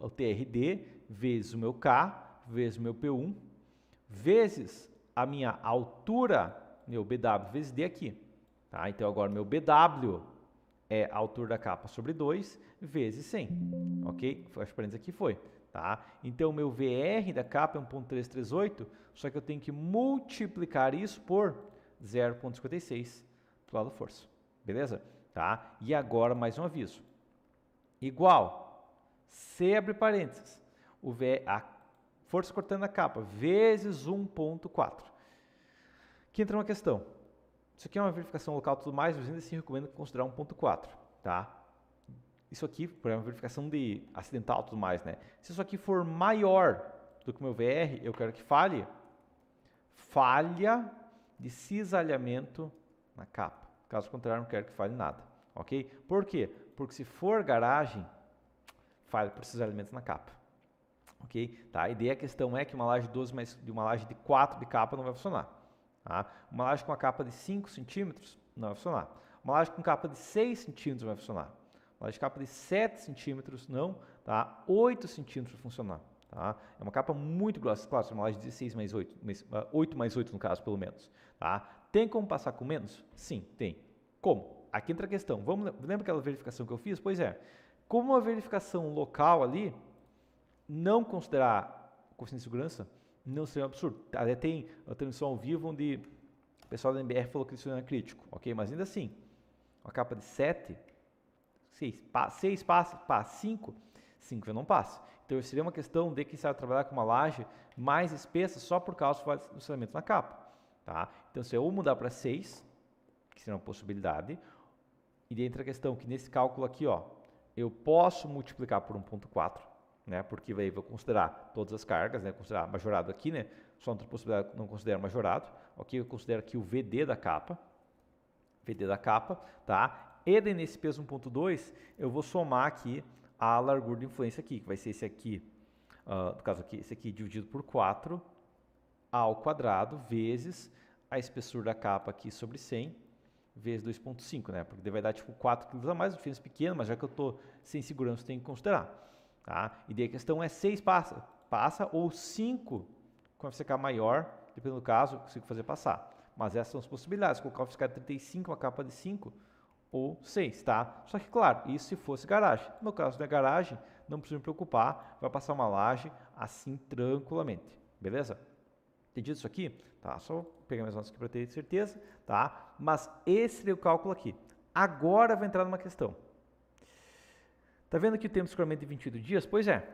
TRD vezes o meu K, vezes o meu P1, vezes a minha altura, meu BW vezes D aqui. Tá? Então, agora meu BW é a altura da capa sobre 2 vezes 100, ok? Fecha parênteses aqui foi, tá? Então, o meu VR da capa é 1.338, só que eu tenho que multiplicar isso por 0.56 do lado da força, beleza? Tá? E agora, mais um aviso. Igual, se abre parênteses, a força cortando a capa vezes 1.4. Aqui entra uma questão. Isso aqui é uma verificação local e tudo mais, mas ainda assim recomendo considerar 1.4, tá? Isso aqui, por exemplo, uma verificação de acidental e tudo mais, né? Se isso aqui for maior do que o meu VR, eu quero que falha de cisalhamento na capa. Caso contrário, não quero que falhe nada, ok? Por quê? Porque se for garagem, falha por cisalhamento na capa, ok? Tá? E daí a questão é que uma laje de 12 mais de uma laje de 4 de capa não vai funcionar. Tá? Uma laje com uma capa de 5 centímetros não vai funcionar. Uma laje com capa de 6 centímetros vai funcionar. Uma laje de capa de 7 centímetros não, tá? 8 centímetros vai funcionar. Tá? É uma capa muito grossa, claro, é uma laje de 16 mais 8, 8 mais 8 no caso, pelo menos. Tá? Tem como passar com menos? Sim, tem. Como? Aqui entra a questão. Lembra aquela verificação que eu fiz? Pois é. Como uma verificação local ali, não considerar o coeficiente de segurança, não seria um absurdo. Até tem a transmissão ao vivo onde o pessoal da MBR falou que isso não é crítico, ok? Mas ainda assim, uma capa de 7, 6 passa, 5 já não passa. Então seria uma questão de quem sabe trabalhar com uma laje mais espessa só por causa do cisalhamento na capa. Tá? Então se eu mudar para 6, que seria uma possibilidade, e dentro da questão que nesse cálculo aqui, ó, eu posso multiplicar por 1.4, né? Porque aí vou considerar todas as cargas, né? Considerar majorado aqui, né? Só outra possibilidade não considero majorado, ok? Eu considero aqui o VD da capa, tá? E daí nesse peso 1.2 eu vou somar aqui a largura de influência aqui, que vai ser esse aqui, no caso aqui, esse aqui dividido por 4 ao quadrado vezes a espessura da capa aqui sobre 100 vezes 2.5, né? Porque vai dar tipo 4 kg a mais, uma diferença pequena, mas já que eu estou sem segurança, eu tenho que considerar. Tá? E daí a questão é 6 passa ou 5 com FCK maior, dependendo do caso, eu consigo fazer passar. Mas essas são as possibilidades, colocar o FCK de 35, uma capa de 5 ou 6, tá? Só que, claro, isso se fosse garagem. No meu caso, não é garagem, não preciso me preocupar, vai passar uma laje assim tranquilamente, beleza? Entendido isso aqui? Tá, só pegar minhas notas aqui para ter certeza, tá? Mas esse seria o cálculo aqui. Agora vai entrar numa questão. Tá vendo que o tempo de escoramento de 28 dias? Pois é.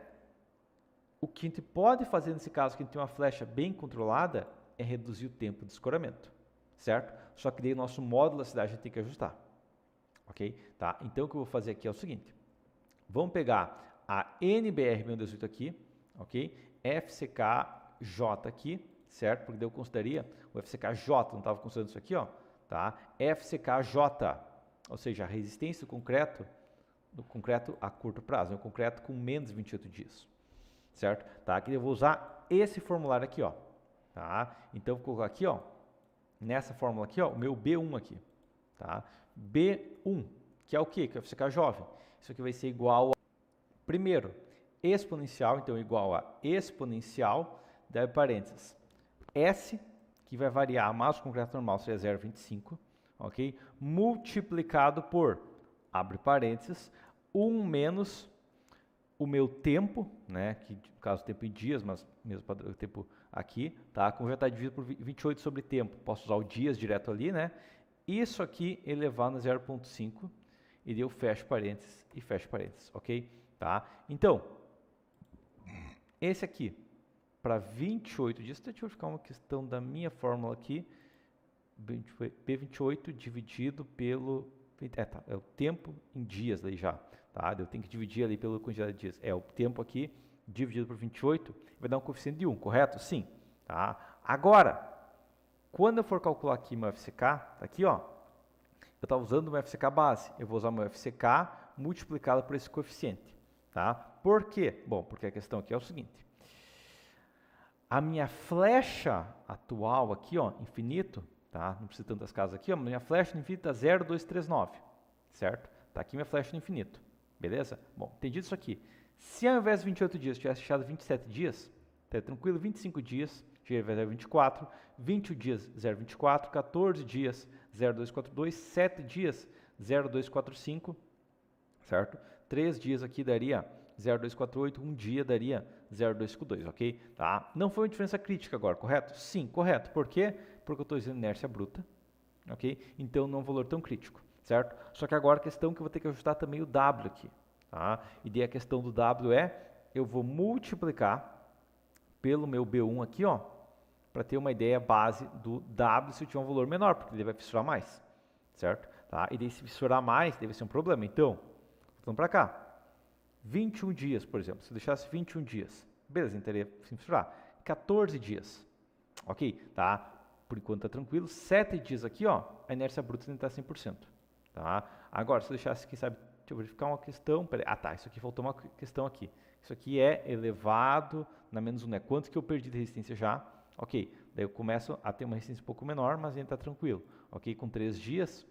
O que a gente pode fazer nesse caso, que a gente tem uma flecha bem controlada, é reduzir o tempo de escoramento, certo? Só que daí o nosso módulo da cidade a gente tem que ajustar, ok? Tá? Então o que eu vou fazer aqui é o seguinte. Vamos pegar a NBR-618 aqui, ok? FCKJ aqui, certo? Porque daí eu consideraria o FCKJ, não estava considerando isso aqui, ó, tá? FCKJ, ou seja, a resistência do concreto a curto prazo, né? O concreto com menos de 28 dias, certo? Tá? Aqui eu vou usar esse formulário aqui, ó, tá? Então, vou colocar aqui, ó, nessa fórmula aqui, ó, o meu B1 aqui, tá? B1, que é o quê? Que é o FCK jovem. Isso aqui vai ser igual a, primeiro, exponencial, então igual a exponencial, daí parênteses, S, que vai variar, mas o concreto normal seria 0,25, ok? Multiplicado por, abre parênteses, 1 menos o meu tempo, né, que no caso tempo em dias, mas mesmo padrão, o tempo aqui, tá? Como já está dividido por 28 sobre tempo, posso usar o dias direto ali, né? Isso aqui elevado a 0,5 e daí eu fecho parênteses e fecho parênteses, ok? Tá? Então, esse aqui, para 28 dias, deixa eu ficar uma questão da minha fórmula aqui, P28 dividido pelo, é o tempo em dias aí já, tá? Eu tenho que dividir ali pela quantidade de dias, é o tempo aqui dividido por 28, vai dar um coeficiente de 1, correto? Sim, tá? Agora, quando eu for calcular aqui meu FCK, tá aqui, ó, eu estava usando o meu FCK base, eu vou usar o meu FCK multiplicado por esse coeficiente, tá? Por quê? Bom, porque a questão aqui é o seguinte, a minha flecha atual aqui, ó, infinito, tá? Não precisa tantas casas aqui, ó, minha flecha no infinito está 0,239, certo? Tá aqui minha flecha no infinito, beleza? Bom, entendido isso aqui. Se ao invés de 28 dias tivesse fechado 27 dias, tá tranquilo, 25 dias, chega a 0,24, 20 dias 0,24, 14 dias 0,242, 7 dias 0,245, certo? 3 dias aqui daria 0,248, um dia daria 0,252, ok? Tá? Não foi uma diferença crítica agora, correto? Sim, correto. Por quê? Porque eu estou usando inércia bruta, ok? Então não é um valor tão crítico, certo? Só que agora a questão é que eu vou ter que ajustar também o W aqui, tá? E daí a questão do W eu vou multiplicar pelo meu B1 aqui, ó, para ter uma ideia base do W se eu tiver um valor menor, porque ele vai fissurar mais, certo? Tá? E daí se fissurar mais, deve ser um problema. Então, vamos para cá. 21 dias, por exemplo. Se eu deixasse 21 dias, beleza, então ele ia fissurar. 14 dias, ok? Tá? Por enquanto tá tranquilo. 7 dias aqui, ó, a inércia bruta ainda está 100%. Tá? Agora, se eu deixasse, quem sabe, deixa eu verificar uma questão. Ah, tá, isso aqui faltou uma questão aqui. Isso aqui é elevado na menos 1, né? Quanto que eu perdi de resistência já? Ok, daí eu começo a ter uma resistência um pouco menor, mas ainda está tranquilo. Ok, com 3 dias,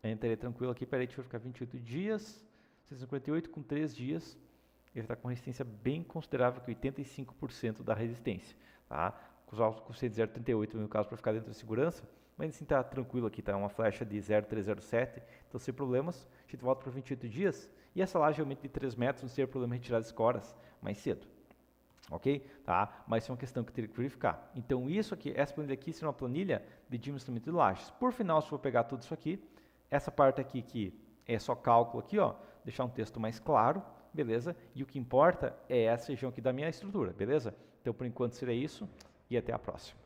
ainda estaria tranquilo aqui. Peraí, deixa eu ficar 28 dias, 158 com 3 dias, ele está com resistência bem considerável, que 85% da resistência. Tá? Com os altos de 0,38 no caso para ficar dentro da segurança, mas assim está tranquilo aqui, tá uma flecha de 0,307, então sem problemas. A gente volta para 28 dias e essa laje aumenta de 3 metros, não seria problema retirar as escoras mais cedo. Ok? Tá? Mas isso é uma questão que eu teria que verificar. Então isso aqui, essa planilha aqui será uma planilha de dimensionamento de lajes. Por final, se eu for pegar tudo isso aqui, essa parte aqui que é só cálculo aqui, ó, deixar um texto mais claro, beleza? E o que importa é essa região aqui da minha estrutura, beleza? Então por enquanto seria isso e até a próxima.